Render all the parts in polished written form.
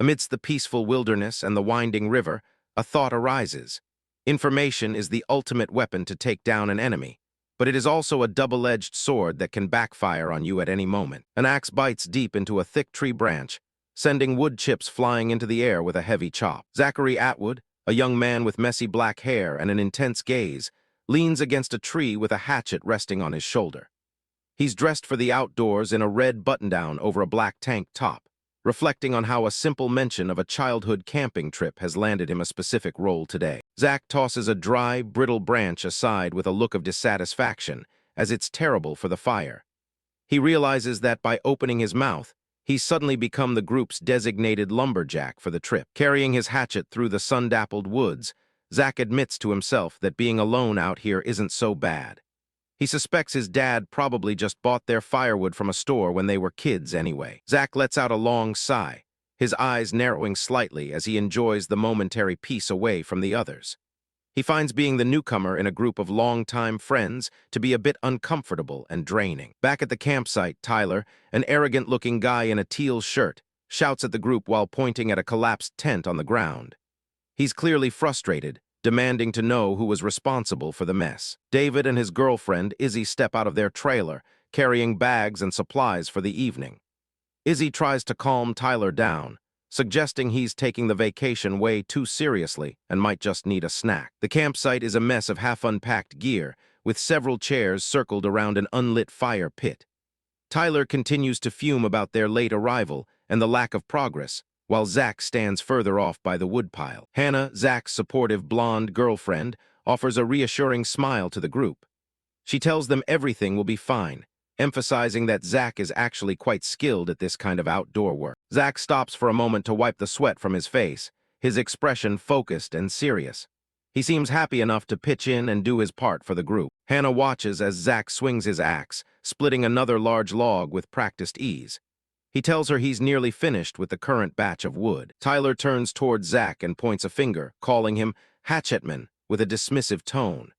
Amidst the peaceful wilderness and the winding river, a thought arises. Information is the ultimate weapon to take down an enemy, but it is also a double-edged sword that can backfire on you at any moment. An axe bites deep into a thick tree branch, sending wood chips flying into the air with a heavy chop. Zachary Atwood, a young man with messy black hair and an intense gaze, leans against a tree with a hatchet resting on his shoulder. He's dressed for the outdoors in a red button-down over a black tank top, reflecting on how a simple mention of a childhood camping trip has landed him a specific role today. Zach tosses a dry, brittle branch aside with a look of dissatisfaction, as it's terrible for the fire. He realizes that by opening his mouth, he's suddenly become the group's designated lumberjack for the trip. Carrying his hatchet through the sun-dappled woods, Zach admits to himself that being alone out here isn't so bad. He suspects his dad probably just bought their firewood from a store when they were kids anyway. Zach lets out a long sigh, his eyes narrowing slightly as he enjoys the momentary peace away from the others. He finds being the newcomer in a group of longtime friends to be a bit uncomfortable and draining. Back at the campsite, Tyler, an arrogant-looking guy in a teal shirt, shouts at the group while pointing at a collapsed tent on the ground. He's clearly frustrated, demanding to know who was responsible for the mess. David and his girlfriend, Izzy, step out of their trailer, carrying bags and supplies for the evening. Izzy tries to calm Tyler down, suggesting he's taking the vacation way too seriously and might just need a snack. The campsite is a mess of half-unpacked gear, with several chairs circled around an unlit fire pit. Tyler continues to fume about their late arrival and the lack of progress, while Zach stands further off by the woodpile. Hannah, Zach's supportive blonde girlfriend, offers a reassuring smile to the group. She tells them everything will be fine, emphasizing that Zach is actually quite skilled at this kind of outdoor work. Zach stops for a moment to wipe the sweat from his face, his expression focused and serious. He seems happy enough to pitch in and do his part for the group. Hannah watches as Zach swings his axe, splitting another large log with practiced ease. He tells her he's nearly finished with the current batch of wood. Tyler turns towards Zach and points a finger, calling him hatchetman with a dismissive tone.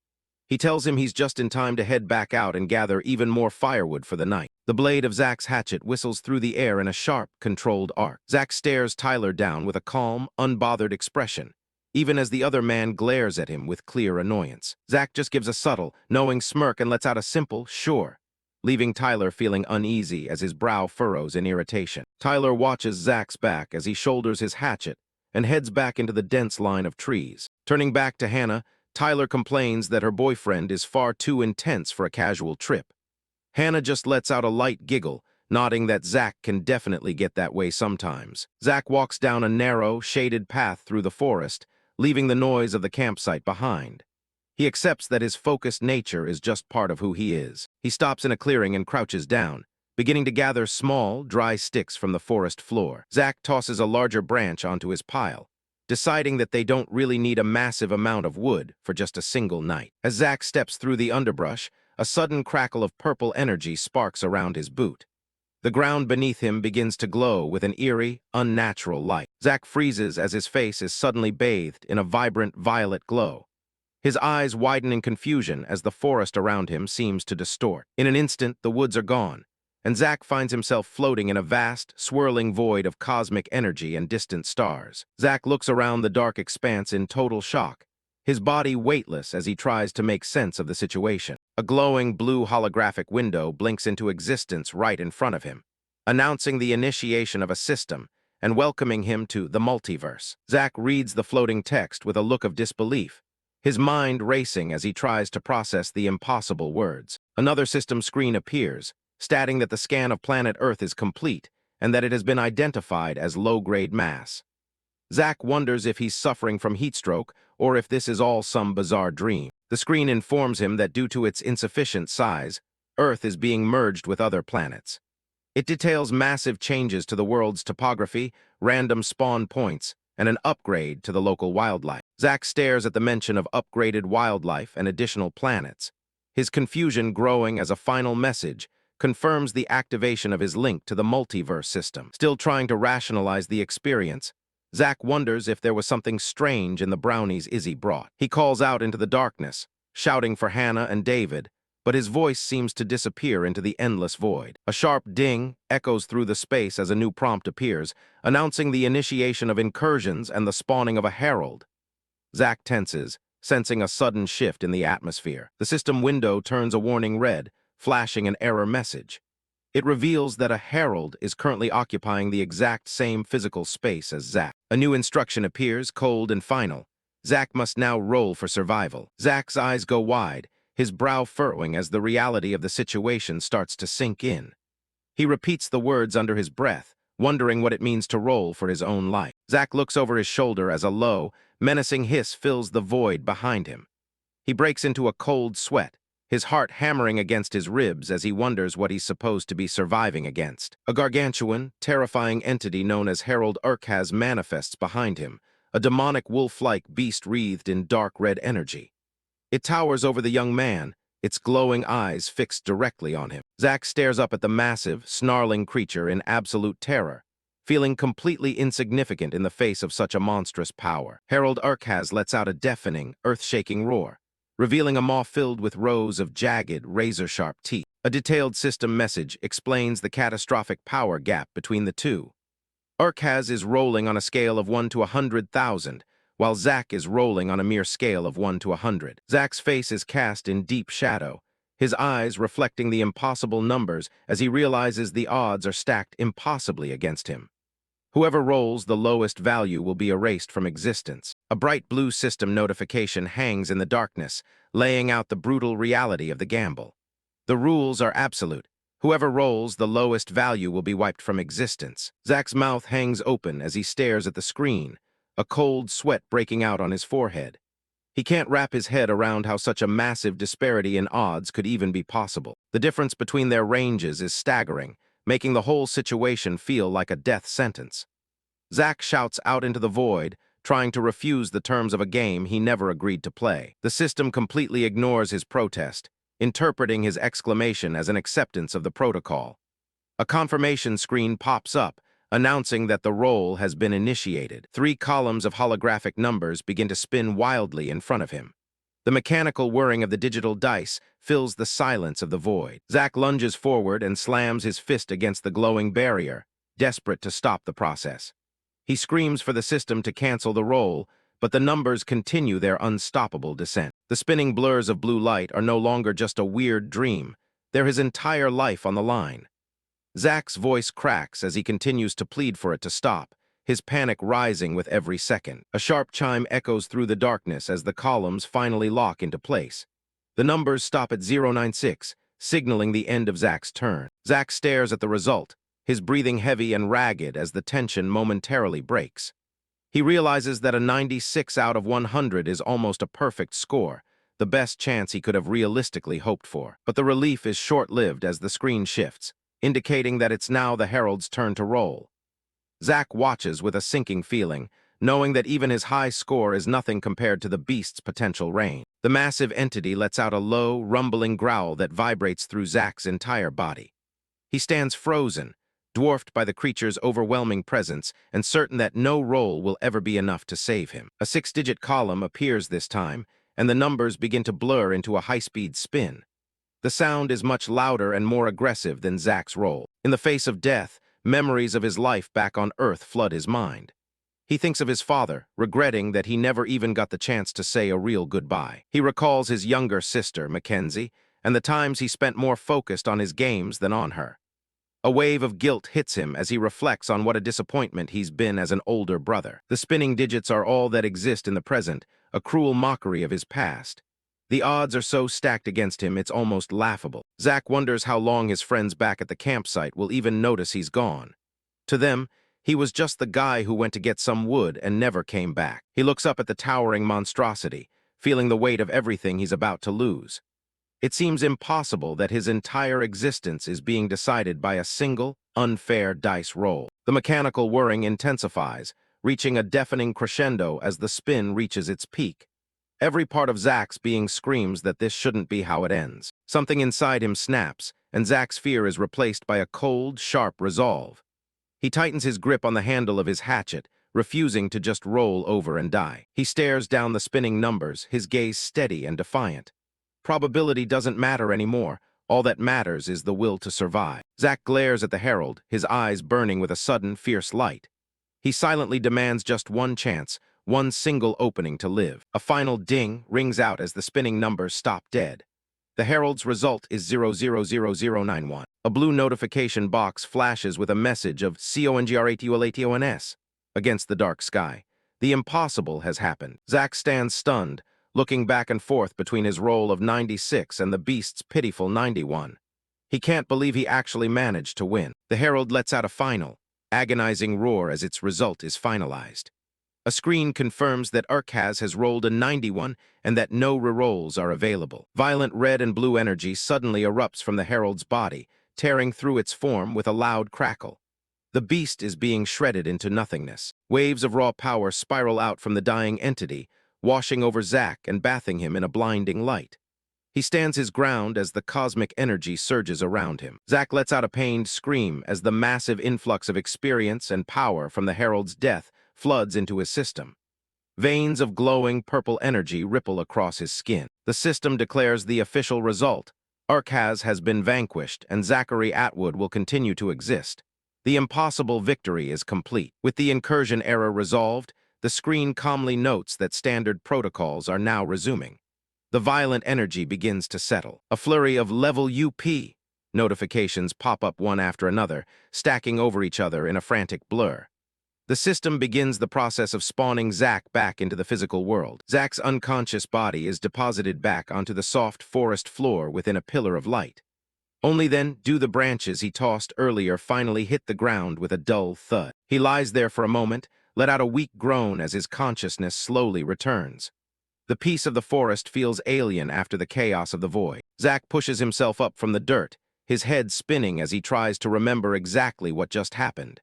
He tells him he's just in time to head back out and gather even more firewood for the night. The blade of Zach's hatchet whistles through the air in a sharp, controlled arc. Zach stares Tyler down with a calm, unbothered expression, even as the other man glares at him with clear annoyance. Zach just gives a subtle, knowing smirk and lets out a simple, sure, leaving Tyler feeling uneasy as his brow furrows in irritation. Tyler watches Zach's back as he shoulders his hatchet and heads back into the dense line of trees. Turning back to Hannah, Tyler complains that her boyfriend is far too intense for a casual trip. Hannah just lets out a light giggle, nodding that Zach can definitely get that way sometimes. Zach walks down a narrow, shaded path through the forest, leaving the noise of the campsite behind. He accepts that his focused nature is just part of who he is. He stops in a clearing and crouches down, beginning to gather small, dry sticks from the forest floor. Zach tosses a larger branch onto his pile, deciding that they don't really need a massive amount of wood for just a single night. As Zach steps through the underbrush, a sudden crackle of purple energy sparks around his boot. The ground beneath him begins to glow with an eerie, unnatural light. Zach freezes as his face is suddenly bathed in a vibrant violet glow. His eyes widen in confusion as the forest around him seems to distort. In an instant, the woods are gone, and Zach finds himself floating in a vast, swirling void of cosmic energy and distant stars. Zach looks around the dark expanse in total shock, his body weightless as he tries to make sense of the situation. A glowing blue holographic window blinks into existence right in front of him, announcing the initiation of a system and welcoming him to the multiverse. Zach reads the floating text with a look of disbelief, his mind racing as he tries to process the impossible words. Another system screen appears, stating that the scan of planet Earth is complete and that it has been identified as low-grade mass. Zach wonders if he's suffering from heat stroke or if this is all some bizarre dream. The screen informs him that due to its insufficient size, Earth is being merged with other planets. It details massive changes to the world's topography, random spawn points, and an upgrade to the local wildlife. Zach stares at the mention of upgraded wildlife and additional planets, his confusion growing as a final message confirms the activation of his link to the multiverse system. Still trying to rationalize the experience, Zach wonders if there was something strange in the brownies Izzy brought. He calls out into the darkness, shouting for Hannah and David, but his voice seems to disappear into the endless void. A sharp ding echoes through the space as a new prompt appears, announcing the initiation of incursions and the spawning of a herald. Zack tenses, sensing a sudden shift in the atmosphere. The system window turns a warning red, flashing an error message. It reveals that a herald is currently occupying the exact same physical space as Zack. A new instruction appears, cold and final. Zack must now roll for survival. Zack's eyes go wide, his brow furrowing as the reality of the situation starts to sink in. He repeats the words under his breath, wondering what it means to roll for his own life. Zack looks over his shoulder as a low, menacing hiss fills the void behind him. He breaks into a cold sweat, his heart hammering against his ribs as he wonders what he's supposed to be surviving against. A gargantuan, terrifying entity known as Herald Urkaz manifests behind him, a demonic wolf-like beast wreathed in dark red energy. It towers over the young man, its glowing eyes fixed directly on him. Zack stares up at the massive, snarling creature in absolute terror, feeling completely insignificant in the face of such a monstrous power. Herald Urkaz lets out a deafening, earth-shaking roar, revealing a maw filled with rows of jagged, razor-sharp teeth. A detailed system message explains the catastrophic power gap between the two. Urkaz is rolling on a scale of 1 to 100,000, while Zack is rolling on a mere scale of 1 to 100. Zack's face is cast in deep shadow, his eyes reflecting the impossible numbers as he realizes the odds are stacked impossibly against him. Whoever rolls the lowest value will be erased from existence. A bright blue system notification hangs in the darkness, laying out the brutal reality of the gamble. The rules are absolute. Whoever rolls the lowest value will be wiped from existence. Zack's mouth hangs open as he stares at the screen, a cold sweat breaking out on his forehead. He can't wrap his head around how such a massive disparity in odds could even be possible. The difference between their ranges is staggering, making the whole situation feel like a death sentence. Zack shouts out into the void, trying to refuse the terms of a game he never agreed to play. The system completely ignores his protest, interpreting his exclamation as an acceptance of the protocol. A confirmation screen pops up, announcing that the roll has been initiated. 3 columns of holographic numbers begin to spin wildly in front of him. The mechanical whirring of the digital dice fills the silence of the void. Zack lunges forward and slams his fist against the glowing barrier, desperate to stop the process. He screams for the system to cancel the roll, but the numbers continue their unstoppable descent. The spinning blurs of blue light are no longer just a weird dream. They're his entire life on the line. Zack's voice cracks as he continues to plead for it to stop, his panic rising with every second. A sharp chime echoes through the darkness as the columns finally lock into place. The numbers stop at 096, signaling the end of Zack's turn. Zack stares at the result, his breathing heavy and ragged as the tension momentarily breaks. He realizes that a 96 out of 100 is almost a perfect score, the best chance he could have realistically hoped for. But the relief is short-lived as the screen shifts, indicating that it's now the Herald's turn to roll. Zack watches with a sinking feeling, knowing that even his high score is nothing compared to the beast's potential range. The massive entity lets out a low, rumbling growl that vibrates through Zack's entire body. He stands frozen, dwarfed by the creature's overwhelming presence and certain that no roll will ever be enough to save him. A 6-digit column appears this time, and the numbers begin to blur into a high-speed spin. The sound is much louder and more aggressive than Zack's roll. In the face of death, memories of his life back on Earth flood his mind. He thinks of his father, regretting that he never even got the chance to say a real goodbye. He recalls his younger sister, Mackenzie, and the times he spent more focused on his games than on her. A wave of guilt hits him as he reflects on what a disappointment he's been as an older brother. The spinning digits are all that exist in the present, a cruel mockery of his past. The odds are so stacked against him, it's almost laughable. Zack wonders how long his friends back at the campsite will even notice he's gone. To them, he was just the guy who went to get some wood and never came back. He looks up at the towering monstrosity, feeling the weight of everything he's about to lose. It seems impossible that his entire existence is being decided by a single, unfair dice roll. The mechanical whirring intensifies, reaching a deafening crescendo as the spin reaches its peak. Every part of Zack's being screams that this shouldn't be how it ends. Something inside him snaps, and Zack's fear is replaced by a cold, sharp resolve. He tightens his grip on the handle of his hatchet, refusing to just roll over and die. He stares down the spinning numbers, his gaze steady and defiant. Probability doesn't matter anymore. All that matters is the will to survive. Zack glares at the Herald, his eyes burning with a sudden, fierce light. He silently demands just one chance, one single opening to live. A final ding rings out as the spinning numbers stop dead. The Herald's result is 000091. A blue notification box flashes with a message of CONGRATULATIONS against the dark sky. The impossible has happened. Zack stands stunned, looking back and forth between his roll of 96 and the beast's pitiful 91. He can't believe he actually managed to win. The Herald lets out a final, agonizing roar as its result is finalized. A screen confirms that Urkaz has rolled a 91 and that no rerolls are available. Violent red and blue energy suddenly erupts from the Herald's body, tearing through its form with a loud crackle. The beast is being shredded into nothingness. Waves of raw power spiral out from the dying entity, washing over Zack and bathing him in a blinding light. He stands his ground as the cosmic energy surges around him. Zack lets out a pained scream as the massive influx of experience and power from the Herald's death floods into his system. Veins of glowing purple energy ripple across his skin. The system declares the official result. Urkaz has been vanquished, and Zachary Atwood will continue to exist. The impossible victory is complete. With the incursion error resolved, the screen calmly notes that standard protocols are now resuming. The violent energy begins to settle. A flurry of level UP notifications pop up one after another, stacking over each other in a frantic blur. The system begins the process of spawning Zack back into the physical world. Zack's unconscious body is deposited back onto the soft forest floor within a pillar of light. Only then do the branches he tossed earlier finally hit the ground with a dull thud. He lies there for a moment, let out a weak groan as his consciousness slowly returns. The peace of the forest feels alien after the chaos of the void. Zack pushes himself up from the dirt, his head spinning as he tries to remember exactly what just happened.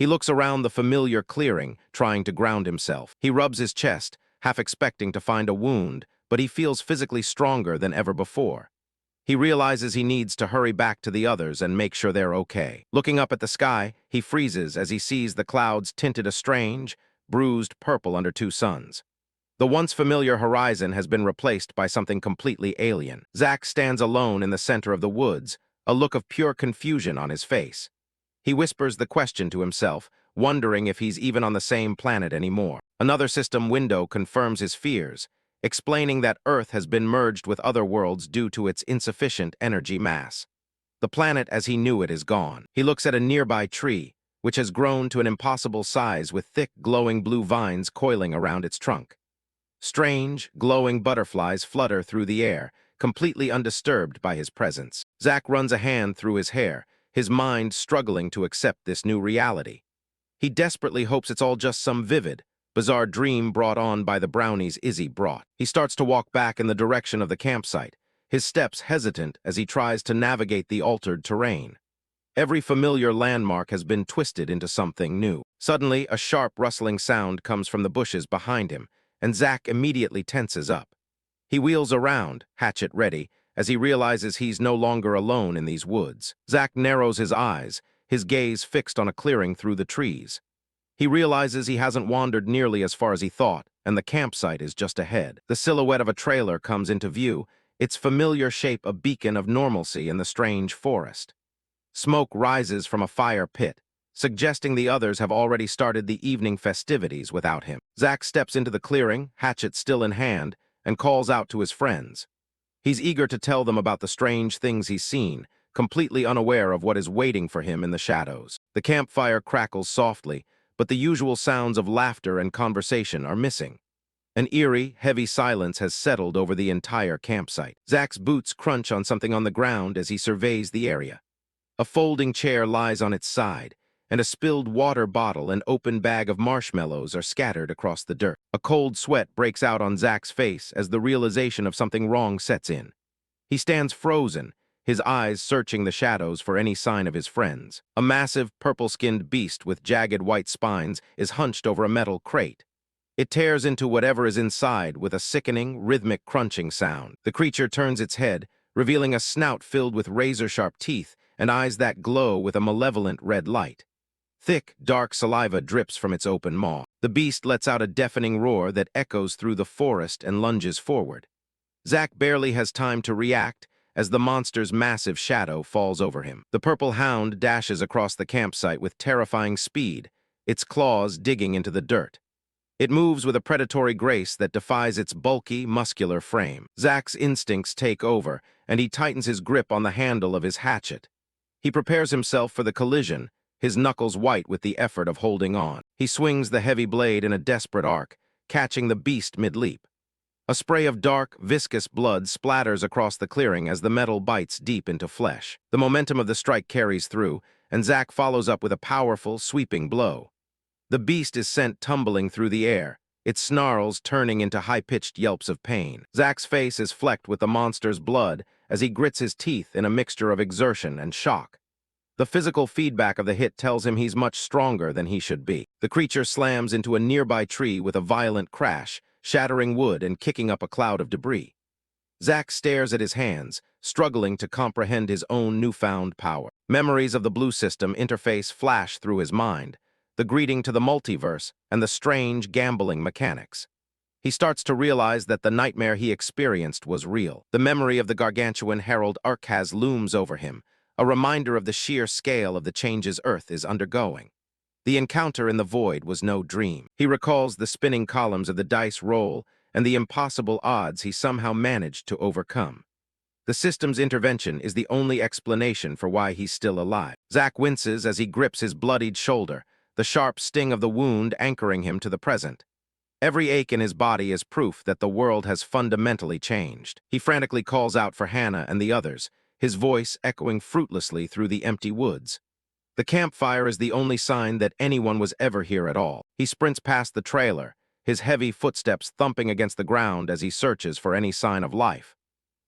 He looks around the familiar clearing, trying to ground himself. He rubs his chest, half expecting to find a wound, but he feels physically stronger than ever before. He realizes he needs to hurry back to the others and make sure they're okay. Looking up at the sky, he freezes as he sees the clouds tinted a strange, bruised purple under two suns. The once familiar horizon has been replaced by something completely alien. Zack stands alone in the center of the woods, a look of pure confusion on his face. He whispers the question to himself, wondering if he's even on the same planet anymore. Another system window confirms his fears, explaining that Earth has been merged with other worlds due to its insufficient energy mass. The planet as he knew it is gone. He looks at a nearby tree, which has grown to an impossible size with thick, glowing blue vines coiling around its trunk. Strange, glowing butterflies flutter through the air, completely undisturbed by his presence. Zack runs a hand through his hair, his mind struggling to accept this new reality. He desperately hopes it's all just some vivid, bizarre dream brought on by the brownies Izzy brought. He starts to walk back in the direction of the campsite, his steps hesitant as he tries to navigate the altered terrain. Every familiar landmark has been twisted into something new. Suddenly, a sharp rustling sound comes from the bushes behind him, and Zack immediately tenses up. He wheels around, hatchet ready, as he realizes he's no longer alone in these woods. Zack narrows his eyes, his gaze fixed on a clearing through the trees. He realizes he hasn't wandered nearly as far as he thought, and the campsite is just ahead. The silhouette of a trailer comes into view, its familiar shape a beacon of normalcy in the strange forest. Smoke rises from a fire pit, suggesting the others have already started the evening festivities without him. Zack steps into the clearing, hatchet still in hand, and calls out to his friends. He's eager to tell them about the strange things he's seen, completely unaware of what is waiting for him in the shadows. The campfire crackles softly, but the usual sounds of laughter and conversation are missing. An eerie, heavy silence has settled over the entire campsite. Zack's boots crunch on something on the ground as he surveys the area. A folding chair lies on its side, and a spilled water bottle and open bag of marshmallows are scattered across the dirt. A cold sweat breaks out on Zack's face as the realization of something wrong sets in. He stands frozen, his eyes searching the shadows for any sign of his friends. A massive, purple-skinned beast with jagged white spines is hunched over a metal crate. It tears into whatever is inside with a sickening, rhythmic crunching sound. The creature turns its head, revealing a snout filled with razor-sharp teeth and eyes that glow with a malevolent red light. Thick, dark saliva drips from its open maw. The beast lets out a deafening roar that echoes through the forest and lunges forward. Zack barely has time to react as the monster's massive shadow falls over him. The purple hound dashes across the campsite with terrifying speed, its claws digging into the dirt. It moves with a predatory grace that defies its bulky, muscular frame. Zack's instincts take over, and he tightens his grip on the handle of his hatchet. He prepares himself for the collision, his knuckles white with the effort of holding on. He swings the heavy blade in a desperate arc, catching the beast mid-leap. A spray of dark, viscous blood splatters across the clearing as the metal bites deep into flesh. The momentum of the strike carries through, and Zack follows up with a powerful, sweeping blow. The beast is sent tumbling through the air, its snarls turning into high-pitched yelps of pain. Zack's face is flecked with the monster's blood as he grits his teeth in a mixture of exertion and shock. The physical feedback of the hit tells him he's much stronger than he should be. The creature slams into a nearby tree with a violent crash, shattering wood and kicking up a cloud of debris. Zack stares at his hands, struggling to comprehend his own newfound power. Memories of the blue system interface flash through his mind, the greeting to the multiverse, and the strange, gambling mechanics. He starts to realize that the nightmare he experienced was real. The memory of the gargantuan Herald Arcaz looms over him, a reminder of the sheer scale of the changes Earth is undergoing. The encounter in the void was no dream. He recalls the spinning columns of the dice roll and the impossible odds he somehow managed to overcome. The system's intervention is the only explanation for why he's still alive. Zack winces as he grips his bloodied shoulder, the sharp sting of the wound anchoring him to the present. Every ache in his body is proof that the world has fundamentally changed. He frantically calls out for Hannah and the others, his voice echoing fruitlessly through the empty woods. The campfire is the only sign that anyone was ever here at all. He sprints past the trailer, his heavy footsteps thumping against the ground as he searches for any sign of life.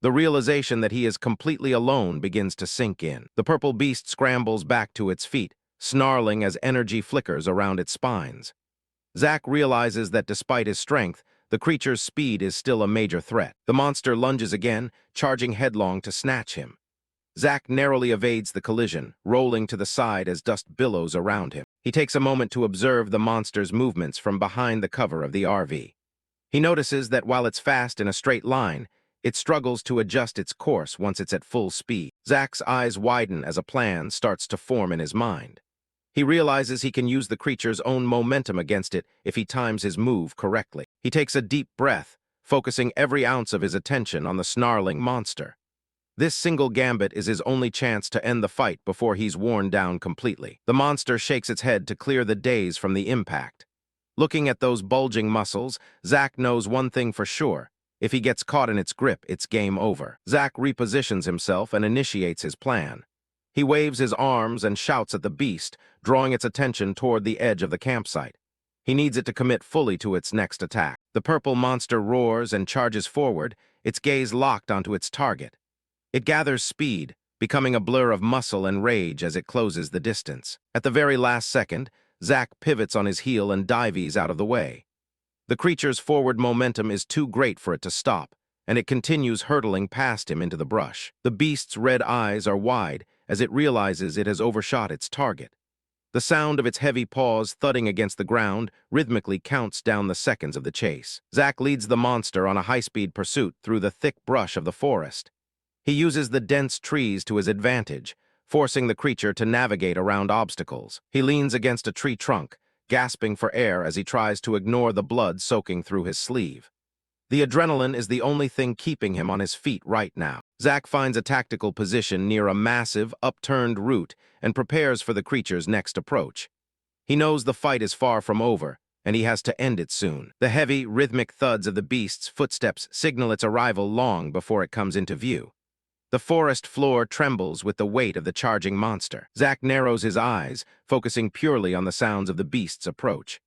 The realization that he is completely alone begins to sink in. The purple beast scrambles back to its feet, snarling as energy flickers around its spines. Zack realizes that despite his strength, the creature's speed is still a major threat. The monster lunges again, charging headlong to snatch him. Zack narrowly evades the collision, rolling to the side as dust billows around him. He takes a moment to observe the monster's movements from behind the cover of the RV. He notices that while it's fast in a straight line, it struggles to adjust its course once it's at full speed. Zack's eyes widen as a plan starts to form in his mind. He realizes he can use the creature's own momentum against it if he times his move correctly. He takes a deep breath, focusing every ounce of his attention on the snarling monster. This single gambit is his only chance to end the fight before he's worn down completely. The monster shakes its head to clear the daze from the impact. Looking at those bulging muscles, Zack knows one thing for sure. If he gets caught in its grip, it's game over. Zack repositions himself and initiates his plan. He waves his arms and shouts at the beast, drawing its attention toward the edge of the campsite. He needs it to commit fully to its next attack. The purple monster roars and charges forward, its gaze locked onto its target. It gathers speed, becoming a blur of muscle and rage as it closes the distance. At the very last second, Zack pivots on his heel and dives out of the way. The creature's forward momentum is too great for it to stop, and it continues hurtling past him into the brush. The beast's red eyes are wide as it realizes it has overshot its target. The sound of its heavy paws thudding against the ground rhythmically counts down the seconds of the chase. Zack leads the monster on a high-speed pursuit through the thick brush of the forest. He uses the dense trees to his advantage, forcing the creature to navigate around obstacles. He leans against a tree trunk, gasping for air as he tries to ignore the blood soaking through his sleeve. The adrenaline is the only thing keeping him on his feet right now. Zack finds a tactical position near a massive, upturned root and prepares for the creature's next approach. He knows the fight is far from over, and he has to end it soon. The heavy, rhythmic thuds of the beast's footsteps signal its arrival long before it comes into view. The forest floor trembles with the weight of the charging monster. Zack narrows his eyes, focusing purely on the sounds of the beast's approach.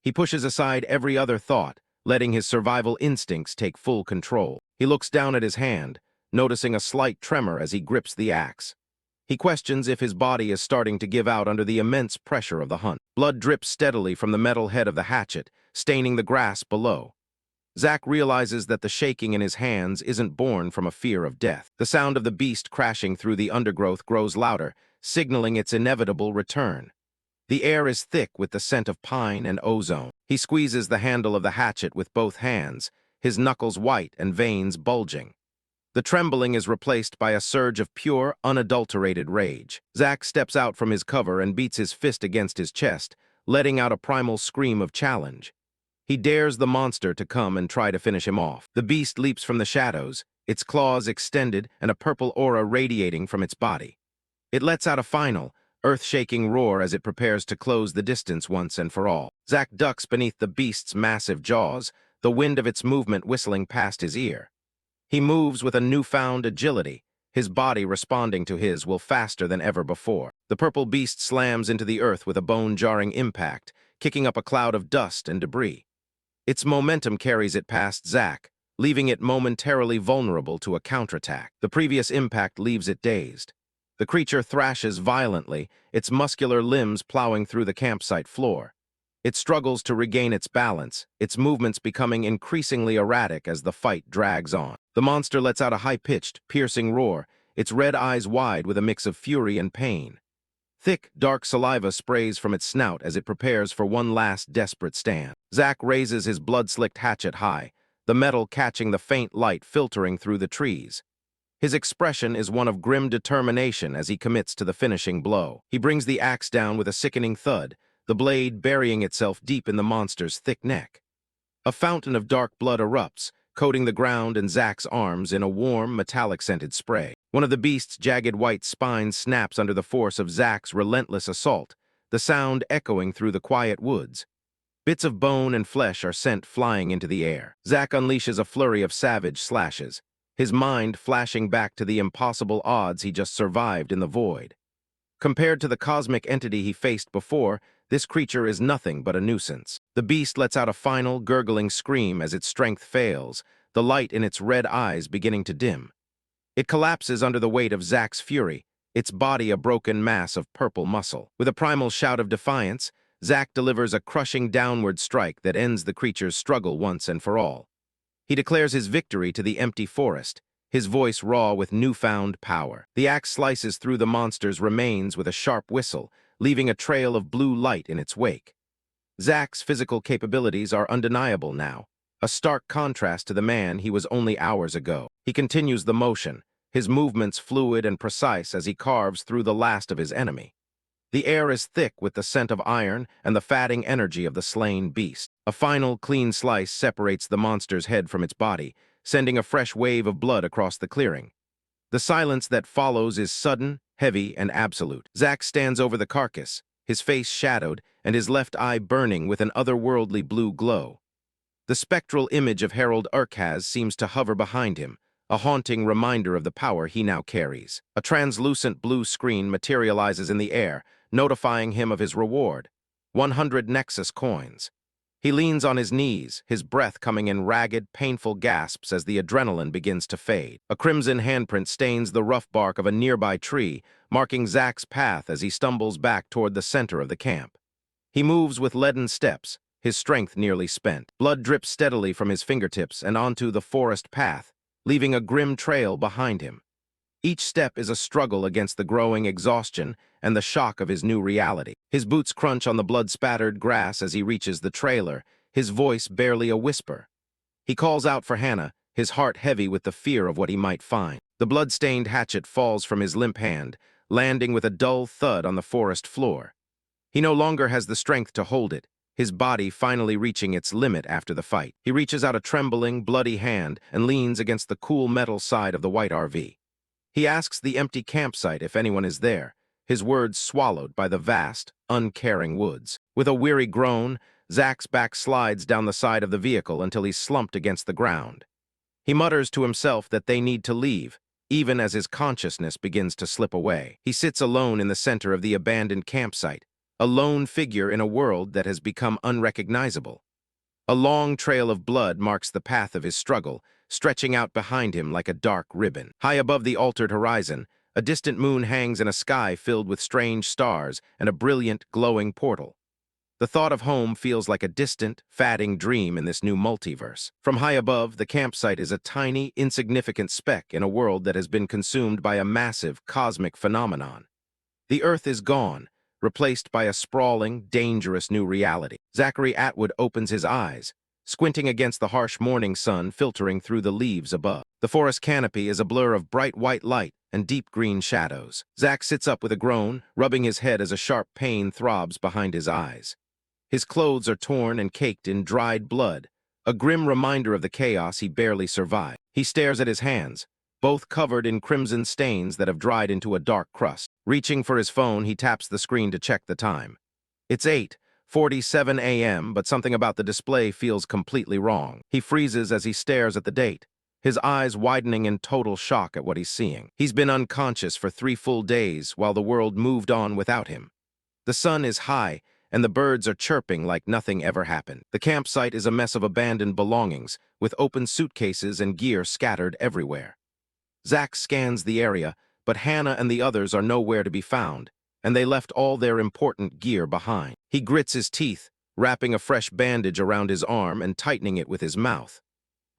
He pushes aside every other thought, letting his survival instincts take full control. He looks down at his hand, noticing a slight tremor as he grips the axe. He questions if his body is starting to give out under the immense pressure of the hunt. Blood drips steadily from the metal head of the hatchet, staining the grass below. Zack realizes that the shaking in his hands isn't born from a fear of death. The sound of the beast crashing through the undergrowth grows louder, signaling its inevitable return. The air is thick with the scent of pine and ozone. He squeezes the handle of the hatchet with both hands, his knuckles white and veins bulging. The trembling is replaced by a surge of pure, unadulterated rage. Zack steps out from his cover and beats his fist against his chest, letting out a primal scream of challenge. He dares the monster to come and try to finish him off. The beast leaps from the shadows, its claws extended and a purple aura radiating from its body. It lets out a final, earth-shaking roar as it prepares to close the distance once and for all. Zack ducks beneath the beast's massive jaws, the wind of its movement whistling past his ear. He moves with a newfound agility, his body responding to his will faster than ever before. The purple beast slams into the earth with a bone-jarring impact, kicking up a cloud of dust and debris. Its momentum carries it past Zack, leaving it momentarily vulnerable to a counterattack. The previous impact leaves it dazed. The creature thrashes violently, its muscular limbs plowing through the campsite floor. It struggles to regain its balance, its movements becoming increasingly erratic as the fight drags on. The monster lets out a high-pitched, piercing roar, its red eyes wide with a mix of fury and pain. Thick, dark saliva sprays from its snout as it prepares for one last desperate stand. Zack raises his blood-slicked hatchet high, the metal catching the faint light filtering through the trees. His expression is one of grim determination as he commits to the finishing blow. He brings the axe down with a sickening thud, the blade burying itself deep in the monster's thick neck. A fountain of dark blood erupts, coating the ground and Zack's arms in a warm, metallic-scented spray. One of the beast's jagged white spines snaps under the force of Zack's relentless assault, the sound echoing through the quiet woods. Bits of bone and flesh are sent flying into the air. Zack unleashes a flurry of savage slashes, his mind flashing back to the impossible odds he just survived in the void. Compared to the cosmic entity he faced before, this creature is nothing but a nuisance. The beast lets out a final, gurgling scream as its strength fails, the light in its red eyes beginning to dim. It collapses under the weight of Zack's fury, its body a broken mass of purple muscle. With a primal shout of defiance, Zack delivers a crushing downward strike that ends the creature's struggle once and for all. He declares his victory to the empty forest, his voice raw with newfound power. The axe slices through the monster's remains with a sharp whistle, leaving a trail of blue light in its wake. Zack's physical capabilities are undeniable now, a stark contrast to the man he was only hours ago. He continues the motion, his movements fluid and precise as he carves through the last of his enemy. The air is thick with the scent of iron and the fatting energy of the slain beast. A final, clean slice separates the monster's head from its body, sending a fresh wave of blood across the clearing. The silence that follows is sudden, heavy, and absolute. Zack stands over the carcass, his face shadowed and his left eye burning with an otherworldly blue glow. The spectral image of Herald Urkhaz seems to hover behind him, a haunting reminder of the power he now carries. A translucent blue screen materializes in the air, notifying him of his reward, 100 Nexus coins. He leans on his knees, his breath coming in ragged, painful gasps as the adrenaline begins to fade. A crimson handprint stains the rough bark of a nearby tree, marking Zack's path as he stumbles back toward the center of the camp. He moves with leaden steps, his strength nearly spent. Blood drips steadily from his fingertips and onto the forest path, leaving a grim trail behind him. Each step is a struggle against the growing exhaustion and the shock of his new reality. His boots crunch on the blood-spattered grass as he reaches the trailer, his voice barely a whisper. He calls out for Hannah, his heart heavy with the fear of what he might find. The blood-stained hatchet falls from his limp hand, landing with a dull thud on the forest floor. He no longer has the strength to hold it, his body finally reaching its limit after the fight. He reaches out a trembling, bloody hand and leans against the cool metal side of the white RV. He asks the empty campsite if anyone is there, his words swallowed by the vast, uncaring woods. With a weary groan, Zack's back slides down the side of the vehicle until he's slumped against the ground. He mutters to himself that they need to leave, even as his consciousness begins to slip away. He sits alone in the center of the abandoned campsite, a lone figure in a world that has become unrecognizable. A long trail of blood marks the path of his struggle, stretching out behind him like a dark ribbon. High above the altered horizon, a distant moon hangs in a sky filled with strange stars and a brilliant, glowing portal. The thought of home feels like a distant, fading dream in this new multiverse. From high above, the campsite is a tiny, insignificant speck in a world that has been consumed by a massive, cosmic phenomenon. The Earth is gone, replaced by a sprawling, dangerous new reality. Zachary Atwood opens his eyes, squinting against the harsh morning sun filtering through the leaves above. The forest canopy is a blur of bright white light and deep green shadows. Zack sits up with a groan, rubbing his head as a sharp pain throbs behind his eyes. His clothes are torn and caked in dried blood, a grim reminder of the chaos he barely survived. He stares at his hands, both covered in crimson stains that have dried into a dark crust. Reaching for his phone, he taps the screen to check the time. It's 8:47 a.m., but something about the display feels completely wrong. He freezes as he stares at the date, his eyes widening in total shock at what he's seeing. He's been unconscious for 3 full days while the world moved on without him. The sun is high, and the birds are chirping like nothing ever happened. The campsite is a mess of abandoned belongings, with open suitcases and gear scattered everywhere. Zack scans the area, but Hannah and the others are nowhere to be found, and they left all their important gear behind. He grits his teeth, wrapping a fresh bandage around his arm and tightening it with his mouth.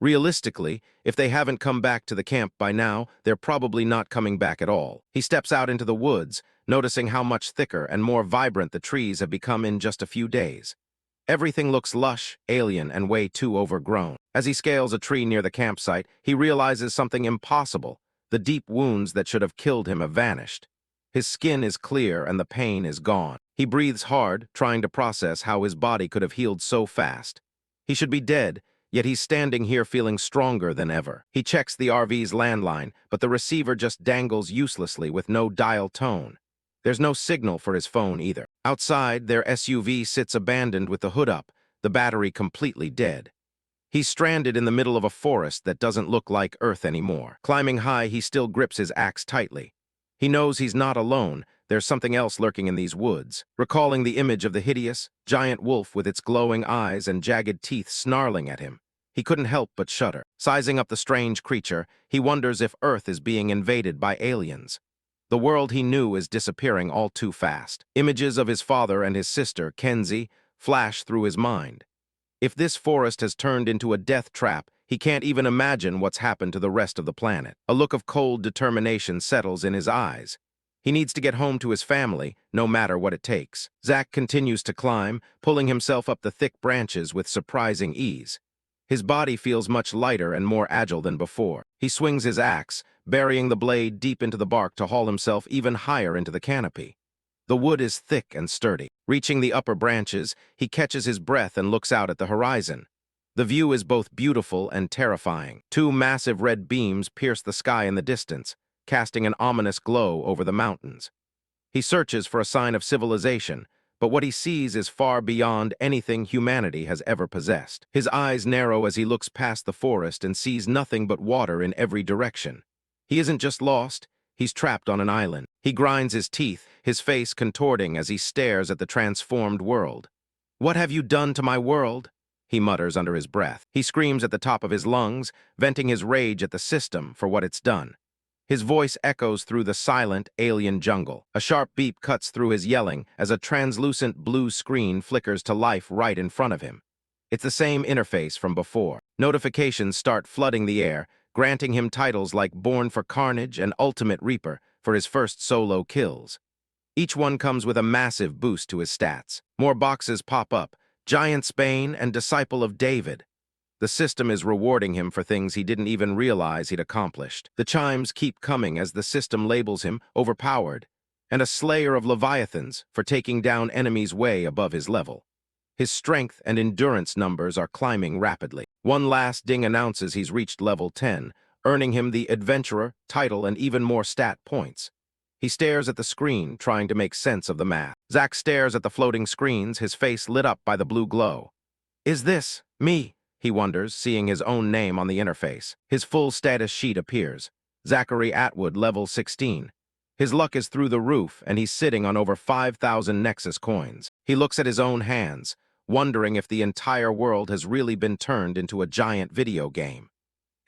Realistically, if they haven't come back to the camp by now, they're probably not coming back at all. He steps out into the woods, noticing how much thicker and more vibrant the trees have become in just a few days. Everything looks lush, alien, and way too overgrown. As he scales a tree near the campsite, he realizes something impossible. The deep wounds that should have killed him have vanished. His skin is clear and the pain is gone. He breathes hard, trying to process how his body could have healed so fast. He should be dead, yet he's standing here feeling stronger than ever. He checks the RV's landline, but the receiver just dangles uselessly with no dial tone. There's no signal for his phone either. Outside, their SUV sits abandoned with the hood up, the battery completely dead. He's stranded in the middle of a forest that doesn't look like Earth anymore. Climbing high, he still grips his axe tightly. He knows he's not alone. There's something else lurking in these woods. Recalling the image of the hideous, giant wolf with its glowing eyes and jagged teeth snarling at him, he couldn't help but shudder. Sizing up the strange creature, he wonders if Earth is being invaded by aliens. The world he knew is disappearing all too fast. Images of his father and his sister, Kenzie, flash through his mind. If this forest has turned into a death trap, he can't even imagine what's happened to the rest of the planet. A look of cold determination settles in his eyes. He needs to get home to his family, no matter what it takes. Zack continues to climb, pulling himself up the thick branches with surprising ease. His body feels much lighter and more agile than before. He swings his axe, burying the blade deep into the bark to haul himself even higher into the canopy. The wood is thick and sturdy. Reaching the upper branches, he catches his breath and looks out at the horizon. The view is both beautiful and terrifying. 2 massive red beams pierce the sky in the distance, casting an ominous glow over the mountains. He searches for a sign of civilization, but what he sees is far beyond anything humanity has ever possessed. His eyes narrow as he looks past the forest and sees nothing but water in every direction. He isn't just lost, he's trapped on an island. He grinds his teeth, his face contorting as he stares at the transformed world. "What have you done to my world?" he mutters under his breath. He screams at the top of his lungs, venting his rage at the system for what it's done. His voice echoes through the silent, alien jungle. A sharp beep cuts through his yelling as a translucent blue screen flickers to life right in front of him. It's the same interface from before. Notifications start flooding the air, granting him titles like Born for Carnage and Ultimate Reaper for his first solo kills. Each one comes with a massive boost to his stats. More boxes pop up, Giant's Bane and Disciple of David. The system is rewarding him for things he didn't even realize he'd accomplished. The chimes keep coming as the system labels him overpowered, and a slayer of Leviathans for taking down enemies way above his level. His strength and endurance numbers are climbing rapidly. One last ding announces he's reached level 10, earning him the Adventurer title and even more stat points. He stares at the screen, trying to make sense of the math. Zack stares at the floating screens, his face lit up by the blue glow. "Is this me?" he wonders, seeing his own name on the interface. His full status sheet appears. Zachary Atwood, level 16. His luck is through the roof, and he's sitting on over 5,000 Nexus coins. He looks at his own hands, wondering if the entire world has really been turned into a giant video game.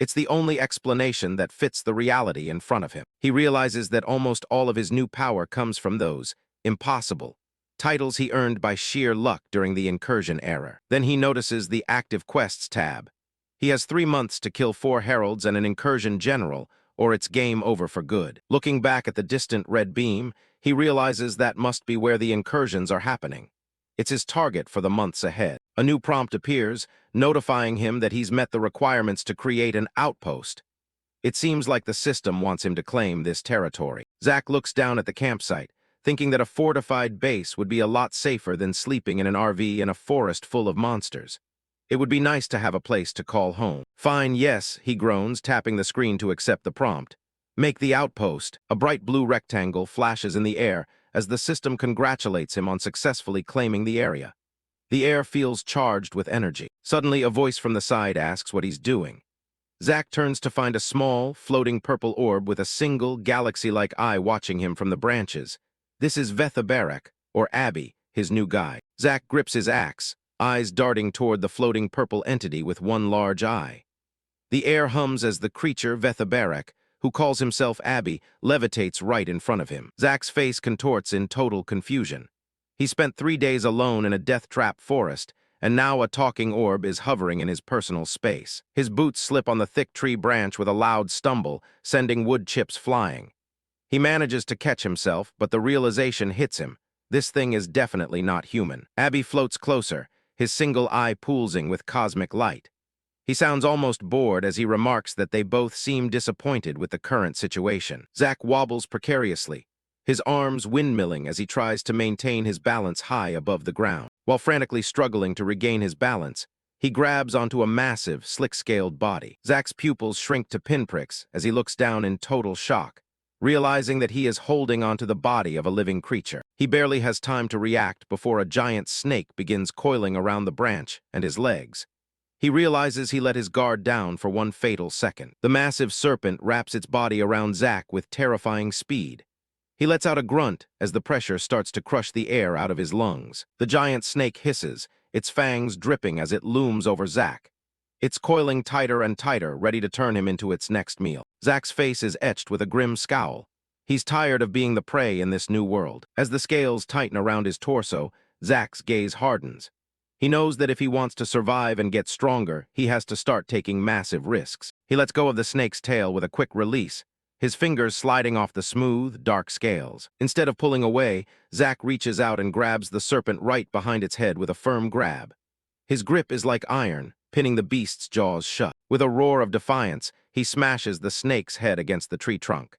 It's the only explanation that fits the reality in front of him. He realizes that almost all of his new power comes from those impossible titles he earned by sheer luck during the Incursion era. Then he notices the Active Quests tab. He has 3 months to kill 4 heralds and an Incursion general, or it's game over for good. Looking back at the distant red beam, he realizes that must be where the incursions are happening. It's his target for the months ahead. A new prompt appears, notifying him that he's met the requirements to create an outpost. It seems like the system wants him to claim this territory. Zack looks down at the campsite, thinking that a fortified base would be a lot safer than sleeping in an RV in a forest full of monsters. It would be nice to have a place to call home. Fine, yes, he groans, tapping the screen to accept the prompt. Make the outpost. A bright blue rectangle flashes in the air as the system congratulates him on successfully claiming the area. The air feels charged with energy. Suddenly, a voice from the side asks what he's doing. Zack turns to find a small, floating purple orb with a single, galaxy-like eye watching him from the branches. This is Vethabarak, or Abby, his new guide. Zack grips his axe, eyes darting toward the floating purple entity with one large eye. The air hums as the creature, Vethabarak, who calls himself Abby, levitates right in front of him. Zack's face contorts in total confusion. He spent 3 days alone in a death-trap forest, and now a talking orb is hovering in his personal space. His boots slip on the thick tree branch with a loud stumble, sending wood chips flying. He manages to catch himself, but the realization hits him. This thing is definitely not human. Abby floats closer, his single eye pulsing with cosmic light. He sounds almost bored as he remarks that they both seem disappointed with the current situation. Zack wobbles precariously, his arms windmilling as he tries to maintain his balance high above the ground. While frantically struggling to regain his balance, he grabs onto a massive, slick-scaled body. Zack's pupils shrink to pinpricks as he looks down in total shock, realizing that he is holding onto the body of a living creature. He barely has time to react before a giant snake begins coiling around the branch and his legs. He realizes he let his guard down for one fatal second. The massive serpent wraps its body around Zack with terrifying speed. He lets out a grunt as the pressure starts to crush the air out of his lungs. The giant snake hisses, its fangs dripping as it looms over Zack. It's coiling tighter and tighter, ready to turn him into its next meal. Zack's face is etched with a grim scowl. He's tired of being the prey in this new world. As the scales tighten around his torso, Zack's gaze hardens. He knows that if he wants to survive and get stronger, he has to start taking massive risks. He lets go of the snake's tail with a quick release, his fingers sliding off the smooth, dark scales. Instead of pulling away, Zack reaches out and grabs the serpent right behind its head with a firm grab. His grip is like iron, pinning the beast's jaws shut. With a roar of defiance, he smashes the snake's head against the tree trunk.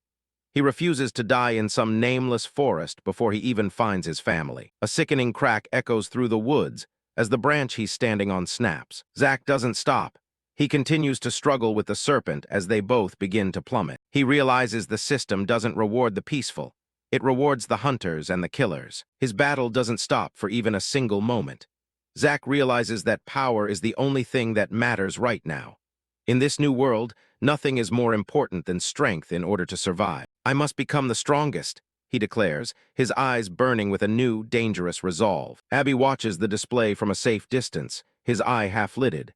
He refuses to die in some nameless forest before he even finds his family. A sickening crack echoes through the woods as the branch he's standing on snaps. Zack doesn't stop. He continues to struggle with the serpent as they both begin to plummet. He realizes the system doesn't reward the peaceful. It rewards the hunters and the killers. His battle doesn't stop for even a single moment. Zack realizes that power is the only thing that matters right now. In this new world, nothing is more important than strength in order to survive. I must become the strongest, he declares, his eyes burning with a new, dangerous resolve. Abby watches the display from a safe distance, his eye half-lidded.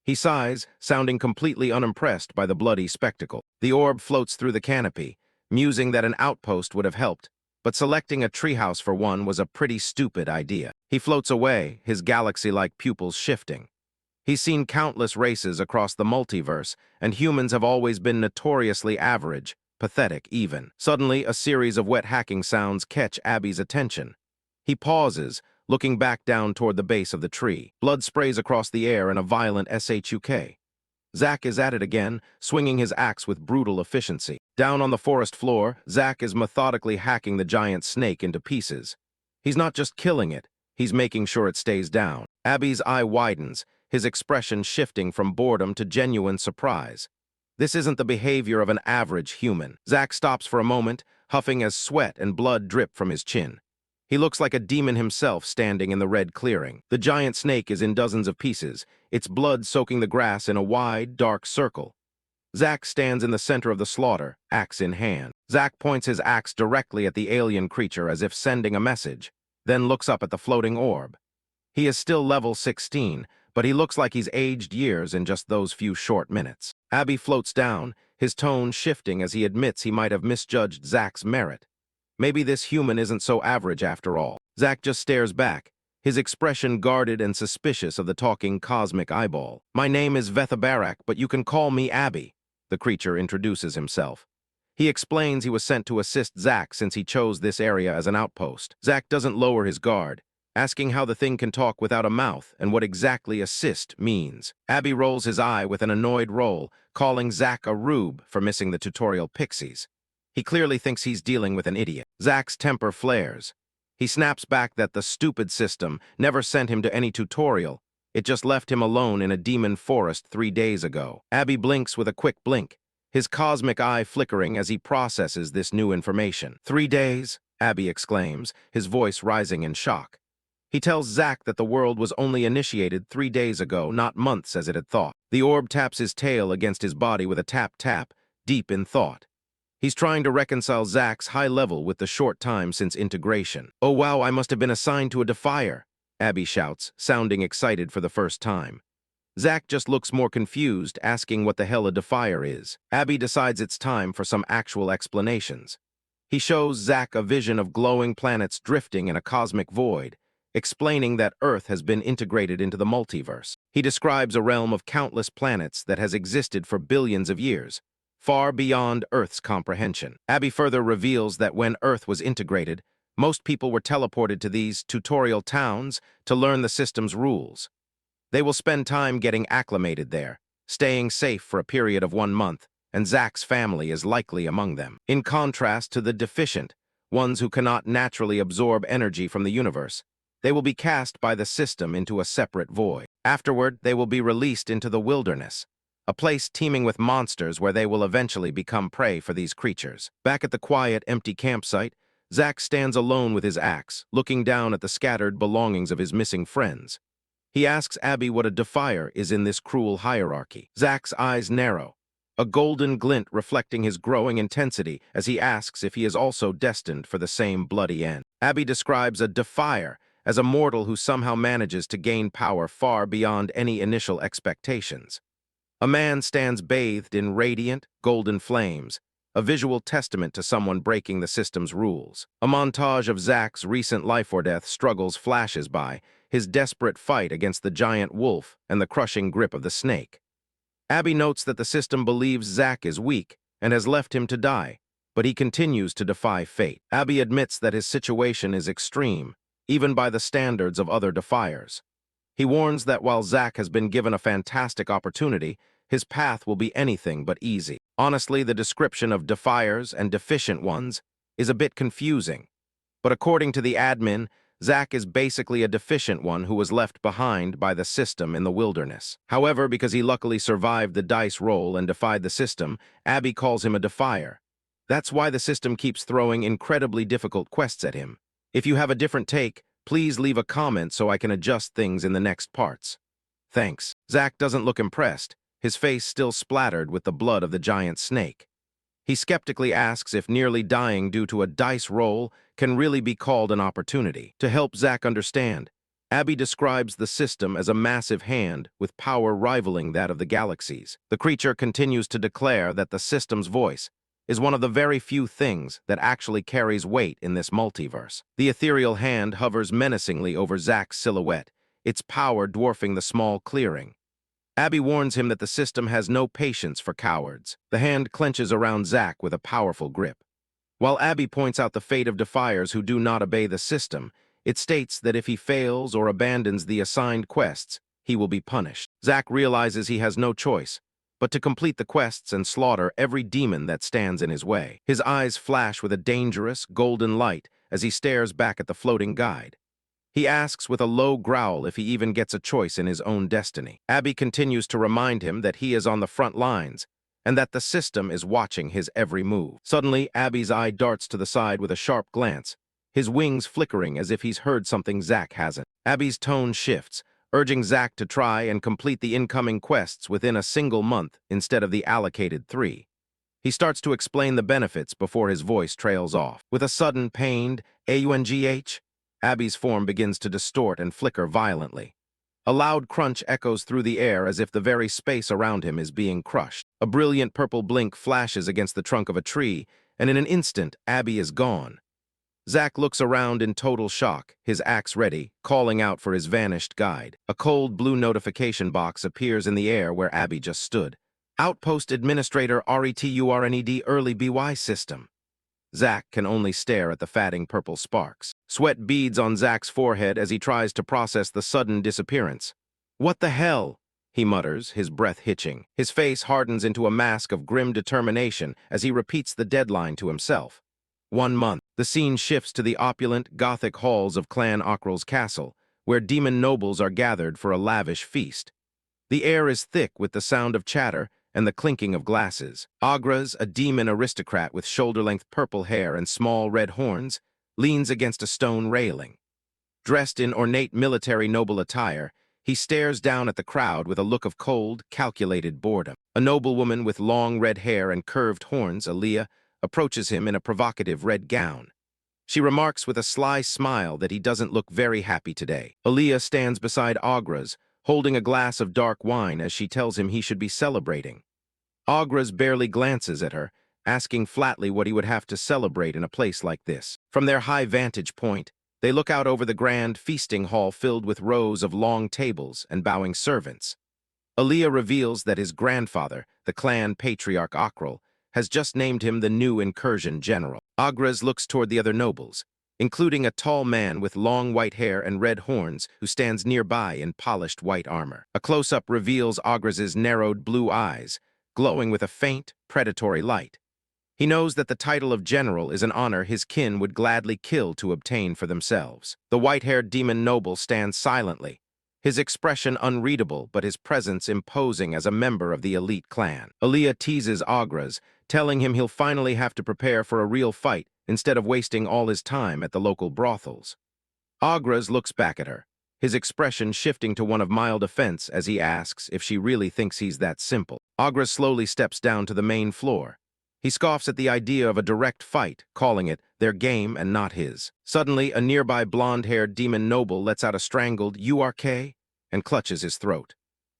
He sighs, sounding completely unimpressed by the bloody spectacle. The orb floats through the canopy, musing that an outpost would have helped, but selecting a treehouse for one was a pretty stupid idea. He floats away, his galaxy-like pupils shifting. He's seen countless races across the multiverse, and humans have always been notoriously average, pathetic even. Suddenly, a series of wet hacking sounds catch Abby's attention. He pauses, looking back down toward the base of the tree. Blood sprays across the air in a violent shuk. Zack is at it again, swinging his axe with brutal efficiency. Down on the forest floor, Zack is methodically hacking the giant snake into pieces. He's not just killing it, he's making sure it stays down. Abby's eye widens, his expression shifting from boredom to genuine surprise. This isn't the behavior of an average human. Zack stops for a moment, huffing as sweat and blood drip from his chin. He looks like a demon himself standing in the red clearing. The giant snake is in dozens of pieces, its blood soaking the grass in a wide, dark circle. Zack stands in the center of the slaughter, axe in hand. Zack points his axe directly at the alien creature as if sending a message, then looks up at the floating orb. He is still level 16, but he looks like he's aged years in just those few short minutes. Abby floats down, his tone shifting as he admits he might have misjudged Zack's merit. Maybe this human isn't so average after all. Zack just stares back, his expression guarded and suspicious of the talking cosmic eyeball. My name is Vethabarak, but you can call me Abby, the creature introduces himself. He explains he was sent to assist Zack since he chose this area as an outpost. Zack doesn't lower his guard. asking how the thing can talk without a mouth and what exactly assist means. Abby rolls his eye with an annoyed roll, calling Zack a rube for missing the tutorial pixies. He clearly thinks he's dealing with an idiot. Zack's temper flares. He snaps back that the stupid system never sent him to any tutorial. It just left him alone in a demon forest 3 days ago. Abby blinks with a quick blink, his cosmic eye flickering as he processes this new information. 3 days? Abby exclaims, his voice rising in shock. He tells Zack that the world was only initiated 3 days ago, not months as it had thought. The orb taps his tail against his body with a tap-tap, deep in thought. He's trying to reconcile Zack's high level with the short time since integration. Oh wow, I must have been assigned to a Defier, Abby shouts, sounding excited for the first time. Zack just looks more confused, asking what the hell a Defier is. Abby decides it's time for some actual explanations. He shows Zack a vision of glowing planets drifting in a cosmic void, explaining that Earth has been integrated into the multiverse. He describes a realm of countless planets that has existed for billions of years, far beyond Earth's comprehension. Abby further reveals that when Earth was integrated, most people were teleported to these tutorial towns to learn the system's rules. They will spend time getting acclimated there, staying safe for a period of 1 month, and Zack's family is likely among them. In contrast to the deficient, ones who cannot naturally absorb energy from the universe, they will be cast by the system into a separate void. Afterward, they will be released into the wilderness, a place teeming with monsters where they will eventually become prey for these creatures. Back at the quiet, empty campsite, Zack stands alone with his axe, looking down at the scattered belongings of his missing friends. He asks Abby what a Defier is in this cruel hierarchy. Zack's eyes narrow, a golden glint reflecting his growing intensity as he asks if he is also destined for the same bloody end. Abby describes a Defier as a mortal who somehow manages to gain power far beyond any initial expectations. A man stands bathed in radiant, golden flames, a visual testament to someone breaking the system's rules. A montage of Zack's recent life-or-death struggles flashes by, his desperate fight against the giant wolf and the crushing grip of the snake. Abby notes that the system believes Zack is weak and has left him to die, but he continues to defy fate. Abby admits that his situation is extreme, even by the standards of other Defiers. He warns that while Zack has been given a fantastic opportunity, his path will be anything but easy. Honestly, the description of Defiers and deficient ones is a bit confusing. But according to the admin, Zack is basically a deficient one who was left behind by the system in the wilderness. However, because he luckily survived the dice roll and defied the system, Abby calls him a Defier. That's why the system keeps throwing incredibly difficult quests at him. If you have a different take, please leave a comment so I can adjust things in the next parts. Thanks. Zack doesn't look impressed, his face still splattered with the blood of the giant snake. He skeptically asks if nearly dying due to a dice roll can really be called an opportunity. To help Zack understand, Abby describes the system as a massive hand with power rivaling that of the galaxies. The creature continues to declare that the system's voice is one of the very few things that actually carries weight in this multiverse. The ethereal hand hovers menacingly over Zack's silhouette, its power dwarfing the small clearing. Abby warns him that the system has no patience for cowards. The hand clenches around Zack with a powerful grip. While Abby points out the fate of Defiers who do not obey the system, it states that if he fails or abandons the assigned quests, he will be punished. Zack realizes he has no choice but to complete the quests and slaughter every demon that stands in his way. His eyes flash with a dangerous, golden light as he stares back at the floating guide. He asks with a low growl if he even gets a choice in his own destiny. Abby continues to remind him that he is on the front lines and that the system is watching his every move. Suddenly, Abby's eye darts to the side with a sharp glance, his wings flickering as if he's heard something Zack hasn't. Abby's tone shifts, urging Zack to try and complete the incoming quests within a single month instead of the allocated 3. He starts to explain the benefits before his voice trails off. With a sudden, pained "AUNGH," Abby's form begins to distort and flicker violently. A loud crunch echoes through the air as if the very space around him is being crushed. A brilliant purple blink flashes against the trunk of a tree, and in an instant, Abby is gone. Zack looks around in total shock, his axe ready, calling out for his vanished guide. A cold blue notification box appears in the air where Abby just stood. Outpost Administrator RETURNED Early BY System. Zack can only stare at the fatting purple sparks. Sweat beads on Zack's forehead as he tries to process the sudden disappearance. "What the hell?" he mutters, his breath hitching. His face hardens into a mask of grim determination as he repeats the deadline to himself. 1 month. The scene shifts to the opulent, Gothic halls of Clan Ockrell's castle, where demon nobles are gathered for a lavish feast. The air is thick with the sound of chatter and the clinking of glasses. Agras, a demon aristocrat with shoulder-length purple hair and small red horns, leans against a stone railing. Dressed in ornate military noble attire, he stares down at the crowd with a look of cold, calculated boredom. A noblewoman with long red hair and curved horns, Aaliyah, approaches him in a provocative red gown. She remarks with a sly smile that he doesn't look very happy today. Aaliyah stands beside Agras, holding a glass of dark wine as she tells him he should be celebrating. Agras barely glances at her, asking flatly what he would have to celebrate in a place like this. From their high vantage point, they look out over the grand feasting hall filled with rows of long tables and bowing servants. Aaliyah reveals that his grandfather, the clan patriarch Ockrell, has just named him the new Incursion General. Agras looks toward the other nobles, including a tall man with long white hair and red horns who stands nearby in polished white armor. A close-up reveals Agras's narrowed blue eyes, glowing with a faint, predatory light. He knows that the title of general is an honor his kin would gladly kill to obtain for themselves. The white-haired demon noble stands silently, his expression unreadable but his presence imposing as a member of the elite clan. Aaliyah teases Agras, telling him he'll finally have to prepare for a real fight instead of wasting all his time at the local brothels. Agras looks back at her, his expression shifting to one of mild offense as he asks if she really thinks he's that simple. Agras slowly steps down to the main floor. He scoffs at the idea of a direct fight, calling it their game and not his. Suddenly, a nearby blonde-haired demon noble lets out a strangled "URK" and clutches his throat.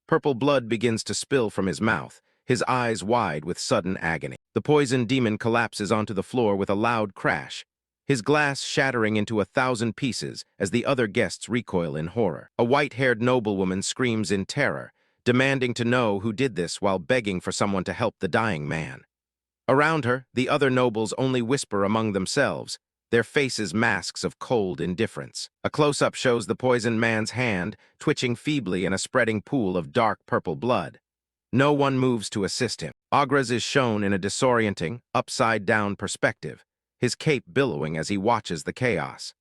Purple blood begins to spill from his mouth, his eyes wide with sudden agony. The poisoned demon collapses onto the floor with a loud crash, his glass shattering into 1,000 pieces as the other guests recoil in horror. A white-haired noblewoman screams in terror, demanding to know who did this while begging for someone to help the dying man. Around her, the other nobles only whisper among themselves, their faces masks of cold indifference. A close-up shows the poisoned man's hand, twitching feebly in a spreading pool of dark purple blood. No one moves to assist him. Agras is shown in a disorienting, upside-down perspective, his cape billowing as he watches the chaos.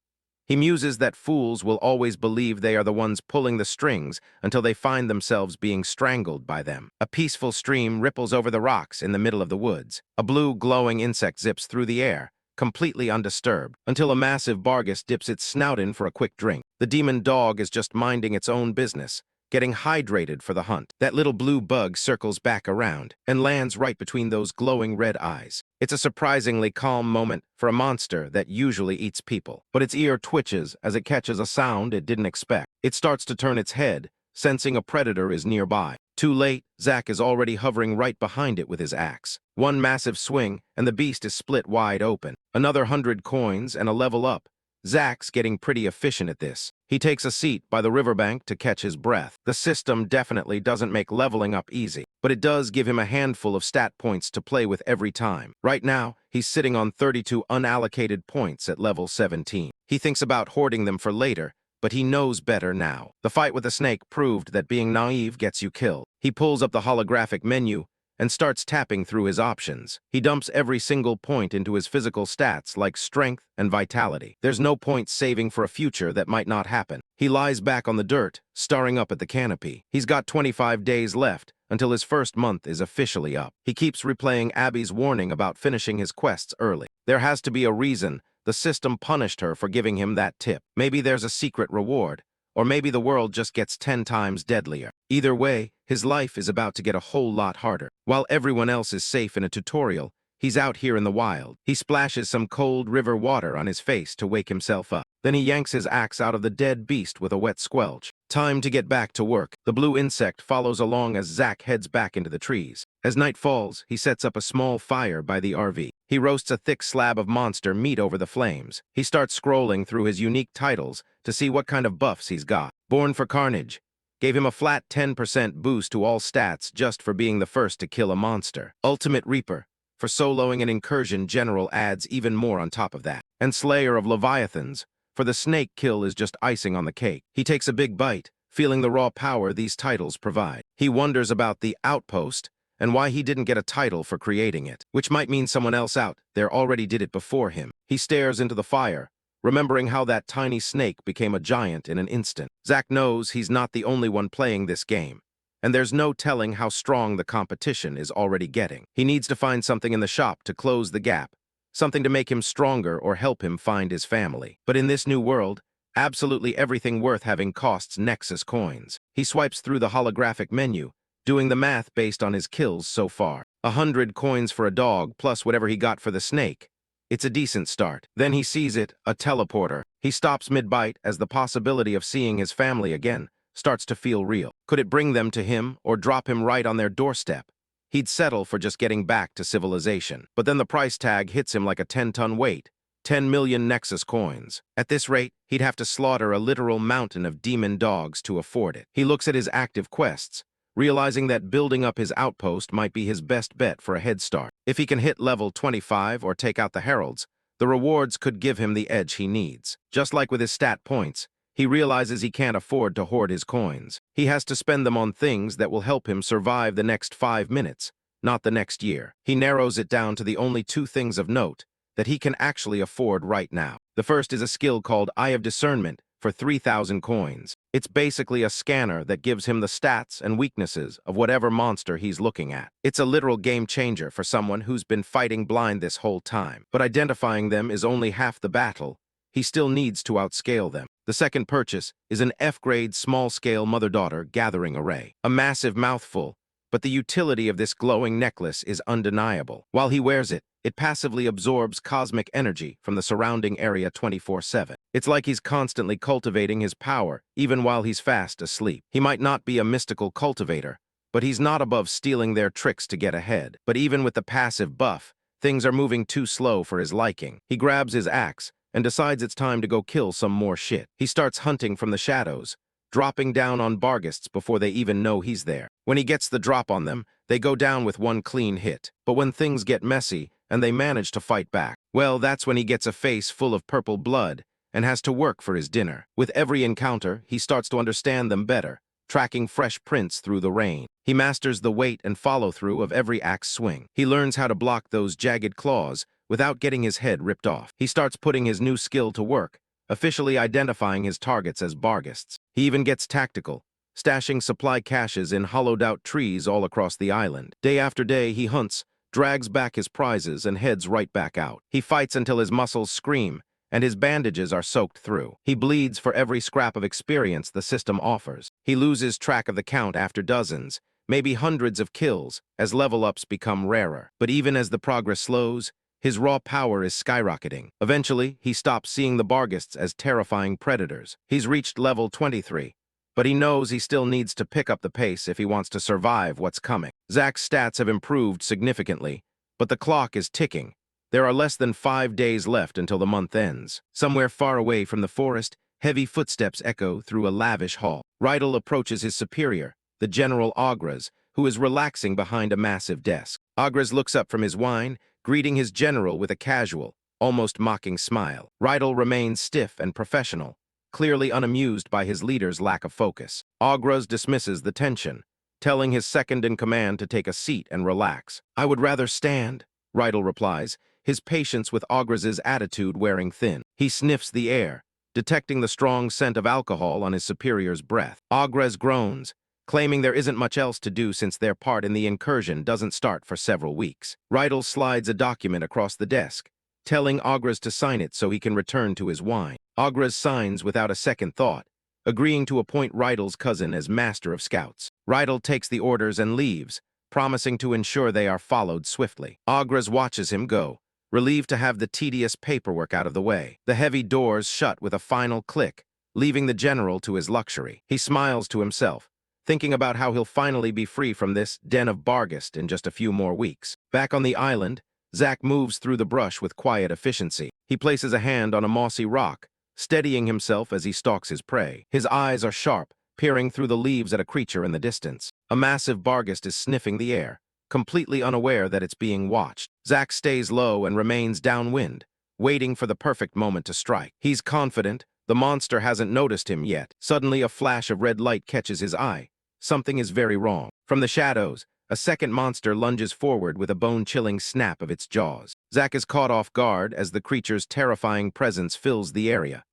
He muses that fools will always believe they are the ones pulling the strings until they find themselves being strangled by them. A peaceful stream ripples over the rocks in the middle of the woods. A blue glowing insect zips through the air, completely undisturbed, until a massive Bargus dips its snout in for a quick drink. The demon dog is just minding its own business, getting hydrated for the hunt. That little blue bug circles back around and lands right between those glowing red eyes. It's a surprisingly calm moment for a monster that usually eats people, but its ear twitches as it catches a sound it didn't expect. It starts to turn its head, sensing a predator is nearby. Too late, Zack is already hovering right behind it with his axe. One massive swing, and the beast is split wide open. Another 100 coins and a level up. Zack's getting pretty efficient at this. He takes a seat by the riverbank to catch his breath. The system definitely doesn't make leveling up easy, but it does give him a handful of stat points to play with every time. Right now, he's sitting on 32 unallocated points at level 17. He thinks about hoarding them for later, but he knows better now. The fight with the snake proved that being naive gets you killed. He pulls up the holographic menu and starts tapping through his options. He dumps every single point into his physical stats like strength and vitality. There's no point saving for a future that might not happen. He lies back on the dirt, staring up at the canopy. He's got 25 days left until his first month is officially up. He keeps replaying Abby's warning about finishing his quests early. There has to be a reason the system punished her for giving him that tip. Maybe there's a secret reward, or maybe the world just gets 10 times deadlier. Either way, his life is about to get a whole lot harder. While everyone else is safe in a tutorial, he's out here in the wild. He splashes some cold river water on his face to wake himself up. Then he yanks his axe out of the dead beast with a wet squelch. Time to get back to work. The blue insect follows along as Zack heads back into the trees. As night falls, he sets up a small fire by the RV. He roasts a thick slab of monster meat over the flames. He starts scrolling through his unique titles to see what kind of buffs he's got. Born for Carnage gave him a flat 10% boost to all stats just for being the first to kill a monster. Ultimate Reaper For soloing an Incursion General adds even more on top of that. And Slayer of Leviathans, for the snake kill is just icing on the cake. He takes a big bite, feeling the raw power these titles provide. He wonders about the Outpost and why he didn't get a title for creating it, which might mean someone else out there already did it before him. He stares into the fire, remembering how that tiny snake became a giant in an instant. Zack knows he's not the only one playing this game, and there's no telling how strong the competition is already getting. He needs to find something in the shop to close the gap, something to make him stronger or help him find his family. But in this new world, absolutely everything worth having costs Nexus coins. He swipes through the holographic menu, doing the math based on his kills so far. 100 coins for a dog plus whatever he got for the snake. It's a decent start. Then he sees it, a teleporter. He stops mid-bite as the possibility of seeing his family again starts to feel real. Could it bring them to him or drop him right on their doorstep? He'd settle for just getting back to civilization. But then the price tag hits him like a 10-ton weight. 10 million Nexus coins. At this rate, he'd have to slaughter a literal mountain of demon dogs to afford it. He looks at his active quests, realizing that building up his outpost might be his best bet for a head start. If he can hit level 25 or take out the heralds, the rewards could give him the edge he needs. Just like with his stat points, he realizes he can't afford to hoard his coins. He has to spend them on things that will help him survive the next 5 minutes, not the next year. He narrows it down to the only 2 things of note that he can actually afford right now. The first is a skill called Eye of Discernment for 3,000 coins. It's basically a scanner that gives him the stats and weaknesses of whatever monster he's looking at. It's a literal game changer for someone who's been fighting blind this whole time. But identifying them is only half the battle. He still needs to outscale them. The second purchase is an F-grade small-scale mother-daughter gathering array. A massive mouthful, but the utility of this glowing necklace is undeniable. While he wears it, it passively absorbs cosmic energy from the surrounding area 24/7. It's like he's constantly cultivating his power, even while he's fast asleep. He might not be a mystical cultivator, but he's not above stealing their tricks to get ahead. But even with the passive buff, things are moving too slow for his liking. He grabs his axe and decides it's time to go kill some more shit. He starts hunting from the shadows, dropping down on Barghists before they even know he's there. When he gets the drop on them, they go down with one clean hit. But when things get messy and they manage to fight back, well, that's when he gets a face full of purple blood and has to work for his dinner. With every encounter, he starts to understand them better, tracking fresh prints through the rain. He masters the weight and follow-through of every axe swing. He learns how to block those jagged claws without getting his head ripped off. He starts putting his new skill to work, officially identifying his targets as Barghists. He even gets tactical, stashing supply caches in hollowed-out trees all across the island. Day after day, he hunts, drags back his prizes, and heads right back out. He fights until his muscles scream, and his bandages are soaked through. He bleeds for every scrap of experience the system offers. He loses track of the count after dozens, maybe hundreds of kills, as level-ups become rarer. But even as the progress slows, his raw power is skyrocketing. Eventually, he stops seeing the Barghists as terrifying predators. He's reached level 23, but he knows he still needs to pick up the pace if he wants to survive what's coming. Zack's stats have improved significantly, but the clock is ticking. There are less than 5 days left until the month ends. Somewhere far away from the forest, heavy footsteps echo through a lavish hall. Rydell approaches his superior, the General Agras, who is relaxing behind a massive desk. Agras looks up from his wine, greeting his general with a casual, almost mocking smile. Rydell remains stiff and professional, clearly unamused by his leader's lack of focus. Agras dismisses the tension, telling his second-in-command to take a seat and relax. "I would rather stand," Rydell replies, his patience with Agras's attitude wearing thin. He sniffs the air, detecting the strong scent of alcohol on his superior's breath. Agras groans, claiming there isn't much else to do since their part in the incursion doesn't start for several weeks. Rydell slides a document across the desk, telling Agras to sign it so he can return to his wine. Agras signs without a second thought, agreeing to appoint Rydell's cousin as Master of Scouts. Rydell takes the orders and leaves, promising to ensure they are followed swiftly. Agras watches him go, relieved to have the tedious paperwork out of the way. The heavy doors shut with a final click, leaving the general to his luxury. He smiles to himself, thinking about how he'll finally be free from this den of Barghist in just a few more weeks. Back on the island, Zack moves through the brush with quiet efficiency. He places a hand on a mossy rock, steadying himself as he stalks his prey. His eyes are sharp, peering through the leaves at a creature in the distance. A massive Barghist is sniffing the air, completely unaware that it's being watched. Zack stays low and remains downwind, waiting for the perfect moment to strike. He's confident the monster hasn't noticed him yet. Suddenly, a flash of red light catches his eye. Something is very wrong. From the shadows, a second monster lunges forward with a bone-chilling snap of its jaws. Zack is caught off guard as the creature's terrifying presence fills the area.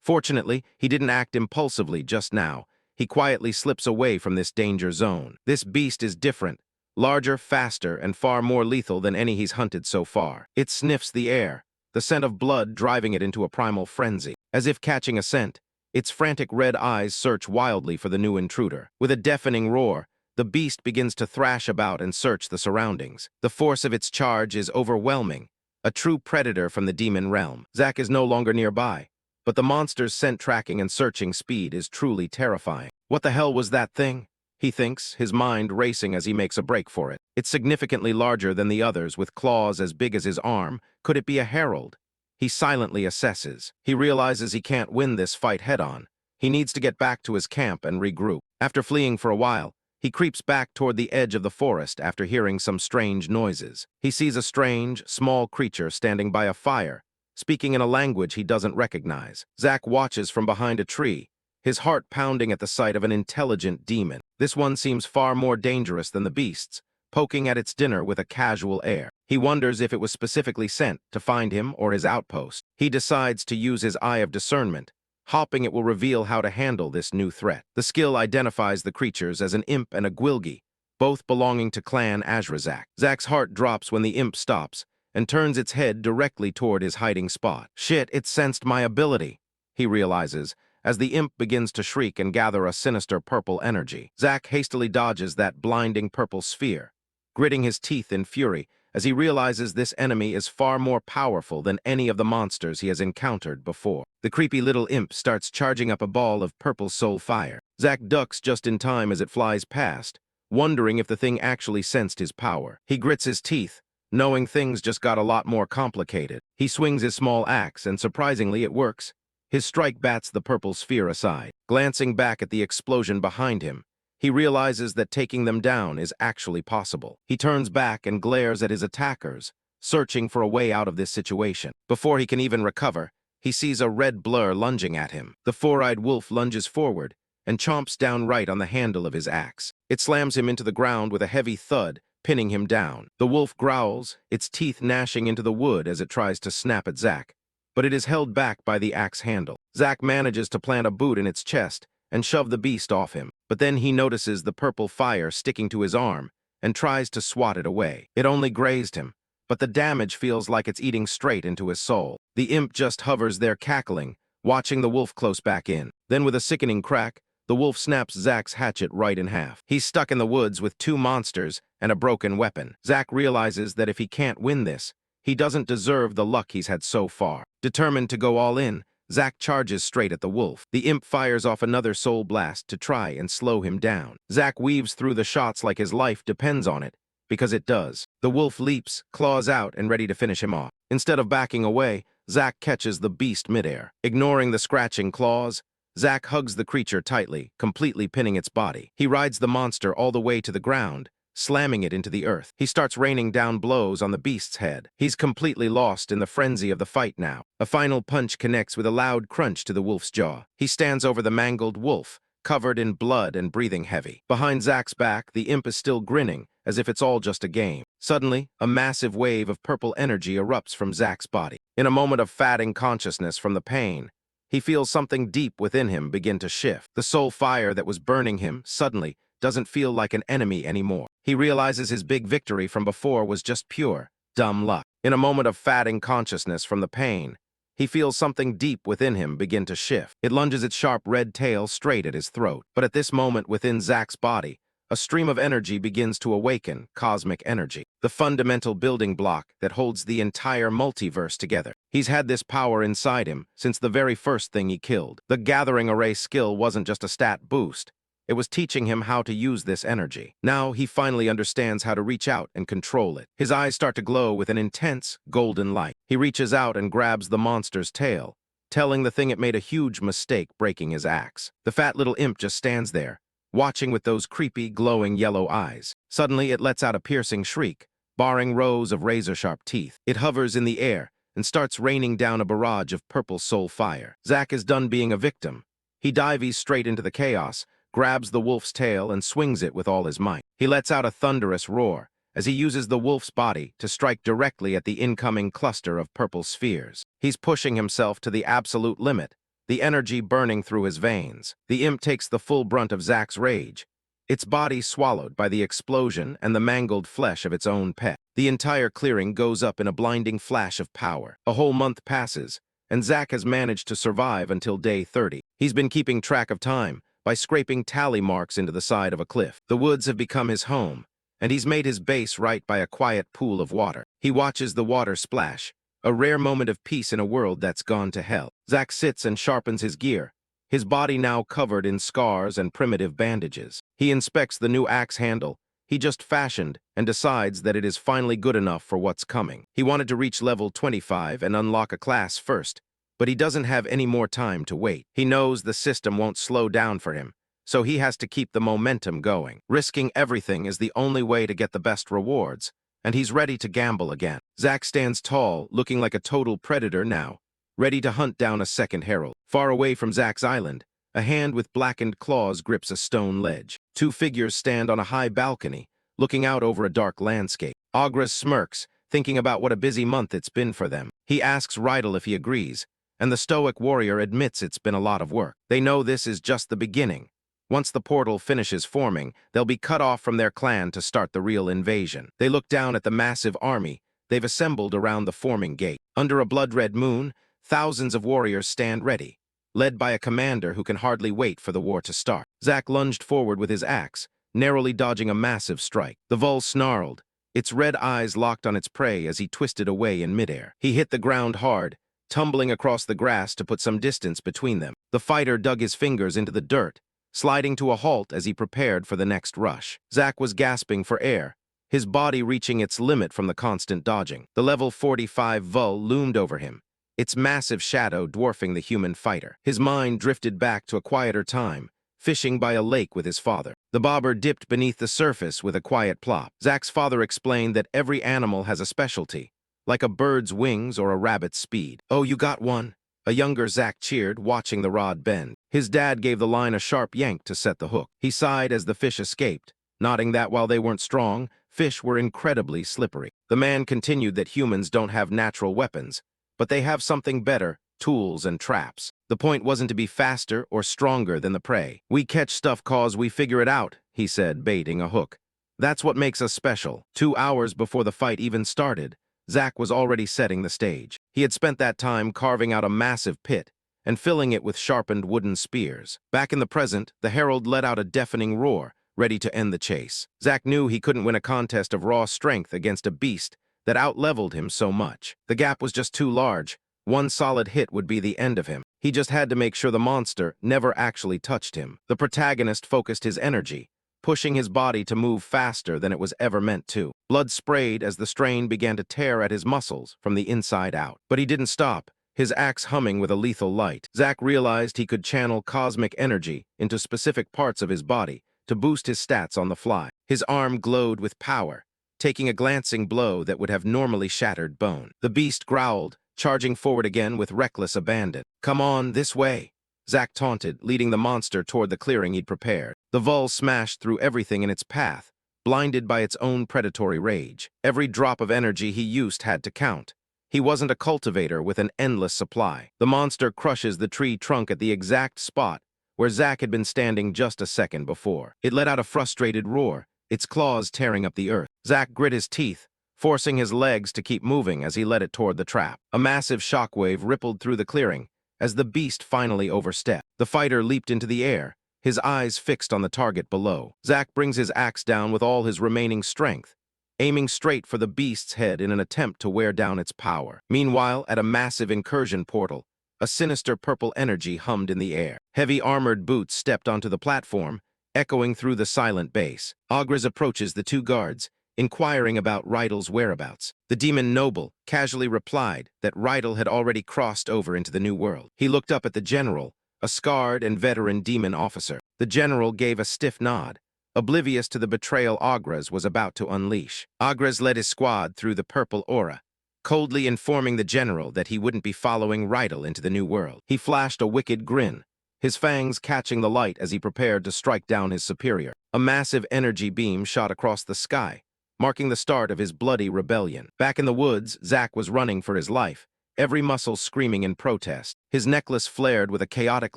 Fortunately, he didn't act impulsively just now. He quietly slips away from this danger zone. This beast is different, larger, faster, and far more lethal than any he's hunted so far. It sniffs the air, the scent of blood driving it into a primal frenzy. As if catching a scent, its frantic red eyes search wildly for the new intruder. With a deafening roar, the beast begins to thrash about and search the surroundings. The force of its charge is overwhelming, a true predator from the demon realm. Zack is no longer nearby, but the monster's scent tracking and searching speed is truly terrifying. What the hell was that thing? He thinks, his mind racing as he makes a break for it. It's significantly larger than the others, with claws as big as his arm. Could it be a herald? He silently assesses. He realizes he can't win this fight head-on. He needs to get back to his camp and regroup. After fleeing for a while, he creeps back toward the edge of the forest after hearing some strange noises. He sees a strange, small creature standing by a fire, speaking in a language he doesn't recognize. Zack watches from behind a tree, his heart pounding at the sight of an intelligent demon. This one seems far more dangerous than the beasts, poking at its dinner with a casual air. He wonders if it was specifically sent to find him or his outpost. He decides to use his eye of discernment. Hopping it will reveal how to handle this new threat. The skill identifies the creatures as an imp and a gwilgi, both belonging to Clan Azrazak. Zack's heart drops when the imp stops and turns its head directly toward his hiding spot. Shit, it sensed my ability, he realizes, as the imp begins to shriek and gather a sinister purple energy. Zack hastily dodges that blinding purple sphere, gritting his teeth in fury as he realizes this enemy is far more powerful than any of the monsters he has encountered before. The creepy little imp starts charging up a ball of purple soul fire. Zack ducks just in time as it flies past, wondering if the thing actually sensed his power. He grits his teeth, knowing things just got a lot more complicated. He swings his small axe, and surprisingly it works. His strike bats the purple sphere aside. Glancing back at the explosion behind him, he realizes that taking them down is actually possible. He turns back and glares at his attackers, searching for a way out of this situation. Before he can even recover, he sees a red blur lunging at him. The four-eyed wolf lunges forward and chomps down right on the handle of his axe. It slams him into the ground with a heavy thud, pinning him down. The wolf growls, its teeth gnashing into the wood as it tries to snap at Zack, but it is held back by the axe handle. Zack manages to plant a boot in its chest and shove the beast off him, but then he notices the purple fire sticking to his arm and tries to swat it away. It only grazed him, but the damage feels like it's eating straight into his soul. The imp just hovers there cackling, watching the wolf close back in. Then with a sickening crack, the wolf snaps Zack's hatchet right in half. He's stuck in the woods with two monsters and a broken weapon. Zack realizes that if he can't win this, he doesn't deserve the luck he's had so far. Determined to go all in, Zack charges straight at the wolf. The imp fires off another soul blast to try and slow him down. Zack weaves through the shots like his life depends on it, because it does. The wolf leaps, claws out, and ready to finish him off. Instead of backing away, Zack catches the beast midair. Ignoring the scratching claws, Zack hugs the creature tightly, completely pinning its body. He rides the monster all the way to the ground, slamming it into the earth. He starts raining down blows on the beast's head. He's completely lost in the frenzy of the fight now. A final punch connects with a loud crunch to the wolf's jaw. He stands over the mangled wolf, covered in blood and breathing heavy. Behind Zack's back, the imp is still grinning, as if it's all just a game. Suddenly, a massive wave of purple energy erupts from Zack's body. In a moment of fading consciousness from the pain, he feels something deep within him begin to shift. The soul fire that was burning him, suddenly, doesn't feel like an enemy anymore. He realizes his big victory from before was just pure, dumb luck. In a moment of fading consciousness from the pain, he feels something deep within him begin to shift. It lunges its sharp red tail straight at his throat. But at this moment within Zack's body, a stream of energy begins to awaken, cosmic energy, the fundamental building block that holds the entire multiverse together. He's had this power inside him since the very first thing he killed. The gathering array skill wasn't just a stat boost. It was teaching him how to use this energy. Now he finally understands how to reach out and control it. His eyes start to glow with an intense, golden light. He reaches out and grabs the monster's tail, telling the thing it made a huge mistake breaking his axe. The fat little imp just stands there, watching with those creepy, glowing yellow eyes. Suddenly, it lets out a piercing shriek, baring rows of razor-sharp teeth. It hovers in the air and starts raining down a barrage of purple soul fire. Zack is done being a victim. He dives straight into the chaos, grabs the wolf's tail and swings it with all his might. He lets out a thunderous roar as he uses the wolf's body to strike directly at the incoming cluster of purple spheres. He's pushing himself to the absolute limit, the energy burning through his veins. The imp takes the full brunt of Zack's rage, its body swallowed by the explosion and the mangled flesh of its own pet. The entire clearing goes up in a blinding flash of power. A whole month passes, and Zack has managed to survive until day 30. He's been keeping track of time by scraping tally marks into the side of a cliff. The woods have become his home, and he's made his base right by a quiet pool of water. He watches the water splash, a rare moment of peace in a world that's gone to hell. Zack sits and sharpens his gear, his body now covered in scars and primitive bandages. He inspects the new axe handle he just fashioned and decides that it is finally good enough for what's coming. He wanted to reach level 25 and unlock a class first, but he doesn't have any more time to wait. He knows the system won't slow down for him, so he has to keep the momentum going. Risking everything is the only way to get the best rewards, and he's ready to gamble again. Zack stands tall, looking like a total predator now, ready to hunt down a second herald. Far away from Zack's island, a hand with blackened claws grips a stone ledge. Two figures stand on a high balcony, looking out over a dark landscape. Agra smirks, thinking about what a busy month it's been for them. He asks Rydell if he agrees, and the stoic warrior admits it's been a lot of work. They know this is just the beginning. Once the portal finishes forming, they'll be cut off from their clan to start the real invasion. They look down at the massive army they've assembled around the forming gate. Under a blood-red moon, thousands of warriors stand ready, led by a commander who can hardly wait for the war to start. Zack lunged forward with his axe, narrowly dodging a massive strike. The vul snarled, its red eyes locked on its prey as he twisted away in midair. He hit the ground hard, tumbling across the grass to put some distance between them. The fighter dug his fingers into the dirt, sliding to a halt as he prepared for the next rush. Zack was gasping for air, his body reaching its limit from the constant dodging. The level 45 vul loomed over him, its massive shadow dwarfing the human fighter. His mind drifted back to a quieter time, fishing by a lake with his father. The bobber dipped beneath the surface with a quiet plop. Zack's father explained that every animal has a specialty, like a bird's wings or a rabbit's speed. "Oh, you got one?" A younger Zack cheered, watching the rod bend. His dad gave the line a sharp yank to set the hook. He sighed as the fish escaped, nodding that while they weren't strong, fish were incredibly slippery. The man continued that humans don't have natural weapons, but they have something better: tools and traps. The point wasn't to be faster or stronger than the prey. "We catch stuff 'cause we figure it out," he said, baiting a hook. "That's what makes us special." 2 hours before the fight even started, Zack was already setting the stage. He had spent that time carving out a massive pit and filling it with sharpened wooden spears. Back in the present, the herald let out a deafening roar, ready to end the chase. Zack knew he couldn't win a contest of raw strength against a beast that outleveled him so much. The gap was just too large. One solid hit would be the end of him. He just had to make sure the monster never actually touched him. The protagonist focused his energy, pushing his body to move faster than it was ever meant to. Blood sprayed as the strain began to tear at his muscles from the inside out. But he didn't stop, his axe humming with a lethal light. Zack realized he could channel cosmic energy into specific parts of his body to boost his stats on the fly. His arm glowed with power, taking a glancing blow that would have normally shattered bone. The beast growled, charging forward again with reckless abandon. "Come on, this way," Zack taunted, leading the monster toward the clearing he'd prepared. The vul smashed through everything in its path, blinded by its own predatory rage. Every drop of energy he used had to count. He wasn't a cultivator with an endless supply. The monster crushes the tree trunk at the exact spot where Zack had been standing just a second before. It let out a frustrated roar, its claws tearing up the earth. Zack grit his teeth, forcing his legs to keep moving as he led it toward the trap. A massive shockwave rippled through the clearing as the beast finally overstepped. The fighter leaped into the air, his eyes fixed on the target below. Zack brings his axe down with all his remaining strength, aiming straight for the beast's head in an attempt to wear down its power. Meanwhile, at a massive incursion portal, a sinister purple energy hummed in the air. Heavy armored boots stepped onto the platform, echoing through the silent base. Agres approaches the two guards, inquiring about Rydell's whereabouts. The demon noble casually replied that Rydell had already crossed over into the new world. He looked up at the general, a scarred and veteran demon officer. The general gave a stiff nod, oblivious to the betrayal Agres was about to unleash. Agres led his squad through the purple aura, coldly informing the general that he wouldn't be following Rydell into the new world. He flashed a wicked grin, his fangs catching the light as he prepared to strike down his superior. A massive energy beam shot across the sky, marking the start of his bloody rebellion. Back in the woods, Zack was running for his life, every muscle screaming in protest. His necklace flared with a chaotic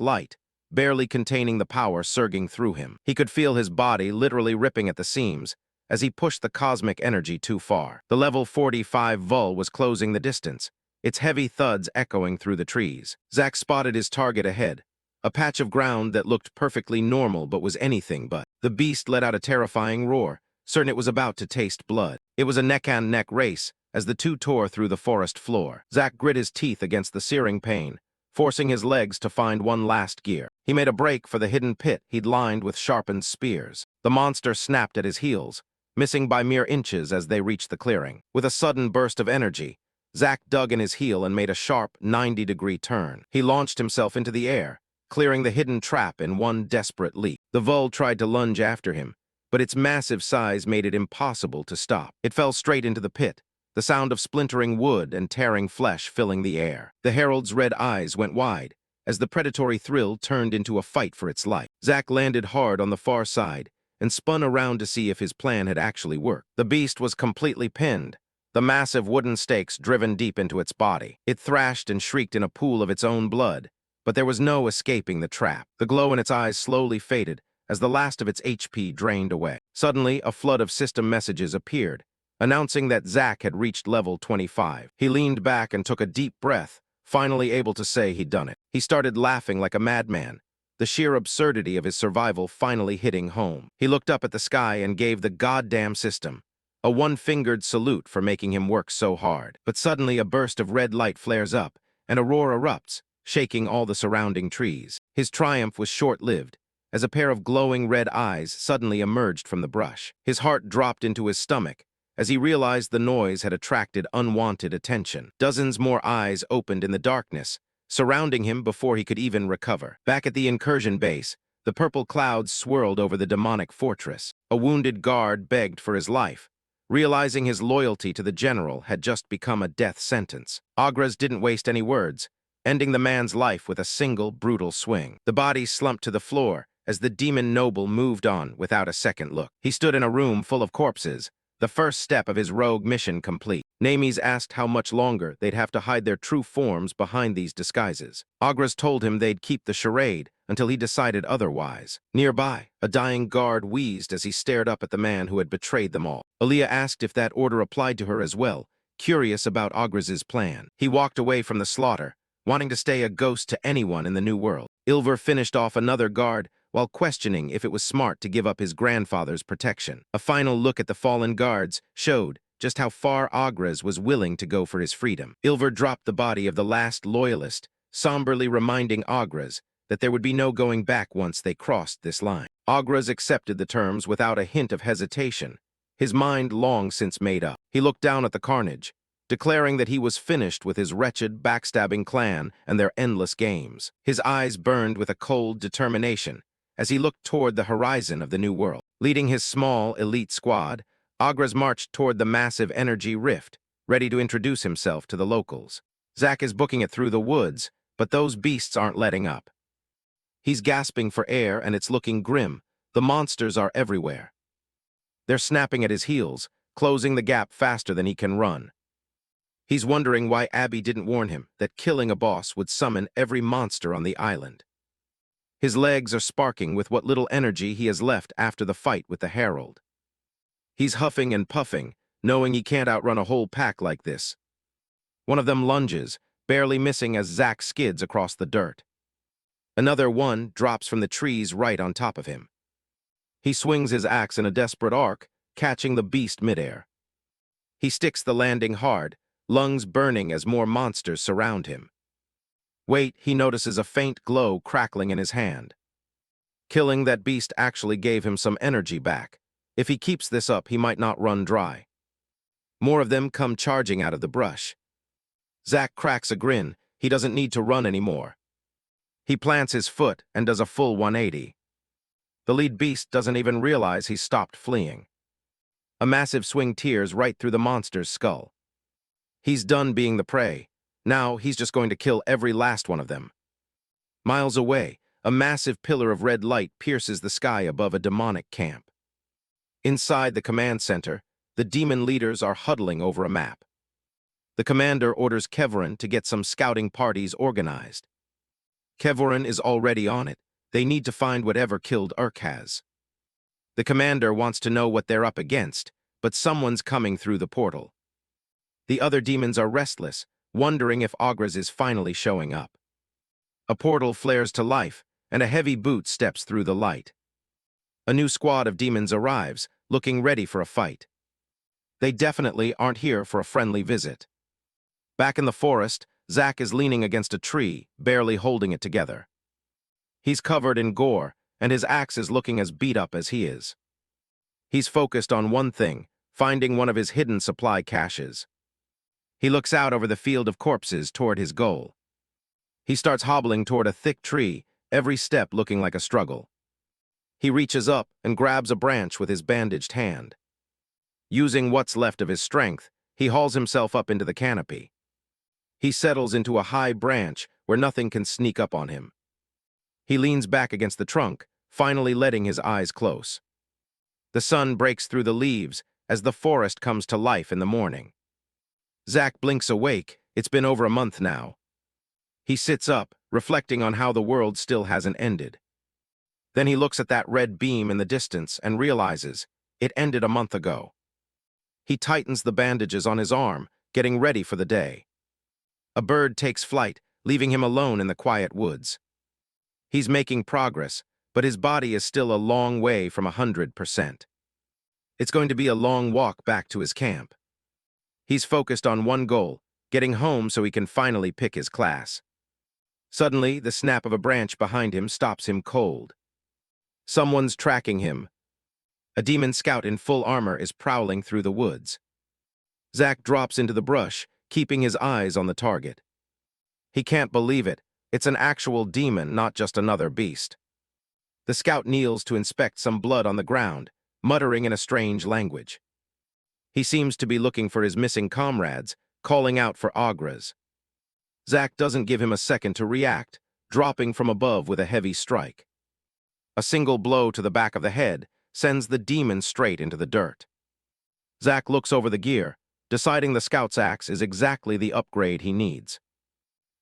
light, barely containing the power surging through him. He could feel his body literally ripping at the seams as he pushed the cosmic energy too far. The level 45 Vul was closing the distance, its heavy thuds echoing through the trees. Zack spotted his target ahead, a patch of ground that looked perfectly normal but was anything but. The beast let out a terrifying roar, certain it was about to taste blood. It was a neck-on-neck race as the two tore through the forest floor. Zack grit his teeth against the searing pain, forcing his legs to find one last gear. He made a break for the hidden pit he'd lined with sharpened spears. The monster snapped at his heels, missing by mere inches as they reached the clearing. With a sudden burst of energy, Zack dug in his heel and made a sharp 90-degree turn. He launched himself into the air, clearing the hidden trap in one desperate leap. The Vul tried to lunge after him, but its massive size made it impossible to stop. It fell straight into the pit, the sound of splintering wood and tearing flesh filling the air. The Herald's red eyes went wide as the predatory thrill turned into a fight for its life. Zack landed hard on the far side and spun around to see if his plan had actually worked. The beast was completely pinned, the massive wooden stakes driven deep into its body. It thrashed and shrieked in a pool of its own blood, but there was no escaping the trap. The glow in its eyes slowly faded as the last of its HP drained away. Suddenly, a flood of system messages appeared, announcing that Zack had reached level 25. He leaned back and took a deep breath, finally able to say he'd done it. He started laughing like a madman, the sheer absurdity of his survival finally hitting home. He looked up at the sky and gave the goddamn system a one-fingered salute for making him work so hard. But suddenly a burst of red light flares up, and a roar erupts, shaking all the surrounding trees. His triumph was short-lived, as a pair of glowing red eyes suddenly emerged from the brush. His heart dropped into his stomach as he realized the noise had attracted unwanted attention. Dozens more eyes opened in the darkness, surrounding him before he could even recover. Back at the Incursion base, the purple clouds swirled over the demonic fortress. A wounded guard begged for his life, realizing his loyalty to the general had just become a death sentence. Agres didn't waste any words, ending the man's life with a single brutal swing. The body slumped to the floor as the demon noble moved on without a second look. He stood in a room full of corpses, the first step of his rogue mission complete. Names asked how much longer they'd have to hide their true forms behind these disguises. Agres told him they'd keep the charade until he decided otherwise. Nearby, a dying guard wheezed as he stared up at the man who had betrayed them all. Aaliyah asked if that order applied to her as well, curious about Agres's plan. He walked away from the slaughter, wanting to stay a ghost to anyone in the new world. Ilver finished off another guard while questioning if it was smart to give up his grandfather's protection. A final look at the fallen guards showed just how far Agres was willing to go for his freedom. Ilver dropped the body of the last loyalist, somberly reminding Agres that there would be no going back once they crossed this line. Agres accepted the terms without a hint of hesitation, his mind long since made up. He looked down at the carnage, declaring that he was finished with his wretched, backstabbing clan and their endless games. His eyes burned with a cold determination as he looked toward the horizon of the new world. Leading his small, elite squad, Agres marched toward the massive energy rift, ready to introduce himself to the locals. Zack is booking it through the woods, but those beasts aren't letting up. He's gasping for air, and it's looking grim. The monsters are everywhere. They're snapping at his heels, closing the gap faster than he can run. He's wondering why Abby didn't warn him that killing a boss would summon every monster on the island. His legs are sparking with what little energy he has left after the fight with the Herald. He's huffing and puffing, knowing he can't outrun a whole pack like this. One of them lunges, barely missing as Zack skids across the dirt. Another one drops from the trees right on top of him. He swings his axe in a desperate arc, catching the beast midair. He sticks the landing hard, lungs burning as more monsters surround him. Wait, he notices a faint glow crackling in his hand. Killing that beast actually gave him some energy back. If he keeps this up, he might not run dry. More of them come charging out of the brush. Zack cracks a grin. He doesn't need to run anymore. He plants his foot and does a full 180. The lead beast doesn't even realize he's stopped fleeing. A massive swing tears right through the monster's skull. He's done being the prey. Now he's just going to kill every last one of them. Miles away, a massive pillar of red light pierces the sky above a demonic camp. Inside the command center, the demon leaders are huddling over a map. The commander orders Kevorin to get some scouting parties organized. Kevorin is already on it. They need to find whatever killed Urkhaz. The commander wants to know what they're up against, but someone's coming through the portal. The other demons are restless, wondering if Ograz is finally showing up. A portal flares to life, and a heavy boot steps through the light. A new squad of demons arrives, looking ready for a fight. They definitely aren't here for a friendly visit. Back in the forest, Zack is leaning against a tree, barely holding it together. He's covered in gore, and his axe is looking as beat up as he is. He's focused on one thing, finding one of his hidden supply caches. He looks out over the field of corpses toward his goal. He starts hobbling toward a thick tree, every step looking like a struggle. He reaches up and grabs a branch with his bandaged hand. Using what's left of his strength, he hauls himself up into the canopy. He settles into a high branch where nothing can sneak up on him. He leans back against the trunk, finally letting his eyes close. The sun breaks through the leaves as the forest comes to life in the morning. Zack blinks awake. It's been over a month now. He sits up, reflecting on how the world still hasn't ended. Then he looks at that red beam in the distance and realizes it ended a month ago. He tightens the bandages on his arm, getting ready for the day. A bird takes flight, leaving him alone in the quiet woods. He's making progress, but his body is still a long way from 100%. It's going to be a long walk back to his camp. He's focused on one goal, getting home so he can finally pick his class. Suddenly, the snap of a branch behind him stops him cold. Someone's tracking him. A demon scout in full armor is prowling through the woods. Zack drops into the brush, keeping his eyes on the target. He can't believe it. It's an actual demon, not just another beast. The scout kneels to inspect some blood on the ground, muttering in a strange language. He seems to be looking for his missing comrades, calling out for Ograz. Zack doesn't give him a second to react, dropping from above with a heavy strike. A single blow to the back of the head sends the demon straight into the dirt. Zack looks over the gear, deciding the scout's axe is exactly the upgrade he needs.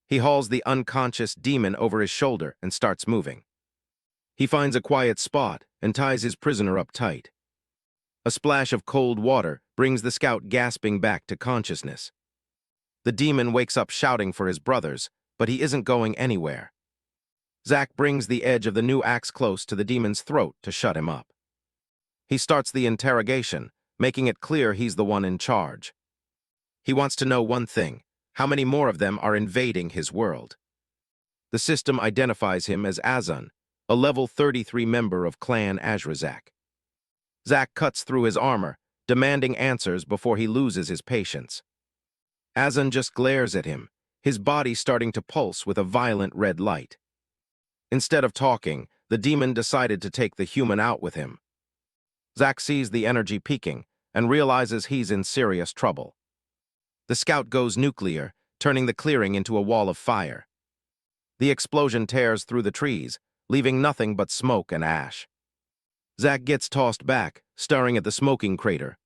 He hauls the unconscious demon over his shoulder and starts moving. He finds a quiet spot and ties his prisoner up tight. A splash of cold water brings the scout gasping back to consciousness. The demon wakes up shouting for his brothers, but he isn't going anywhere. Zack brings the edge of the new axe close to the demon's throat to shut him up. He starts the interrogation, making it clear he's the one in charge. He wants to know one thing: how many more of them are invading his world? The system identifies him as Azan, a level 33 member of Clan Azrazak. Zack cuts through his armor, demanding answers before he loses his patience. Azan just glares at him, his body starting to pulse with a violent red light. Instead of talking, the demon decided to take the human out with him. Zack sees the energy peaking and realizes he's in serious trouble. The scout goes nuclear, turning the clearing into a wall of fire. The explosion tears through the trees, leaving nothing but smoke and ash. Zack gets tossed back, staring at the smoking crater.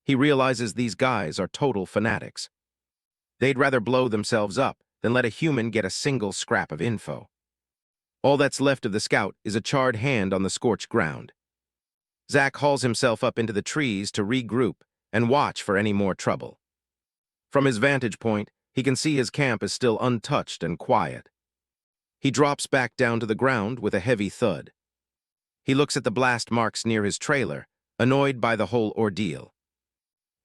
He realizes these guys are total fanatics. They'd rather blow themselves up than let a human get a single scrap of info. All that's left of the scout is a charred hand on the scorched ground. Zack hauls himself up into the trees to regroup and watch for any more trouble. From his vantage point, he can see his camp is still untouched and quiet. He drops back down to the ground with a heavy thud. He looks at the blast marks near his trailer, annoyed by the whole ordeal.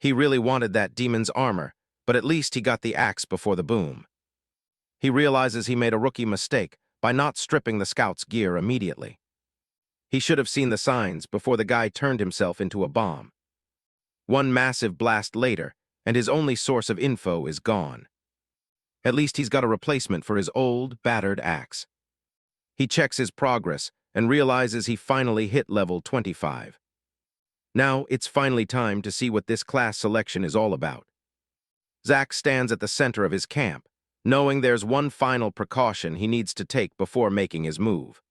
He really wanted that demon's armor, but at least he got the axe before the boom. He realizes he made a rookie mistake by not stripping the scout's gear immediately. He should have seen the signs before the guy turned himself into a bomb. One massive blast later, and his only source of info is gone. At least he's got a replacement for his old, battered axe. He checks his progress and realizes he finally hit level 25. Now, it's finally time to see what this class selection is all about. Zack stands at the center of his camp, knowing there's one final precaution he needs to take before making his move.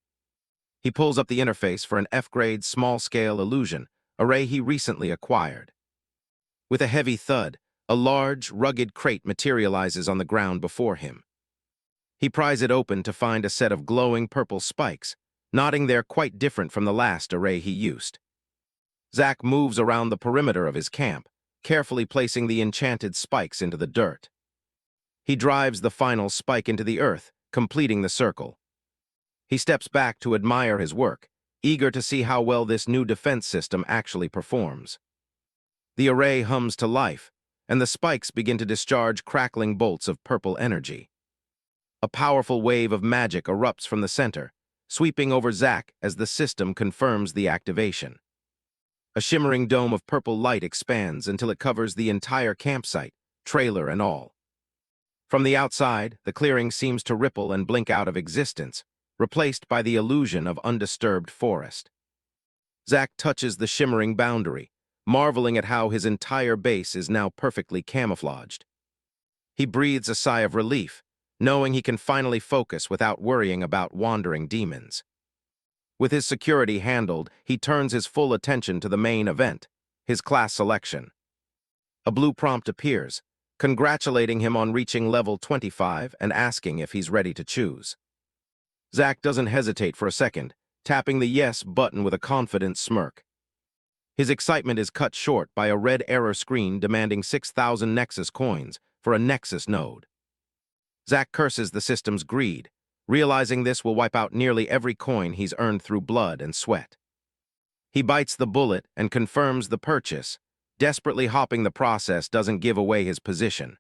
He pulls up the interface for an F-grade small-scale illusion array he recently acquired. With a heavy thud, a large, rugged crate materializes on the ground before him. He pries it open to find a set of glowing purple spikes, nodding they're quite different from the last array he used. Zack moves around the perimeter of his camp, carefully placing the enchanted spikes into the dirt. He drives the final spike into the earth, completing the circle. He steps back to admire his work, eager to see how well this new defense system actually performs. The array hums to life, and the spikes begin to discharge crackling bolts of purple energy. A powerful wave of magic erupts from the center, sweeping over Zack as the system confirms the activation. A shimmering dome of purple light expands until it covers the entire campsite, trailer and all. From the outside, the clearing seems to ripple and blink out of existence, replaced by the illusion of undisturbed forest. Zack touches the shimmering boundary, marveling at how his entire base is now perfectly camouflaged. He breathes a sigh of relief, knowing he can finally focus without worrying about wandering demons. With his security handled, he turns his full attention to the main event, his class selection. A blue prompt appears, congratulating him on reaching level 25 and asking if he's ready to choose. Zack doesn't hesitate for a second, tapping the yes button with a confident smirk. His excitement is cut short by a red error screen demanding 6,000 Nexus coins for a Nexus node. Zack curses the system's greed, realizing this will wipe out nearly every coin he's earned through blood and sweat. He bites the bullet and confirms the purchase. Desperately hopping the process doesn't give away his position.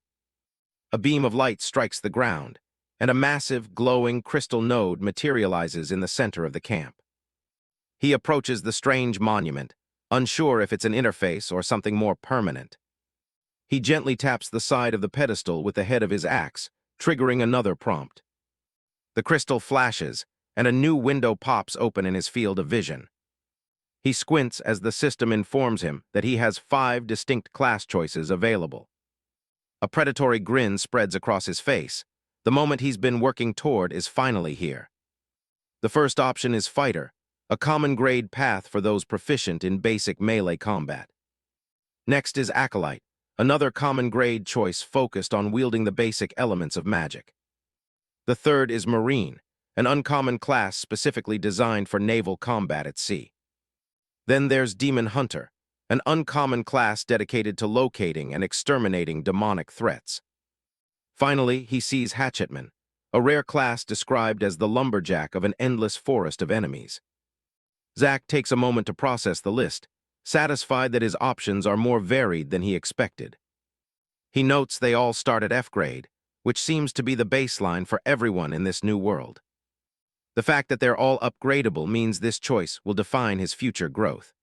A beam of light strikes the ground, and a massive, glowing crystal node materializes in the center of the camp. He approaches the strange monument, unsure if it's an interface or something more permanent. He gently taps the side of the pedestal with the head of his axe, triggering another prompt. The crystal flashes, and a new window pops open in his field of vision. He squints as the system informs him that he has 5 distinct class choices available. A predatory grin spreads across his face. The moment he's been working toward is finally here. The first option is Fighter, a common grade path for those proficient in basic melee combat. Next is Acolyte, another common grade choice focused on wielding the basic elements of magic. The third is Marine, an uncommon class specifically designed for naval combat at sea. Then there's Demon Hunter, an uncommon class dedicated to locating and exterminating demonic threats. Finally, he sees Hatchetman, a rare class described as the lumberjack of an endless forest of enemies. Zack takes a moment to process the list, satisfied that his options are more varied than he expected. He notes they all start at F-grade, which seems to be the baseline for everyone in this new world. The fact that they're all upgradable means this choice will define his future growth.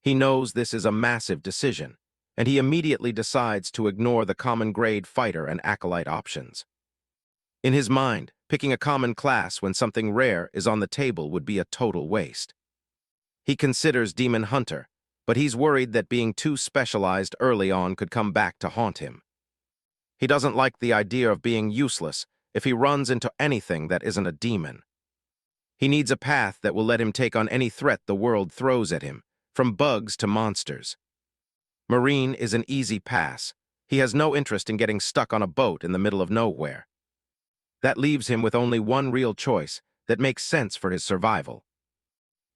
He knows this is a massive decision, and he immediately decides to ignore the common grade Fighter and Acolyte options. In his mind, picking a common class when something rare is on the table would be a total waste. He considers Demon Hunter, but he's worried that being too specialized early on could come back to haunt him. He doesn't like the idea of being useless if he runs into anything that isn't a demon. He needs a path that will let him take on any threat the world throws at him, from bugs to monsters. Marine is an easy pass. He has no interest in getting stuck on a boat in the middle of nowhere. That leaves him with only one real choice that makes sense for his survival.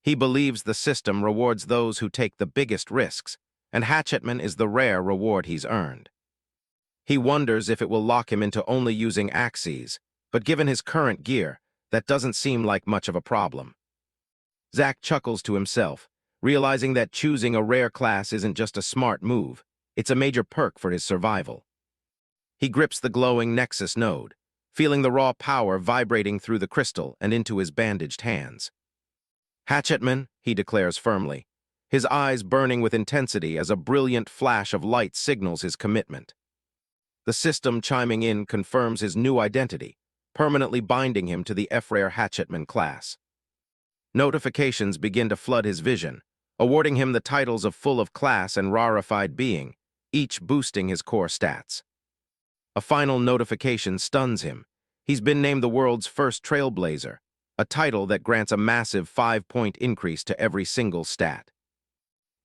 He believes the system rewards those who take the biggest risks, and Hatchetman is the rare reward he's earned. He wonders if it will lock him into only using axes, but given his current gear, that doesn't seem like much of a problem. Zack chuckles to himself, realizing that choosing a rare class isn't just a smart move, it's a major perk for his survival. He grips the glowing Nexus node, feeling the raw power vibrating through the crystal and into his bandaged hands. Hatchetman, he declares firmly, his eyes burning with intensity as a brilliant flash of light signals his commitment. The system chiming in confirms his new identity, permanently binding him to the F-Rare Hatchetman class. Notifications begin to flood his vision, awarding him the titles of full of class and rarefied being, each boosting his core stats. A final notification stuns him. He's been named the world's first trailblazer, a title that grants a massive 5-point increase to every single stat.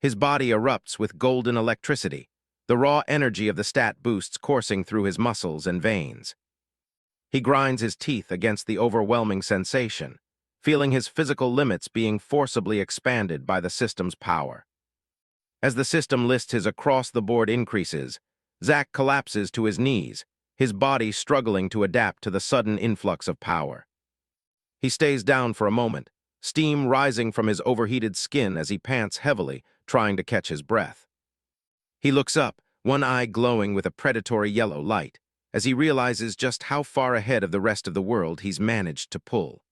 His body erupts with golden electricity, the raw energy of the stat boosts coursing through his muscles and veins. He grinds his teeth against the overwhelming sensation, feeling his physical limits being forcibly expanded by the system's power. As the system lists his across-the-board increases, Zack collapses to his knees, his body struggling to adapt to the sudden influx of power. He stays down for a moment, steam rising from his overheated skin as he pants heavily, trying to catch his breath. He looks up, one eye glowing with a predatory yellow light, as he realizes just how far ahead of the rest of the world he's managed to pull.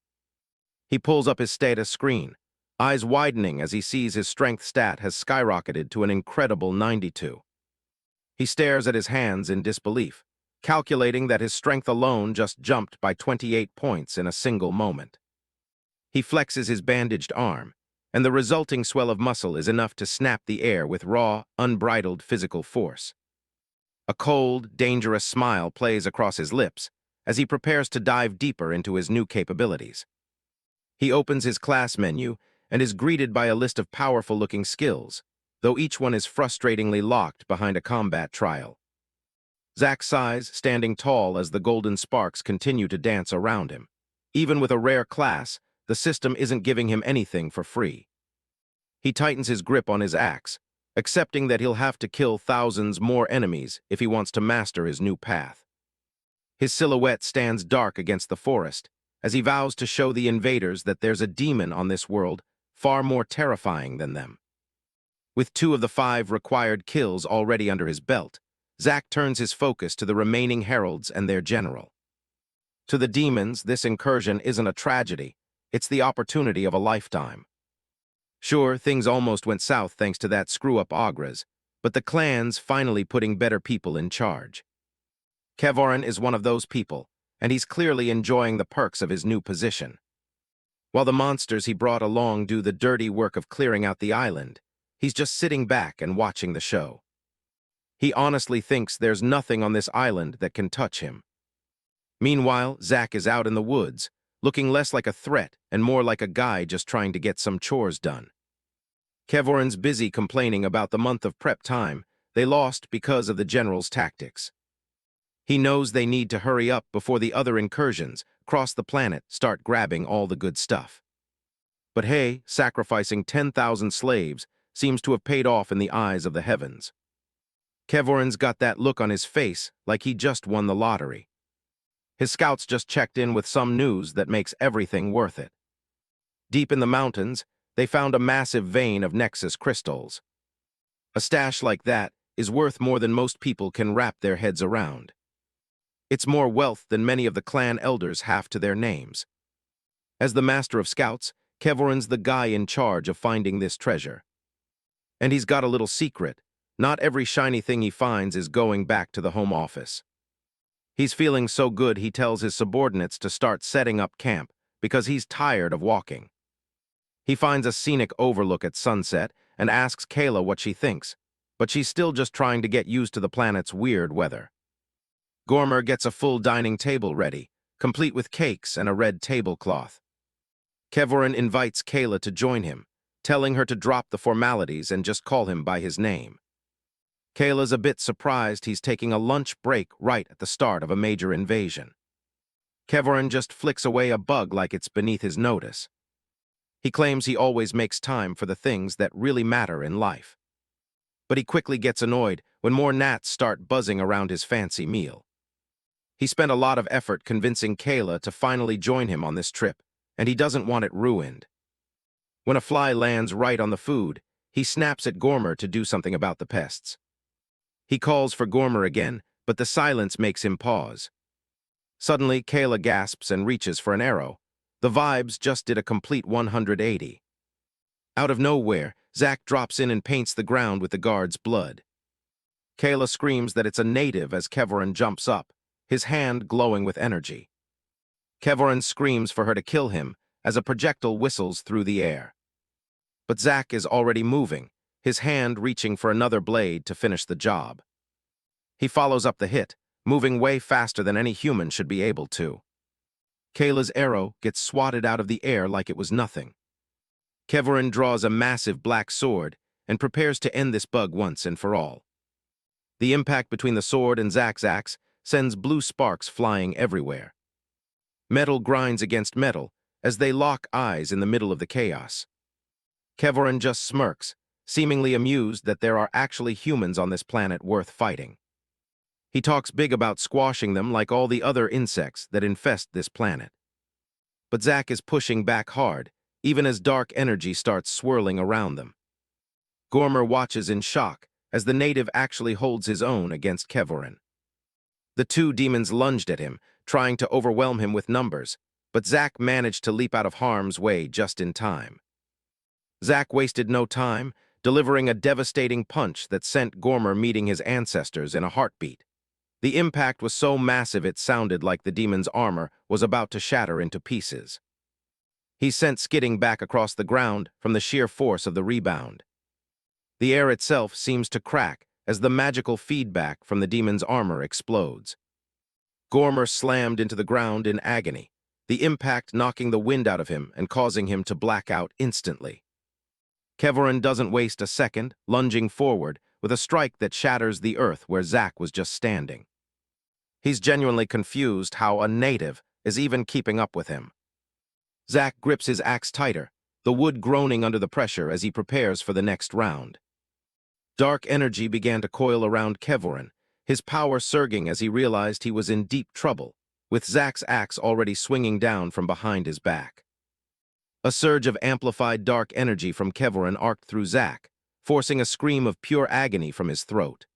He pulls up his status screen, eyes widening as he sees his strength stat has skyrocketed to an incredible 92. He stares at his hands in disbelief, calculating that his strength alone just jumped by 28 points in a single moment. He flexes his bandaged arm, and the resulting swell of muscle is enough to snap the air with raw, unbridled physical force. A cold, dangerous smile plays across his lips as he prepares to dive deeper into his new capabilities. He opens his class menu and is greeted by a list of powerful-looking skills, though each one is frustratingly locked behind a combat trial. Zack sighs, standing tall as the golden sparks continue to dance around him. Even with a rare class, the system isn't giving him anything for free. He tightens his grip on his axe, accepting that he'll have to kill thousands more enemies if he wants to master his new path. His silhouette stands dark against the forest, as he vows to show the invaders that there's a demon on this world far more terrifying than them. With 2 of the 5 required kills already under his belt, Zack turns his focus to the remaining heralds and their general. To the demons, this incursion isn't a tragedy, it's the opportunity of a lifetime. Sure, things almost went south thanks to that screw-up Agras, but the clan's finally putting better people in charge. Kevoran is one of those people, and he's clearly enjoying the perks of his new position. While the monsters he brought along do the dirty work of clearing out the island, he's just sitting back and watching the show. He honestly thinks there's nothing on this island that can touch him. Meanwhile, Zack is out in the woods, looking less like a threat and more like a guy just trying to get some chores done. Kevoran's busy complaining about the month of prep time they lost because of the general's tactics. He knows they need to hurry up before the other incursions across the planet start grabbing all the good stuff. But hey, sacrificing 10,000 slaves seems to have paid off in the eyes of the heavens. Kevoran's got that look on his face like he just won the lottery. His scouts just checked in with some news that makes everything worth it. Deep in the mountains, they found a massive vein of Nexus crystals. A stash like that is worth more than most people can wrap their heads around. It's more wealth than many of the clan elders have to their names. As the master of scouts, Kevoran's the guy in charge of finding this treasure. And he's got a little secret. Not every shiny thing he finds is going back to the home office. He's feeling so good he tells his subordinates to start setting up camp because he's tired of walking. He finds a scenic overlook at sunset and asks Kayla what she thinks, but she's still just trying to get used to the planet's weird weather. Gormer gets a full dining table ready, complete with cakes and a red tablecloth. Kevoran invites Kayla to join him, telling her to drop the formalities and just call him by his name. Kayla's a bit surprised he's taking a lunch break right at the start of a major invasion. Kevoran just flicks away a bug like it's beneath his notice. He claims he always makes time for the things that really matter in life. But he quickly gets annoyed when more gnats start buzzing around his fancy meal. He spent a lot of effort convincing Kayla to finally join him on this trip, and he doesn't want it ruined. When a fly lands right on the food, he snaps at Gormer to do something about the pests. He calls for Gormer again, but the silence makes him pause. Suddenly, Kayla gasps and reaches for an arrow. The vibes just did a complete 180. Out of nowhere, Zack drops in and paints the ground with the guard's blood. Kayla screams that it's a native as Kevoran jumps up, his hand glowing with energy. Kevoran screams for her to kill him, as a projectile whistles through the air. But Zack is already moving, his hand reaching for another blade to finish the job. He follows up the hit, moving way faster than any human should be able to. Kayla's arrow gets swatted out of the air like it was nothing. Kevorin draws a massive black sword and prepares to end this bug once and for all. The impact between the sword and Zack's axe sends blue sparks flying everywhere. Metal grinds against metal as they lock eyes in the middle of the chaos. Kevorin just smirks, seemingly amused that there are actually humans on this planet worth fighting. He talks big about squashing them like all the other insects that infest this planet. But Zack is pushing back hard, even as dark energy starts swirling around them. Gormer watches in shock as the native actually holds his own against Kevorin. The two demons lunged at him, trying to overwhelm him with numbers, but Zack managed to leap out of harm's way just in time. Zack wasted no time, delivering a devastating punch that sent Gormer meeting his ancestors in a heartbeat. The impact was so massive it sounded like the demon's armor was about to shatter into pieces. He's sent skidding back across the ground from the sheer force of the rebound. The air itself seems to crack as the magical feedback from the demon's armor explodes. Gormer slammed into the ground in agony, the impact knocking the wind out of him and causing him to black out instantly. Kevorin doesn't waste a second, lunging forward with a strike that shatters the earth where Zack was just standing. He's genuinely confused how a native is even keeping up with him. Zack grips his axe tighter, the wood groaning under the pressure as he prepares for the next round. Dark energy began to coil around Kevorin, his power surging as he realized he was in deep trouble, with Zack's axe already swinging down from behind his back. A surge of amplified dark energy from Kevorin arced through Zack, forcing a scream of pure agony from his throat.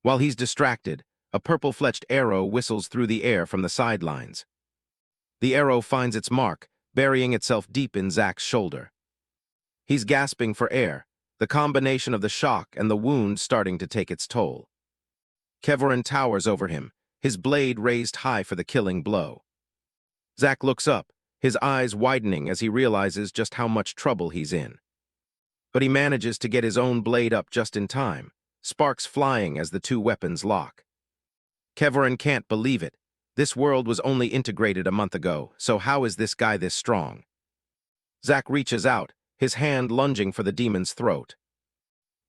While he's distracted, a purple-fletched arrow whistles through the air from the sidelines. The arrow finds its mark, burying itself deep in Zack's shoulder. He's gasping for air, the combination of the shock and the wound starting to take its toll. Kevorin towers over him, his blade raised high for the killing blow. Zack looks up, his eyes widening as he realizes just how much trouble he's in. But he manages to get his own blade up just in time, sparks flying as the two weapons lock. Kevorin can't believe it. This world was only integrated a month ago, so how is this guy this strong? Zack reaches out, his hand lunging for the demon's throat.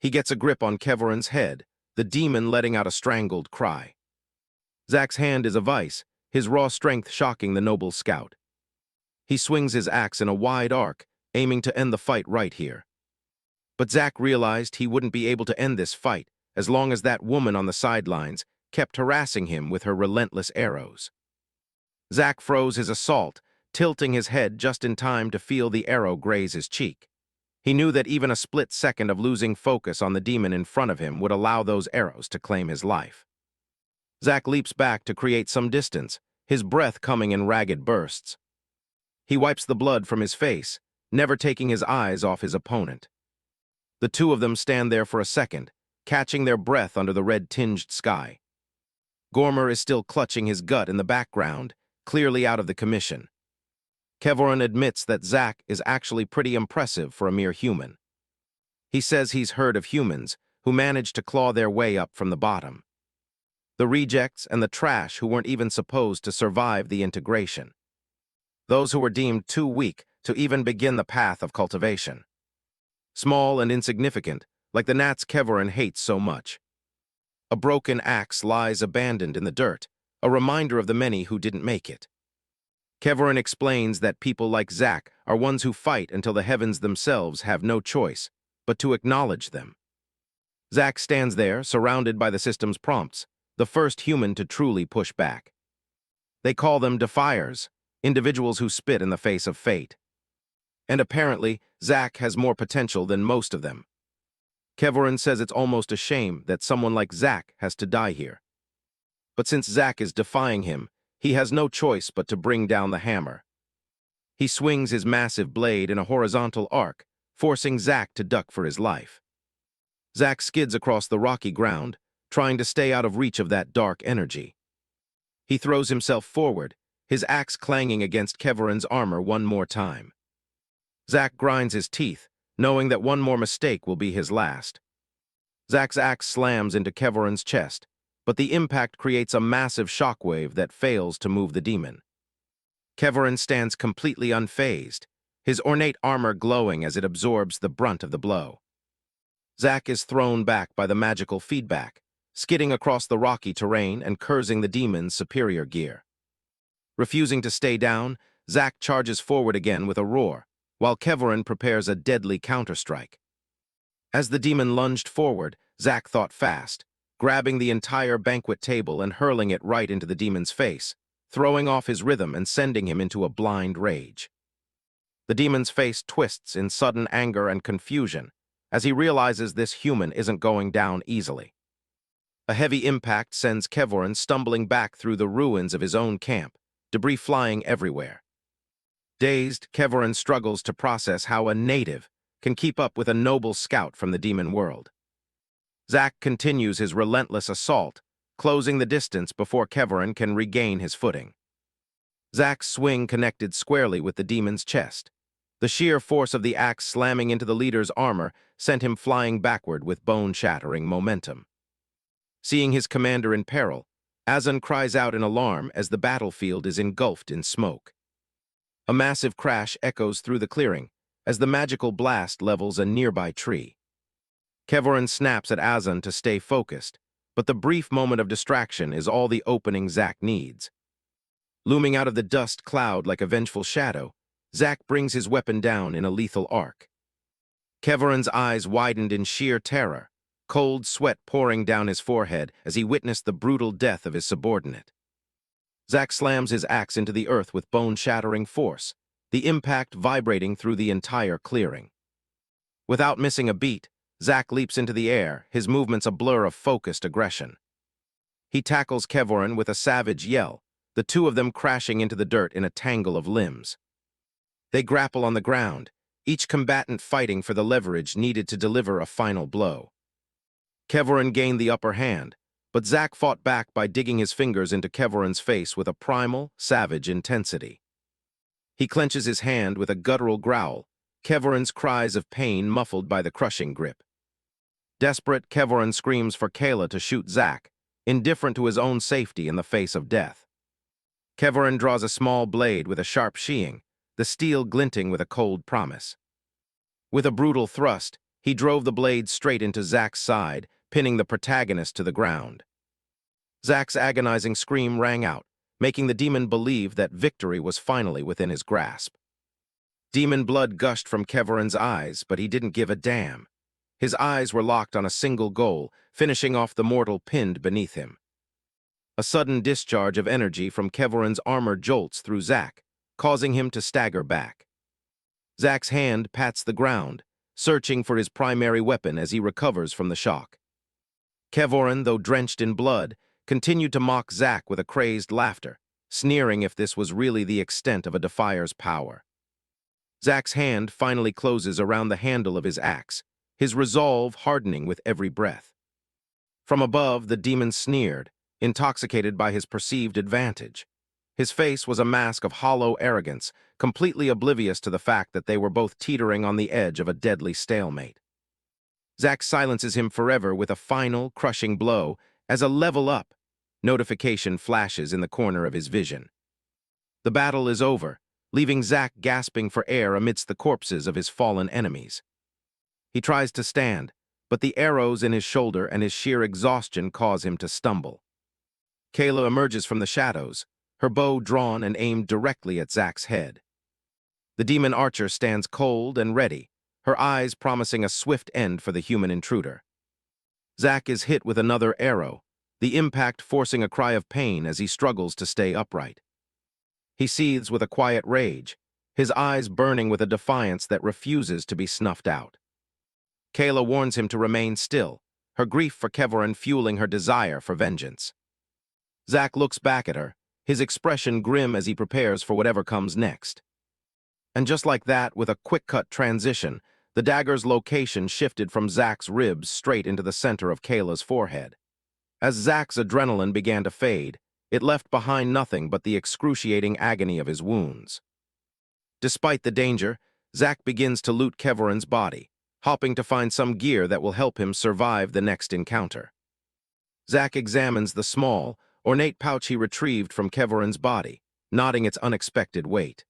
He gets a grip on Kevorin's head, the demon letting out a strangled cry. Zack's hand is a vice, his raw strength shocking the noble scout. He swings his axe in a wide arc, aiming to end the fight right here. But Zack realized he wouldn't be able to end this fight as long as that woman on the sidelines kept harassing him with her relentless arrows. Zack froze his assault, tilting his head just in time to feel the arrow graze his cheek. He knew that even a split second of losing focus on the demon in front of him would allow those arrows to claim his life. Zack leaps back to create some distance, his breath coming in ragged bursts. He wipes the blood from his face, never taking his eyes off his opponent. The two of them stand there for a second, catching their breath under the red-tinged sky. Gormer is still clutching his gut in the background, clearly out of the commission. Kevorin admits that Zack is actually pretty impressive for a mere human. He says he's heard of humans who managed to claw their way up from the bottom. The rejects and the trash who weren't even supposed to survive the integration. Those who were deemed too weak to even begin the path of cultivation. Small and insignificant, like the gnats Kevorin hates so much. A broken axe lies abandoned in the dirt, a reminder of the many who didn't make it. Kevorin explains that people like Zack are ones who fight until the heavens themselves have no choice but to acknowledge them. Zack stands there, surrounded by the system's prompts, the first human to truly push back. They call them defiers, individuals who spit in the face of fate. And apparently, Zack has more potential than most of them. Kevorin says it's almost a shame that someone like Zack has to die here. But since Zack is defying him, he has no choice but to bring down the hammer. He swings his massive blade in a horizontal arc, forcing Zack to duck for his life. Zack skids across the rocky ground, trying to stay out of reach of that dark energy. He throws himself forward, his axe clanging against Kevoran's armor one more time. Zack grinds his teeth, knowing that one more mistake will be his last. Zack's axe slams into Kevoran's chest, but the impact creates a massive shockwave that fails to move the demon. Kevoran stands completely unfazed, his ornate armor glowing as it absorbs the brunt of the blow. Zack is thrown back by the magical feedback, skidding across the rocky terrain and cursing the demon's superior gear. Refusing to stay down, Zack charges forward again with a roar, while Kevoran prepares a deadly counterstrike. As the demon lunged forward, Zack thought fast, grabbing the entire banquet table and hurling it right into the demon's face, throwing off his rhythm and sending him into a blind rage. The demon's face twists in sudden anger and confusion as he realizes this human isn't going down easily. A heavy impact sends Kevoran stumbling back through the ruins of his own camp, debris flying everywhere. Dazed, Kevoran struggles to process how a native can keep up with a noble scout from the demon world. Zack continues his relentless assault, closing the distance before Kevoran can regain his footing. Zack's swing connected squarely with the demon's chest. The sheer force of the axe slamming into the leader's armor sent him flying backward with bone-shattering momentum. Seeing his commander in peril, Azan cries out in alarm as the battlefield is engulfed in smoke. A massive crash echoes through the clearing as the magical blast levels a nearby tree. Kevoran snaps at Azan to stay focused, but the brief moment of distraction is all the opening Zack needs. Looming out of the dust cloud like a vengeful shadow, Zack brings his weapon down in a lethal arc. Kevoran's eyes widened in sheer terror, cold sweat pouring down his forehead as he witnessed the brutal death of his subordinate. Zack slams his axe into the earth with bone-shattering force, the impact vibrating through the entire clearing. Without missing a beat, Zack leaps into the air, his movements a blur of focused aggression. He tackles Kevoran with a savage yell, the two of them crashing into the dirt in a tangle of limbs. They grapple on the ground, each combatant fighting for the leverage needed to deliver a final blow. Kevoran gained the upper hand, but Zack fought back by digging his fingers into Kevoran's face with a primal, savage intensity. He clenches his hand with a guttural growl, Kevoran's cries of pain muffled by the crushing grip. Desperate, Kevoran screams for Kayla to shoot Zack, indifferent to his own safety in the face of death. Kevoran draws a small blade with a sharp sheathing, the steel glinting with a cold promise. With a brutal thrust, he drove the blade straight into Zack's side, pinning the protagonist to the ground. Zack's agonizing scream rang out, making the demon believe that victory was finally within his grasp. Demon blood gushed from Kevoran's eyes, but he didn't give a damn. His eyes were locked on a single goal, finishing off the mortal pinned beneath him. A sudden discharge of energy from Kevoran's armor jolts through Zack, causing him to stagger back. Zack's hand pats the ground, searching for his primary weapon as he recovers from the shock. Kevoran, though drenched in blood, continued to mock Zack with a crazed laughter, sneering if this was really the extent of a Defier's power. Zack's hand finally closes around the handle of his axe, his resolve hardening with every breath. From above, the demon sneered, intoxicated by his perceived advantage. His face was a mask of hollow arrogance, completely oblivious to the fact that they were both teetering on the edge of a deadly stalemate. Zack silences him forever with a final, crushing blow as a level up notification flashes in the corner of his vision. The battle is over, leaving Zack gasping for air amidst the corpses of his fallen enemies. He tries to stand, but the arrows in his shoulder and his sheer exhaustion cause him to stumble. Kayla emerges from the shadows, her bow drawn and aimed directly at Zack's head. The demon archer stands cold and ready, her eyes promising a swift end for the human intruder. Zack is hit with another arrow, the impact forcing a cry of pain as he struggles to stay upright. He seethes with a quiet rage, his eyes burning with a defiance that refuses to be snuffed out. Kayla warns him to remain still, her grief for Kevoran fueling her desire for vengeance. Zack looks back at her, his expression grim as he prepares for whatever comes next. And just like that, with a quick-cut transition, the dagger's location shifted from Zack's ribs straight into the center of Kayla's forehead. As Zack's adrenaline began to fade, It left behind nothing but the excruciating agony of his wounds. Despite the danger, Zack begins to loot Kevoran's body, hoping to find some gear that will help him survive the next encounter. Zack examines the small, ornate pouch he retrieved from Kevoran's body, noting its unexpected weight.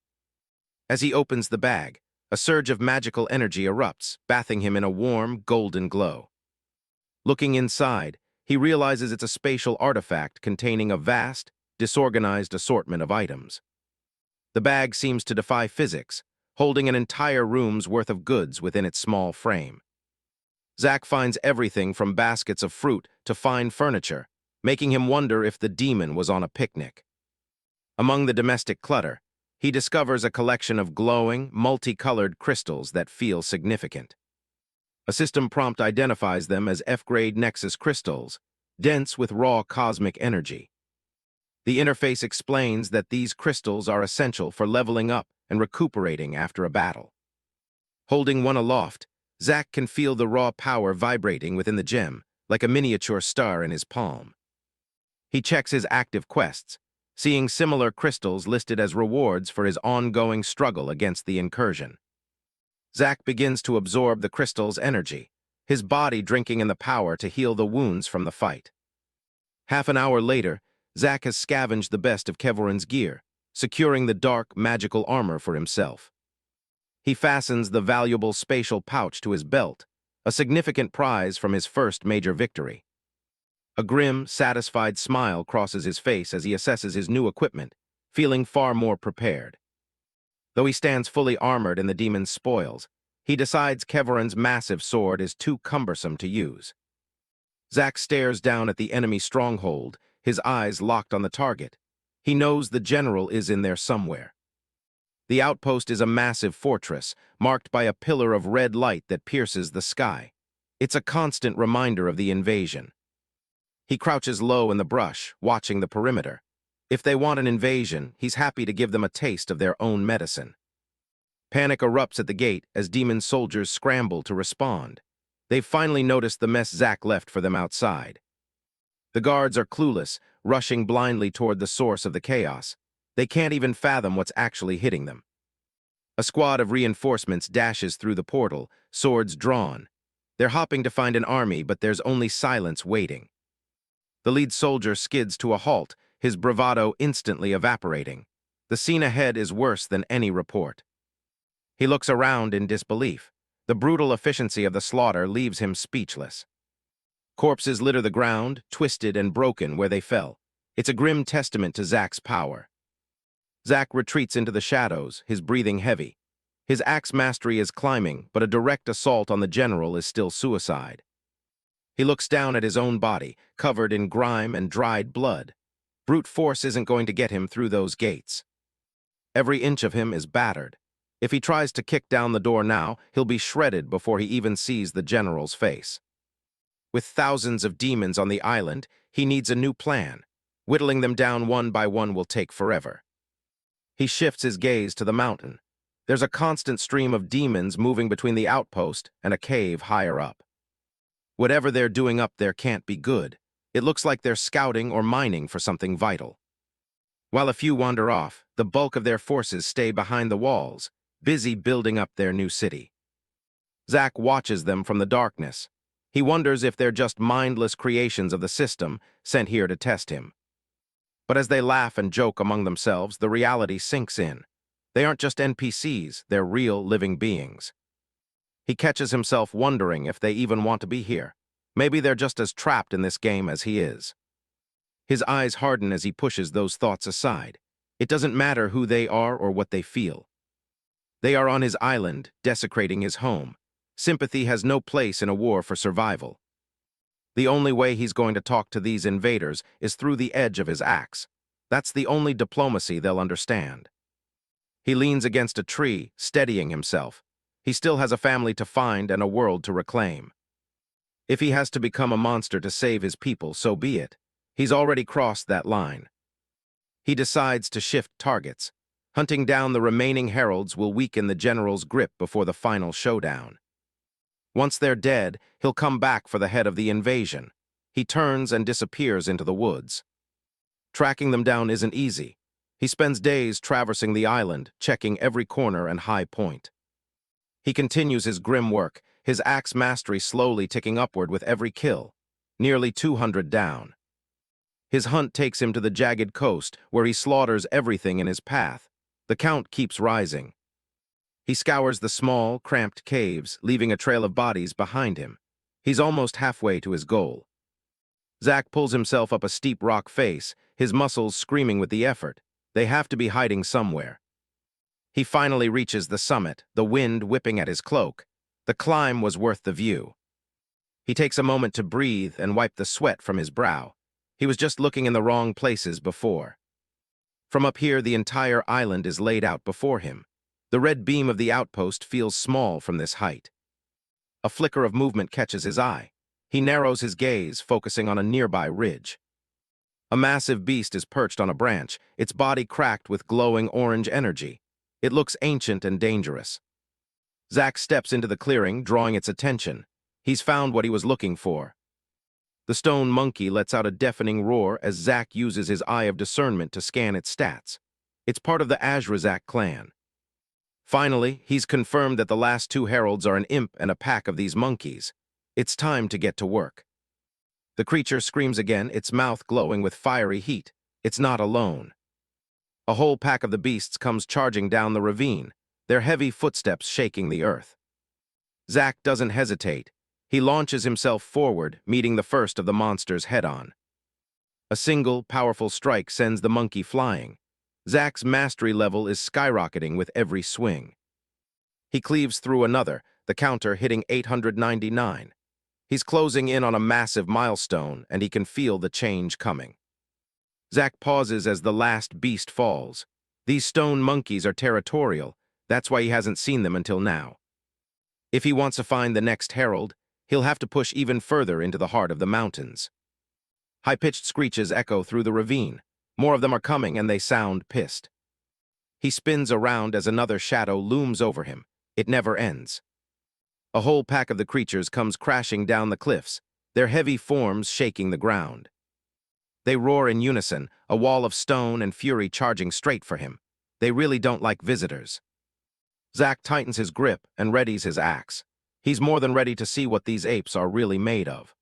As he opens the bag, a surge of magical energy erupts, bathing him in a warm, golden glow. Looking inside, he realizes it's a spatial artifact containing a vast, disorganized assortment of items. The bag seems to defy physics, holding an entire room's worth of goods within its small frame. Zack finds everything from baskets of fruit to fine furniture, making him wonder if the demon was on a picnic. Among the domestic clutter, he discovers a collection of glowing, multicolored crystals that feel significant. A system prompt identifies them as F-grade Nexus crystals, dense with raw cosmic energy. The interface explains that these crystals are essential for leveling up and recuperating after a battle. Holding one aloft, Zack can feel the raw power vibrating within the gem, like a miniature star in his palm. He checks his active quests, seeing similar crystals listed as rewards for his ongoing struggle against the Incursion. Zack begins to absorb the crystal's energy, his body drinking in the power to heal the wounds from the fight. Half an hour later, Zack has scavenged the best of Kevoran's gear, securing the dark, magical armor for himself. He fastens the valuable spatial pouch to his belt, a significant prize from his first major victory. A grim, satisfied smile crosses his face as he assesses his new equipment, feeling far more prepared. Though he stands fully armored in the demon's spoils, he decides Kevoran's massive sword is too cumbersome to use. Zack stares down at the enemy stronghold, his eyes locked on the target. He knows the general is in there somewhere. The outpost is a massive fortress, marked by a pillar of red light that pierces the sky. It's a constant reminder of the invasion. He crouches low in the brush, watching the perimeter. If they want an invasion, he's happy to give them a taste of their own medicine. Panic erupts at the gate as demon soldiers scramble to respond. They've finally noticed the mess Zack left for them outside. The guards are clueless, rushing blindly toward the source of the chaos. They can't even fathom what's actually hitting them. A squad of reinforcements dashes through the portal, swords drawn. They're hopping to find an army, but there's only silence waiting. The lead soldier skids to a halt, his bravado instantly evaporating. The scene ahead is worse than any report. He looks around in disbelief. The brutal efficiency of the slaughter leaves him speechless. Corpses litter the ground, twisted and broken where they fell. It's a grim testament to Zack's power. Zack retreats into the shadows, his breathing heavy. His axe mastery is climbing, but a direct assault on the general is still suicide. He looks down at his own body, covered in grime and dried blood. Brute force isn't going to get him through those gates. Every inch of him is battered. If he tries to kick down the door now, he'll be shredded before he even sees the general's face. With thousands of demons on the island, he needs a new plan. Whittling them down one by one will take forever. He shifts his gaze to the mountain. There's a constant stream of demons moving between the outpost and a cave higher up. Whatever they're doing up there can't be good. It looks like they're scouting or mining for something vital. While a few wander off, the bulk of their forces stay behind the walls, busy building up their new city. Zack watches them from the darkness. He wonders if they're just mindless creations of the system sent here to test him. But as they laugh and joke among themselves, the reality sinks in. They aren't just NPCs, they're real living beings. He catches himself wondering if they even want to be here. Maybe they're just as trapped in this game as he is. His eyes harden as he pushes those thoughts aside. It doesn't matter who they are or what they feel. They are on his island, desecrating his home. Sympathy has no place in a war for survival. The only way he's going to talk to these invaders is through the edge of his axe. That's the only diplomacy they'll understand. He leans against a tree, steadying himself. He still has a family to find and a world to reclaim. If he has to become a monster to save his people, so be it. He's already crossed that line. He decides to shift targets. Hunting down the remaining heralds will weaken the general's grip before the final showdown. Once they're dead, he'll come back for the head of the invasion. He turns and disappears into the woods. Tracking them down isn't easy. He spends days traversing the island, checking every corner and high point. He continues his grim work, his axe mastery slowly ticking upward with every kill, nearly 200 down. His hunt takes him to the jagged coast, where he slaughters everything in his path. The count keeps rising. He scours the small, cramped caves, leaving a trail of bodies behind him. He's almost halfway to his goal. Zack pulls himself up a steep rock face, his muscles screaming with the effort. They have to be hiding somewhere. He finally reaches the summit, the wind whipping at his cloak. The climb was worth the view. He takes a moment to breathe and wipe the sweat from his brow. He was just looking in the wrong places before. From up here, the entire island is laid out before him. The red beam of the outpost feels small from this height. A flicker of movement catches his eye. He narrows his gaze, focusing on a nearby ridge. A massive beast is perched on a branch, its body cracked with glowing orange energy. It looks ancient and dangerous. Zack steps into the clearing, drawing its attention. He's found what he was looking for. The stone monkey lets out a deafening roar as Zack uses his eye of discernment to scan its stats. It's part of the Azrazak clan. Finally, he's confirmed that the last two heralds are an imp and a pack of these monkeys. It's time to get to work. The creature screams again, its mouth glowing with fiery heat. It's not alone. A whole pack of the beasts comes charging down the ravine, their heavy footsteps shaking the earth. Zack doesn't hesitate. He launches himself forward, meeting the first of the monsters head-on. A single, powerful strike sends the monkey flying. Zack's mastery level is skyrocketing with every swing. He cleaves through another, the counter hitting 899. He's closing in on a massive milestone, and he can feel the change coming. Zack pauses as the last beast falls. These stone monkeys are territorial. That's why he hasn't seen them until now. If he wants to find the next herald, he'll have to push even further into the heart of the mountains. High-pitched screeches echo through the ravine. More of them are coming, and they sound pissed. He spins around as another shadow looms over him. It never ends. A whole pack of the creatures comes crashing down the cliffs, their heavy forms shaking the ground. They roar in unison, a wall of stone and fury charging straight for him. They really don't like visitors. Zack tightens his grip and readies his axe. He's more than ready to see what these apes are really made of.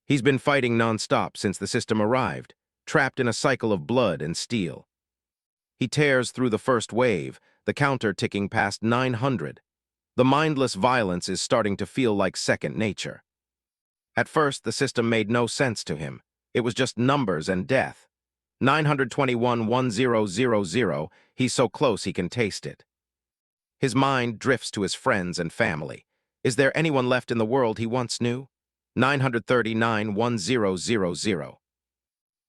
He's been fighting non-stop since the system arrived, trapped in a cycle of blood and steel. He tears through the first wave, the counter ticking past 900. The mindless violence is starting to feel like second nature. At first, the system made no sense to him. It was just numbers and death. 921-1000, he's so close he can taste it. His mind drifts to his friends and family. Is there anyone left in the world he once knew? 939-1000.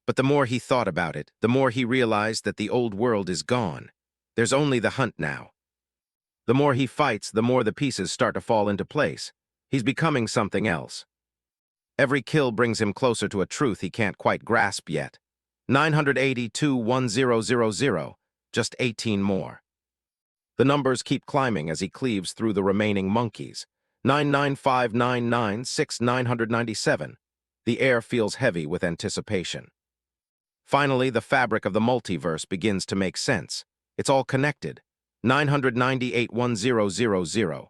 But the more he thought about it, the more he realized that the old world is gone. There's only the hunt now. The more he fights, the more the pieces start to fall into place. He's becoming something else. Every kill brings him closer to a truth he can't quite grasp yet. 982-1000, just 18 more. The numbers keep climbing as he cleaves through the remaining monkeys. 995-996-997. The air feels heavy with anticipation. Finally, the fabric of the multiverse begins to make sense. It's all connected. 998-1000.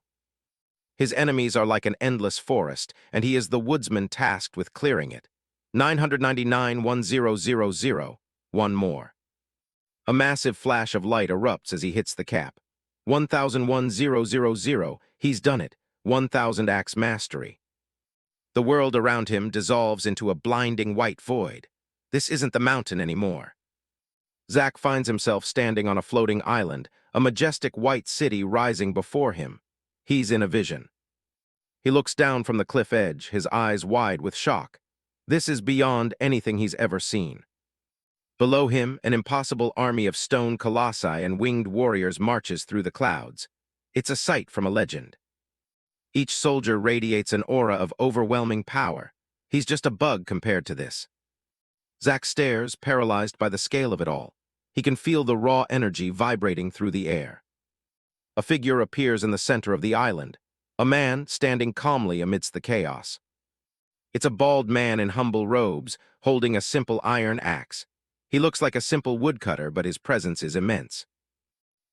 His enemies are like an endless forest, and he is the woodsman tasked with clearing it. 999-1000. One more. A massive flash of light erupts as he hits the cap. 1001-000. He's done it. 1000 axe mastery. The world around him dissolves into a blinding white void. This isn't the mountain anymore. Zack finds himself standing on a floating island, a majestic white city rising before him. He's in a vision. He looks down from the cliff edge, his eyes wide with shock. This is beyond anything he's ever seen. Below him, an impossible army of stone colossi and winged warriors marches through the clouds. It's a sight from a legend. Each soldier radiates an aura of overwhelming power. He's just a bug compared to this. Zack stares, paralyzed by the scale of it all. He can feel the raw energy vibrating through the air. A figure appears in the center of the island, a man standing calmly amidst the chaos. It's a bald man in humble robes, holding a simple iron axe. He looks like a simple woodcutter, but his presence is immense.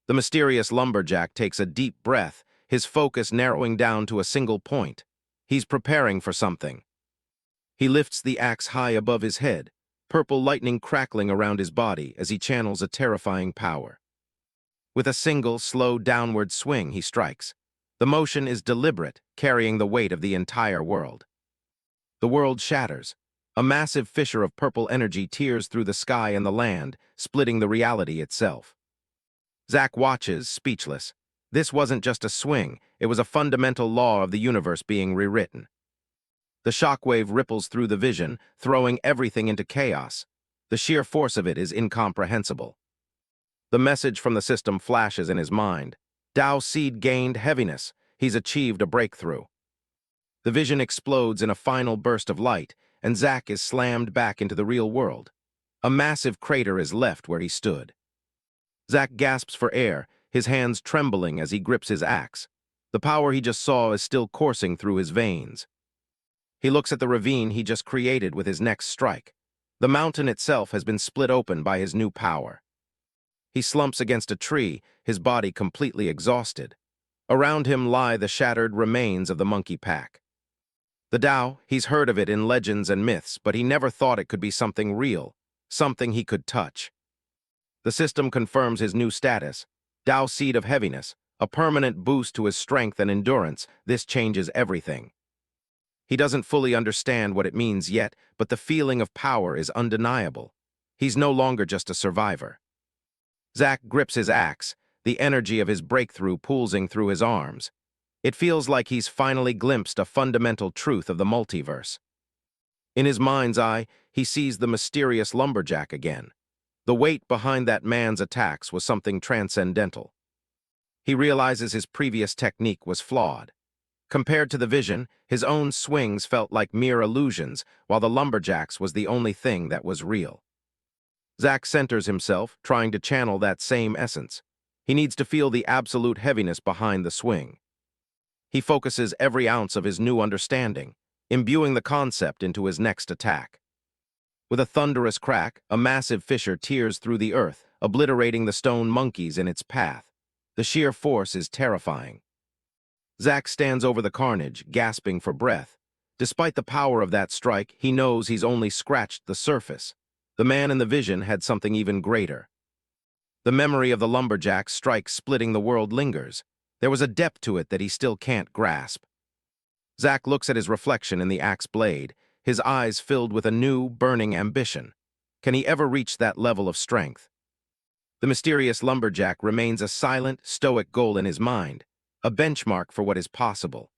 The mysterious lumberjack takes a deep breath, his focus narrowing down to a single point. He's preparing for something. He lifts the axe high above his head, purple lightning crackling around his body as he channels a terrifying power. With a single, slow downward swing, he strikes. The motion is deliberate, carrying the weight of the entire world. The world shatters. A massive fissure of purple energy tears through the sky and the land, splitting the reality itself. Zack watches, speechless. This wasn't just a swing, it was a fundamental law of the universe being rewritten. The shockwave ripples through the vision, throwing everything into chaos. The sheer force of it is incomprehensible. The message from the system flashes in his mind. Dao Seed gained heaviness. He's achieved a breakthrough. The vision explodes in a final burst of light, and Zack is slammed back into the real world. A massive crater is left where he stood. Zack gasps for air, his hands trembling as he grips his axe. The power he just saw is still coursing through his veins. He looks at the ravine he just created with his next strike. The mountain itself has been split open by his new power. He slumps against a tree, his body completely exhausted. Around him lie the shattered remains of the monkey pack. The Tao, he's heard of it in legends and myths, but he never thought it could be something real, something he could touch. The system confirms his new status, Tao Seed of Heaviness, a permanent boost to his strength and endurance. This changes everything. He doesn't fully understand what it means yet, but the feeling of power is undeniable. He's no longer just a survivor. Zack grips his axe, the energy of his breakthrough pulsing through his arms. It feels like he's finally glimpsed a fundamental truth of the multiverse. In his mind's eye, he sees the mysterious lumberjack again. The weight behind that man's attacks was something transcendental. He realizes his previous technique was flawed. Compared to the vision, his own swings felt like mere illusions, while the lumberjack's was the only thing that was real. Zack centers himself, trying to channel that same essence. He needs to feel the absolute heaviness behind the swing. He focuses every ounce of his new understanding, imbuing the concept into his next attack. With a thunderous crack, a massive fissure tears through the earth, obliterating the stone monkeys in its path. The sheer force is terrifying. Zack stands over the carnage, gasping for breath. Despite the power of that strike, he knows he's only scratched the surface. The man in the vision had something even greater. The memory of the lumberjack's strike splitting the world lingers. There was a depth to it that he still can't grasp. Zack looks at his reflection in the axe blade, his eyes filled with a new, burning ambition. Can he ever reach that level of strength? The mysterious lumberjack remains a silent, stoic goal in his mind, a benchmark for what is possible.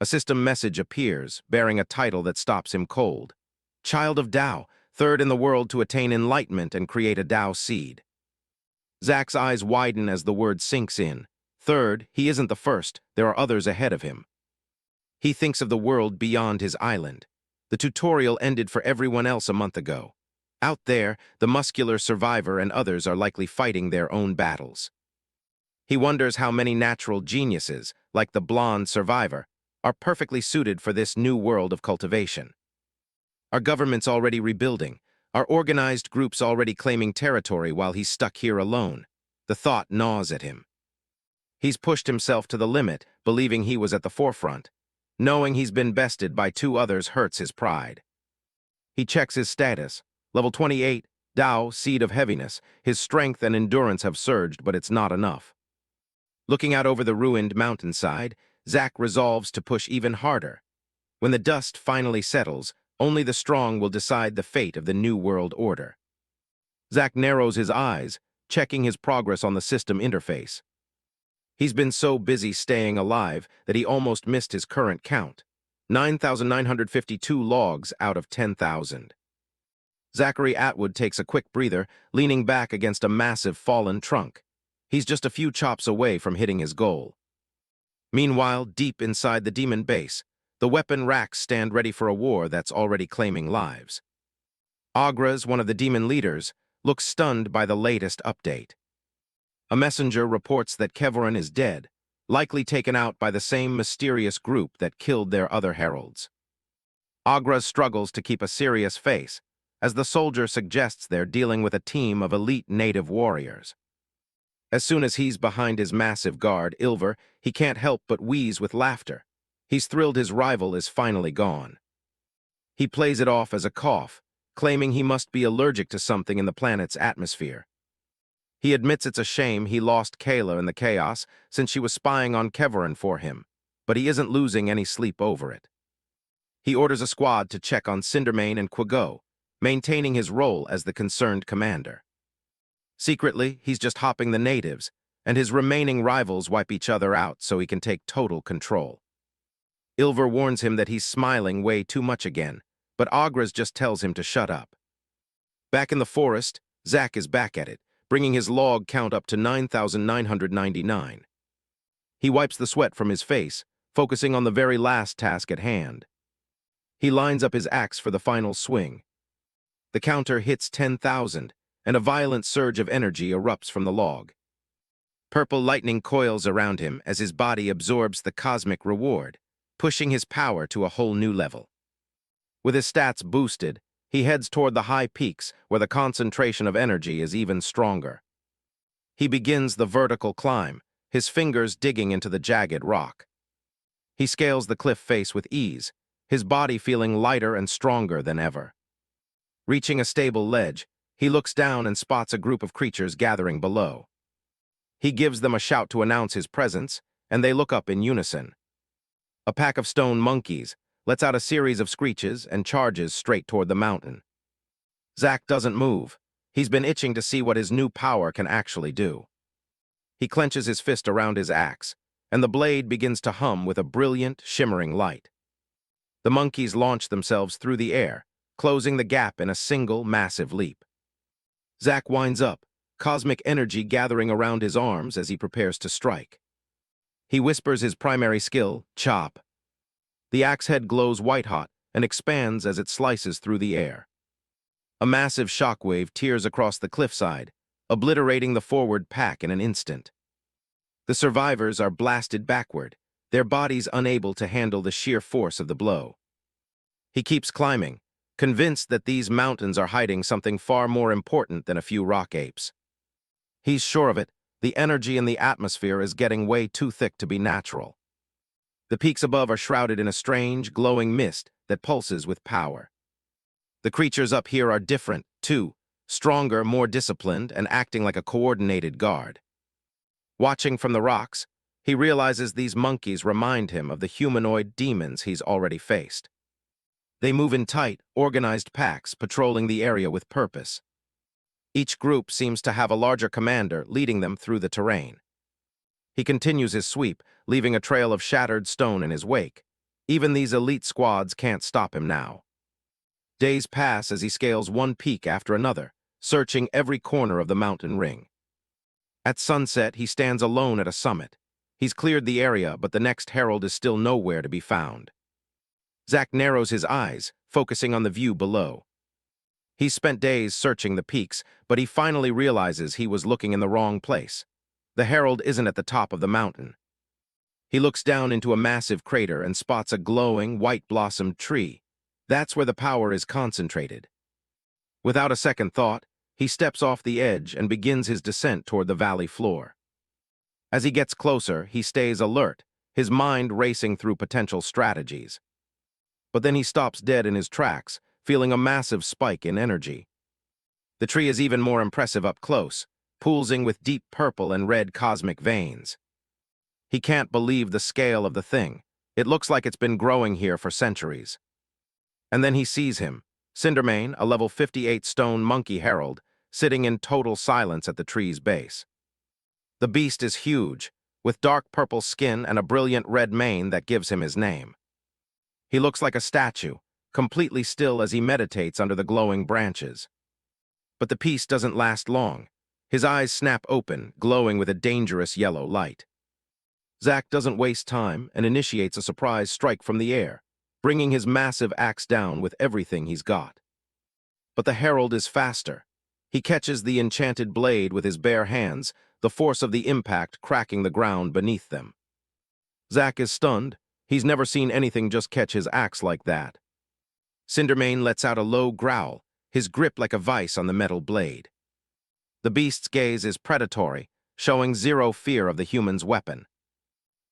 A system message appears, bearing a title that stops him cold. Child of Tao, third in the world to attain enlightenment and create a Tao seed. Zack's eyes widen as the word sinks in. Third, he isn't the first, there are others ahead of him. He thinks of the world beyond his island. The tutorial ended for everyone else a month ago. Out there, the muscular survivor and others are likely fighting their own battles. He wonders how many natural geniuses, like the blonde survivor, are perfectly suited for this new world of cultivation. Our government's already rebuilding, our organized groups already claiming territory while he's stuck here alone. The thought gnaws at him. He's pushed himself to the limit, believing he was at the forefront. Knowing he's been bested by two others hurts his pride. He checks his status. Level 28, Tao, Seed of Heaviness. His strength and endurance have surged, but it's not enough. Looking out over the ruined mountainside, Zack resolves to push even harder. When the dust finally settles, only the strong will decide the fate of the New World Order. Zack narrows his eyes, checking his progress on the system interface. He's been so busy staying alive that he almost missed his current count. 9,952 logs out of 10,000. Zachary Atwood takes a quick breather, leaning back against a massive fallen trunk. He's just a few chops away from hitting his goal. Meanwhile, deep inside the demon base, the weapon racks stand ready for a war that's already claiming lives. Agras, one of the demon leaders, looks stunned by the latest update. A messenger reports that Kevoran is dead, likely taken out by the same mysterious group that killed their other heralds. Agras struggles to keep a serious face. as the soldier suggests they're dealing with a team of elite native warriors. As soon as he's behind his massive guard, Ilver, he can't help but wheeze with laughter. He's thrilled his rival is finally gone. He plays it off as a cough, claiming he must be allergic to something in the planet's atmosphere. He admits it's a shame he lost Kayla in the chaos since she was spying on Keverin for him, but he isn't losing any sleep over it. He orders a squad to check on Cindermane and Quigo, maintaining his role as the concerned commander. Secretly, he's just hopping the natives, and his remaining rivals wipe each other out so he can take total control. Ilver warns him that he's smiling way too much again, but Agras just tells him to shut up. Back in the forest, Zack is back at it, bringing his log count up to 9,999. He wipes the sweat from his face, focusing on the very last task at hand. He lines up his axe for the final swing. The counter hits 10,000, and a violent surge of energy erupts from the log. Purple lightning coils around him as his body absorbs the cosmic reward, pushing his power to a whole new level. With his stats boosted, he heads toward the high peaks where the concentration of energy is even stronger. He begins the vertical climb, his fingers digging into the jagged rock. He scales the cliff face with ease, his body feeling lighter and stronger than ever. Reaching a stable ledge, he looks down and spots a group of creatures gathering below. He gives them a shout to announce his presence, and they look up in unison. A pack of stone monkeys lets out a series of screeches and charges straight toward the mountain. Zack doesn't move. He's been itching to see what his new power can actually do. He clenches his fist around his axe, and the blade begins to hum with a brilliant, shimmering light. The monkeys launch themselves through the air, closing the gap in a single, massive leap. Zack winds up, cosmic energy gathering around his arms as he prepares to strike. He whispers his primary skill, Chop. The axe head glows white-hot and expands as it slices through the air. A massive shockwave tears across the cliffside, obliterating the forward pack in an instant. The survivors are blasted backward, their bodies unable to handle the sheer force of the blow. He keeps climbing, convinced that these mountains are hiding something far more important than a few rock apes. He's sure of it, the energy in the atmosphere is getting way too thick to be natural. The peaks above are shrouded in a strange, glowing mist that pulses with power. The creatures up here are different, too, stronger, more disciplined, and acting like a coordinated guard. Watching from the rocks, he realizes these monkeys remind him of the humanoid demons he's already faced. They move in tight, organized packs, patrolling the area with purpose. Each group seems to have a larger commander leading them through the terrain. He continues his sweep, leaving a trail of shattered stone in his wake. Even these elite squads can't stop him now. Days pass as he scales one peak after another, searching every corner of the mountain ring. At sunset, he stands alone at a summit. He's cleared the area, but the next herald is still nowhere to be found. Zack narrows his eyes, focusing on the view below. He's spent days searching the peaks, but he finally realizes he was looking in the wrong place. The herald isn't at the top of the mountain. He looks down into a massive crater and spots a glowing, white-blossomed tree. That's where the power is concentrated. Without a second thought, he steps off the edge and begins his descent toward the valley floor. As he gets closer, he stays alert, his mind racing through potential strategies. But then he stops dead in his tracks, feeling a massive spike in energy. The tree is even more impressive up close, pulsing with deep purple and red cosmic veins. He can't believe the scale of the thing. It looks like it's been growing here for centuries. And then he sees him, Cindermane, a level 58 stone monkey herald, sitting in total silence at the tree's base. The beast is huge, with dark purple skin and a brilliant red mane that gives him his name. He looks like a statue, completely still as he meditates under the glowing branches. But the peace doesn't last long. His eyes snap open, glowing with a dangerous yellow light. Zack doesn't waste time and initiates a surprise strike from the air, bringing his massive axe down with everything he's got. But the herald is faster. He catches the enchanted blade with his bare hands, the force of the impact cracking the ground beneath them. Zack is stunned. He's never seen anything just catch his axe like that. Cindermane lets out a low growl, his grip like a vice on the metal blade. The beast's gaze is predatory, showing zero fear of the human's weapon.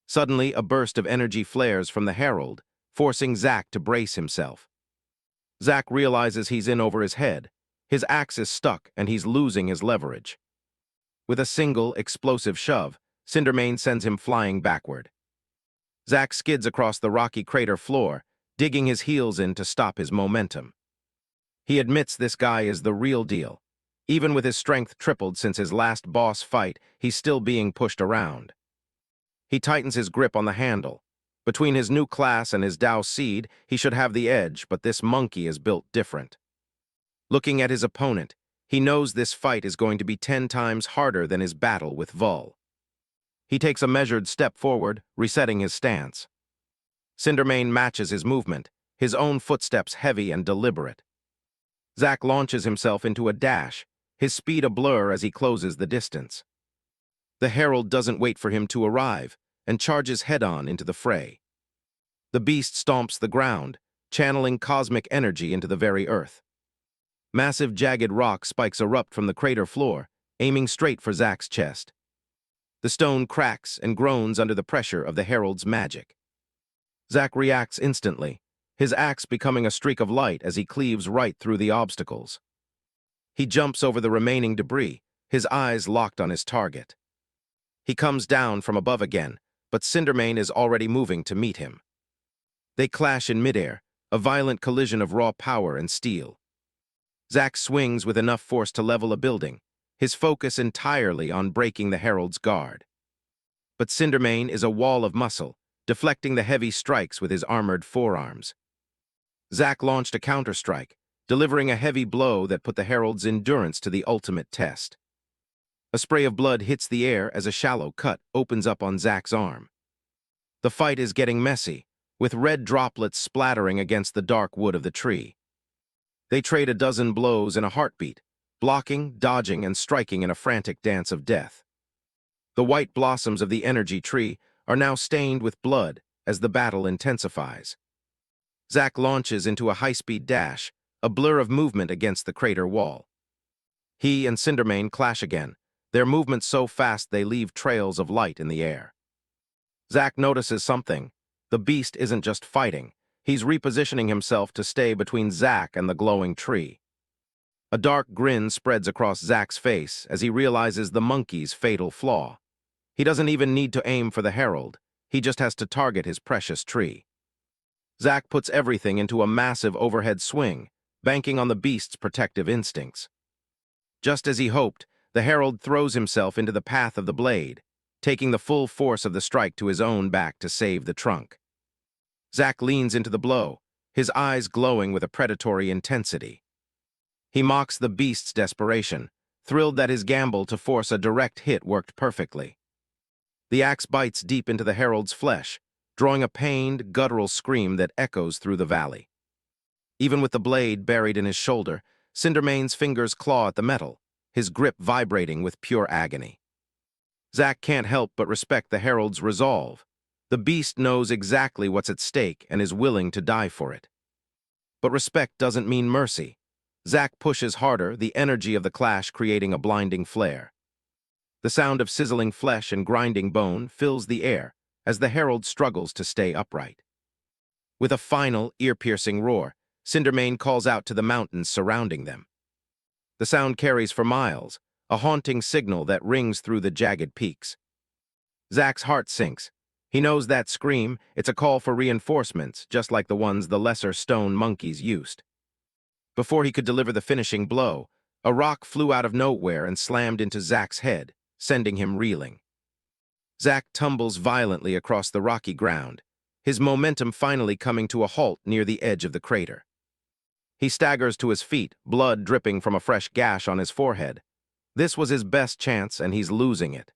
Suddenly, a burst of energy flares from the Herald, forcing Zack to brace himself. Zack realizes he's in over his head. His axe is stuck, and he's losing his leverage. With a single, explosive shove, Cindermane sends him flying backward. Zack skids across the rocky crater floor, digging his heels in to stop his momentum. He admits this guy is the real deal. Even with his strength tripled since his last boss fight, he's still being pushed around. He tightens his grip on the handle. Between his new class and his Dao Seed, he should have the edge, but this monkey is built different. Looking at his opponent, he knows this fight is going to be 10 times harder than his battle with Vul. He takes a measured step forward, resetting his stance. Cindermane matches his movement, his own footsteps heavy and deliberate. Zack launches himself into a dash, his speed a blur as he closes the distance. The Herald doesn't wait for him to arrive and charges head-on into the fray. The beast stomps the ground, channeling cosmic energy into the very earth. Massive jagged rock spikes erupt from the crater floor, aiming straight for Zack's chest. The stone cracks and groans under the pressure of the Herald's magic. Zack reacts instantly, his axe becoming a streak of light as he cleaves right through the obstacles. He jumps over the remaining debris, his eyes locked on his target. He comes down from above again, but Cindermane is already moving to meet him. They clash in midair, a violent collision of raw power and steel. Zack swings with enough force to level a building, his focus entirely on breaking the Herald's guard. But Cindermane is a wall of muscle, deflecting the heavy strikes with his armored forearms. Zack launched a counterstrike, delivering a heavy blow that put the Herald's endurance to the ultimate test. A spray of blood hits the air as a shallow cut opens up on Zack's arm. The fight is getting messy, with red droplets splattering against the dark wood of the tree. They trade a dozen blows in a heartbeat, blocking, dodging, and striking in a frantic dance of death. The white blossoms of the energy tree are now stained with blood as the battle intensifies. Zack launches into a high-speed dash, a blur of movement against the crater wall. He and Cindermane clash again, their movements so fast they leave trails of light in the air. Zack notices something. The beast isn't just fighting, he's repositioning himself to stay between Zack and the glowing tree. A dark grin spreads across Zack's face as he realizes the monkey's fatal flaw. He doesn't even need to aim for the Herald, he just has to target his precious tree. Zack puts everything into a massive overhead swing, banking on the beast's protective instincts. Just as he hoped, the Herald throws himself into the path of the blade, taking the full force of the strike to his own back to save the trunk. Zack leans into the blow, his eyes glowing with a predatory intensity. He mocks the beast's desperation, thrilled that his gamble to force a direct hit worked perfectly. The axe bites deep into the Herald's flesh, drawing a pained, guttural scream that echoes through the valley. Even with the blade buried in his shoulder, Cindermane's fingers claw at the metal, his grip vibrating with pure agony. Zack can't help but respect the Herald's resolve. The beast knows exactly what's at stake and is willing to die for it. But respect doesn't mean mercy. Zack pushes harder, the energy of the clash creating a blinding flare. The sound of sizzling flesh and grinding bone fills the air as the Herald struggles to stay upright. With a final, ear-piercing roar, Cindermane calls out to the mountains surrounding them. The sound carries for miles, a haunting signal that rings through the jagged peaks. Zack's heart sinks. He knows that scream, it's a call for reinforcements, just like the ones the lesser stone monkeys used. Before he could deliver the finishing blow, a rock flew out of nowhere and slammed into Zack's head, sending him reeling. Zack tumbles violently across the rocky ground, his momentum finally coming to a halt near the edge of the crater. He staggers to his feet, blood dripping from a fresh gash on his forehead. This was his best chance, and he's losing it.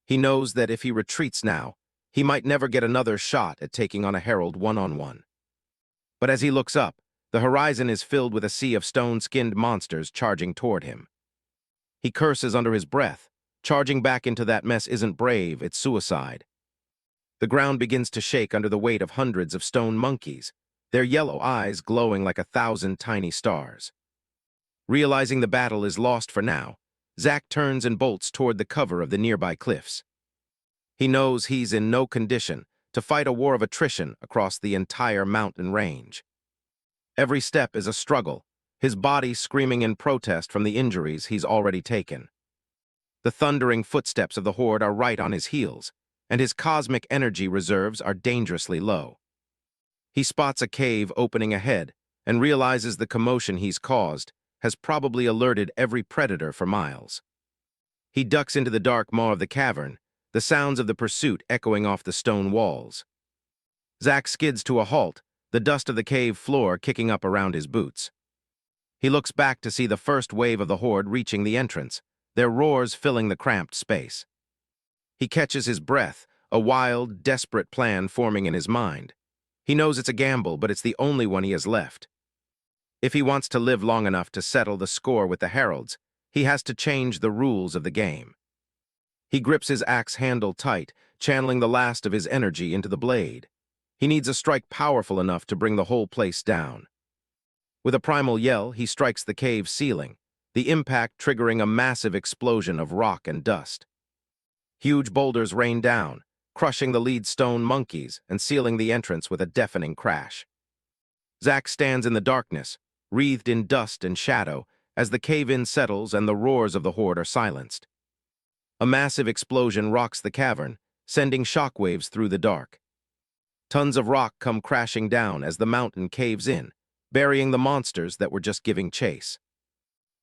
He knows that if he retreats now, he might never get another shot at taking on a Herald one-on-one. But as he looks up, the horizon is filled with a sea of stone-skinned monsters charging toward him. He curses under his breath. Charging back into that mess isn't brave, it's suicide. The ground begins to shake under the weight of hundreds of stone monkeys, their yellow eyes glowing like 1,000 tiny stars. Realizing the battle is lost for now, Zack turns and bolts toward the cover of the nearby cliffs. He knows he's in no condition to fight a war of attrition across the entire mountain range. Every step is a struggle, his body screaming in protest from the injuries he's already taken. The thundering footsteps of the horde are right on his heels, and his cosmic energy reserves are dangerously low. He spots a cave opening ahead and realizes the commotion he's caused has probably alerted every predator for miles. He ducks into the dark maw of the cavern, the sounds of the pursuit echoing off the stone walls. Zack skids to a halt, the dust of the cave floor kicking up around his boots. He looks back to see the first wave of the horde reaching the entrance, their roars filling the cramped space. He catches his breath, a wild, desperate plan forming in his mind. He knows it's a gamble, but it's the only one he has left. If he wants to live long enough to settle the score with the Heralds, he has to change the rules of the game. He grips his axe handle tight, channeling the last of his energy into the blade. He needs a strike powerful enough to bring the whole place down. With a primal yell, he strikes the cave ceiling, the impact triggering a massive explosion of rock and dust. Huge boulders rain down, crushing the lead stone monkeys and sealing the entrance with a deafening crash. Zack stands in the darkness, wreathed in dust and shadow, as the cave-in settles and the roars of the horde are silenced. A massive explosion rocks the cavern, sending shockwaves through the dark. Tons of rock come crashing down as the mountain caves in, burying the monsters that were just giving chase.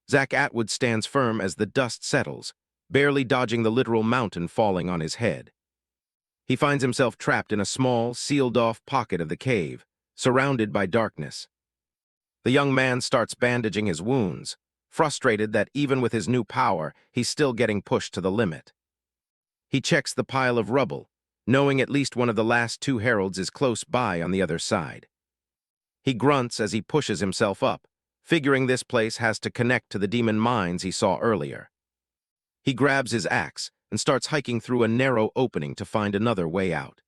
Zack Atwood stands firm as the dust settles, barely dodging the literal mountain falling on his head. He finds himself trapped in a small, sealed-off pocket of the cave, surrounded by darkness. The young man starts bandaging his wounds, frustrated that even with his new power, he's still getting pushed to the limit. He checks the pile of rubble, knowing at least one of the last two heralds is close by on the other side. He grunts as he pushes himself up, figuring this place has to connect to the demon mines he saw earlier. He grabs his axe and starts hiking through a narrow opening to find another way out.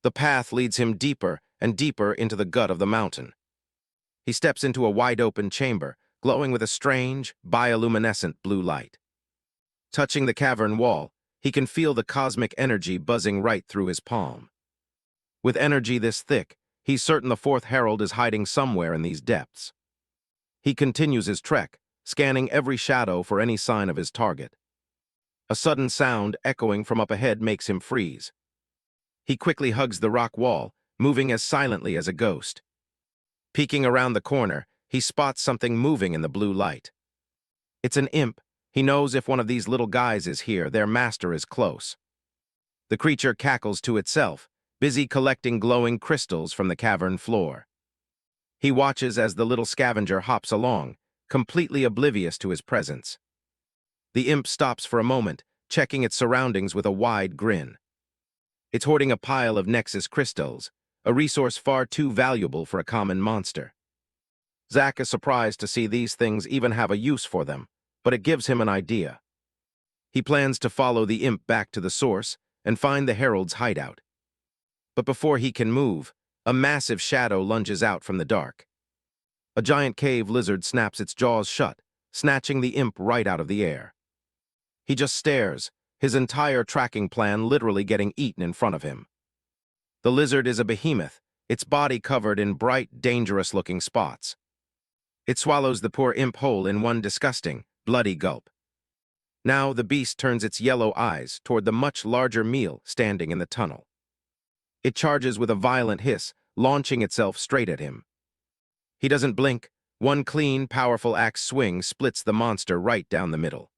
The path leads him deeper and deeper into the gut of the mountain. He steps into a wide-open chamber, glowing with a strange, bioluminescent blue light. Touching the cavern wall, he can feel the cosmic energy buzzing right through his palm. With energy this thick, he's certain the fourth herald is hiding somewhere in these depths. He continues his trek, scanning every shadow for any sign of his target. A sudden sound echoing from up ahead makes him freeze. He quickly hugs the rock wall, moving as silently as a ghost. Peeking around the corner, he spots something moving in the blue light. It's an imp. He knows if one of these little guys is here, their master is close. The creature cackles to itself, busy collecting glowing crystals from the cavern floor. He watches as the little scavenger hops along, completely oblivious to his presence. The imp stops for a moment, checking its surroundings with a wide grin. It's hoarding a pile of Nexus crystals, a resource far too valuable for a common monster. Zack is surprised to see these things even have a use for them, but it gives him an idea. He plans to follow the imp back to the source and find the herald's hideout. But before he can move, a massive shadow lunges out from the dark. A giant cave lizard snaps its jaws shut, snatching the imp right out of the air. He just stares, his entire tracking plan literally getting eaten in front of him. The lizard is a behemoth, its body covered in bright, dangerous-looking spots. It swallows the poor imp whole in one disgusting, bloody gulp. Now the beast turns its yellow eyes toward the much larger meal standing in the tunnel. It charges with a violent hiss, launching itself straight at him. He doesn't blink. One clean, powerful axe swing splits the monster right down the middle.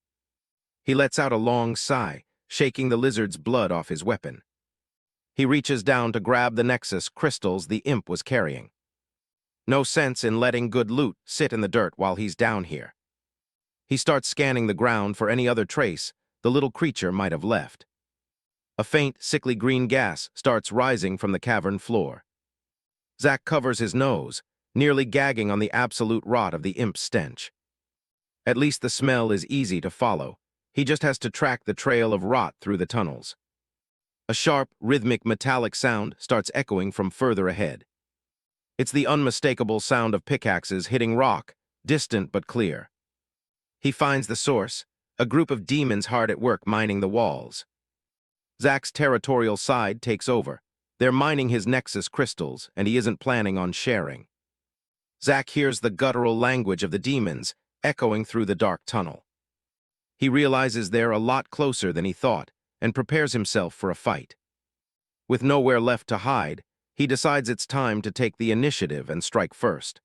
He lets out a long sigh, shaking the lizard's blood off his weapon. He reaches down to grab the Nexus crystals the imp was carrying. No sense in letting good loot sit in the dirt while he's down here. He starts scanning the ground for any other trace the little creature might have left. A faint, sickly green gas starts rising from the cavern floor. Zack covers his nose, nearly gagging on the absolute rot of the imp's stench. At least the smell is easy to follow. He just has to track the trail of rot through the tunnels. A sharp, rhythmic, metallic sound starts echoing from further ahead. It's the unmistakable sound of pickaxes hitting rock, distant but clear. He finds the source, a group of demons hard at work mining the walls. Zack's territorial side takes over. They're mining his Nexus crystals, and he isn't planning on sharing. Zack hears the guttural language of the demons echoing through the dark tunnel. He realizes they're a lot closer than he thought, and prepares himself for a fight. With nowhere left to hide, he decides it's time to take the initiative and strike first.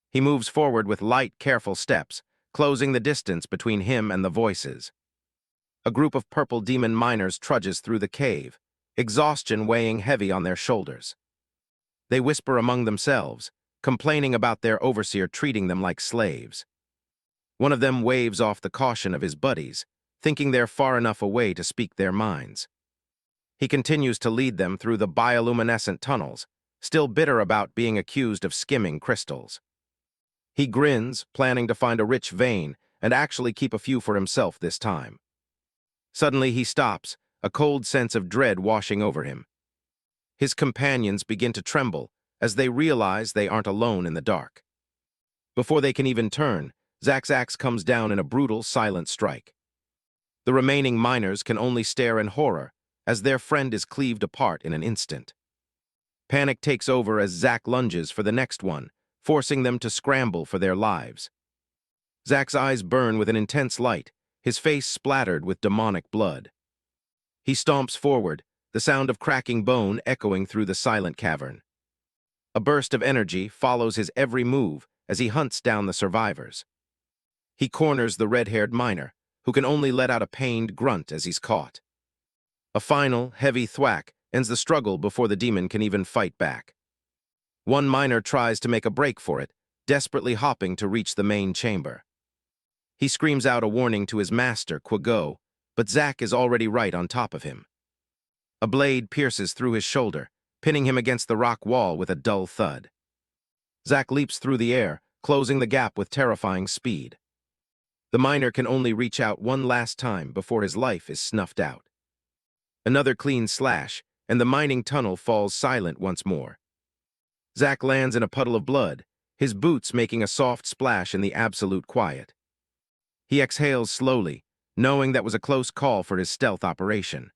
He moves forward with light, careful steps, closing the distance between him and the voices. A group of purple demon miners trudges through the cave, exhaustion weighing heavy on their shoulders. They whisper among themselves, complaining about their overseer treating them like slaves. One of them waves off the caution of his buddies, thinking they're far enough away to speak their minds. He continues to lead them through the bioluminescent tunnels, still bitter about being accused of skimming crystals. He grins, planning to find a rich vein and actually keep a few for himself this time. Suddenly he stops, a cold sense of dread washing over him. His companions begin to tremble as they realize they aren't alone in the dark. Before they can even turn, Zack's axe comes down in a brutal, silent strike. The remaining miners can only stare in horror as their friend is cleaved apart in an instant. Panic takes over as Zack lunges for the next one, forcing them to scramble for their lives. Zack's eyes burn with an intense light, his face splattered with demonic blood. He stomps forward, the sound of cracking bone echoing through the silent cavern. A burst of energy follows his every move as he hunts down the survivors. He corners the red-haired miner, who can only let out a pained grunt as he's caught. A final, heavy thwack ends the struggle before the demon can even fight back. One miner tries to make a break for it, desperately hopping to reach the main chamber. He screams out a warning to his master, Quago, but Zack is already right on top of him. A blade pierces through his shoulder, pinning him against the rock wall with a dull thud. Zack leaps through the air, closing the gap with terrifying speed. The miner can only reach out one last time before his life is snuffed out. Another clean slash, and the mining tunnel falls silent once more. Zack lands in a puddle of blood, his boots making a soft splash in the absolute quiet. He exhales slowly, knowing that was a close call for his stealth operation.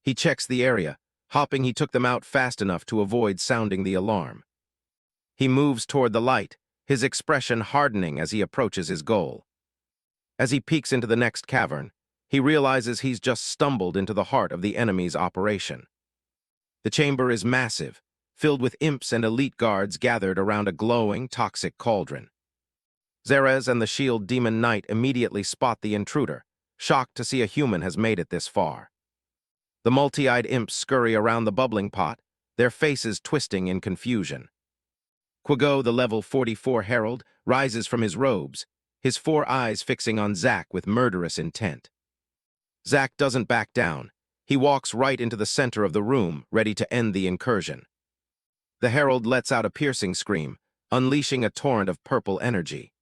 He checks the area, hoping he took them out fast enough to avoid sounding the alarm. He moves toward the light, his expression hardening as he approaches his goal. As he peeks into the next cavern, he realizes he's just stumbled into the heart of the enemy's operation. The chamber is massive, filled with imps and elite guards gathered around a glowing, toxic cauldron. Xerez and the Shield Demon Knight immediately spot the intruder, shocked to see a human has made it this far. The multi-eyed imps scurry around the bubbling pot, their faces twisting in confusion. Quago, the level 44 herald, rises from his robes, his 4 eyes fixing on Zack with murderous intent. Zack doesn't back down. He walks right into the center of the room, ready to end the incursion. The herald lets out a piercing scream, unleashing a torrent of purple energy.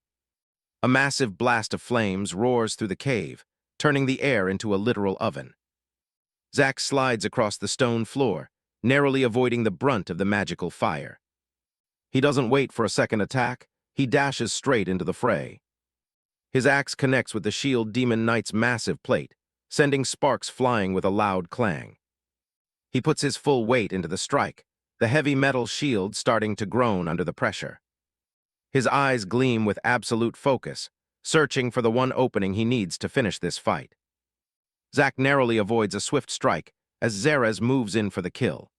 A massive blast of flames roars through the cave, turning the air into a literal oven. Zack slides across the stone floor, narrowly avoiding the brunt of the magical fire. He doesn't wait for a second attack, he dashes straight into the fray. His axe connects with the Shield Demon Knight's massive plate, sending sparks flying with a loud clang. He puts his full weight into the strike, the heavy metal shield starting to groan under the pressure. His eyes gleam with absolute focus, searching for the one opening he needs to finish this fight. Zack narrowly avoids a swift strike as Xerez moves in for the kill.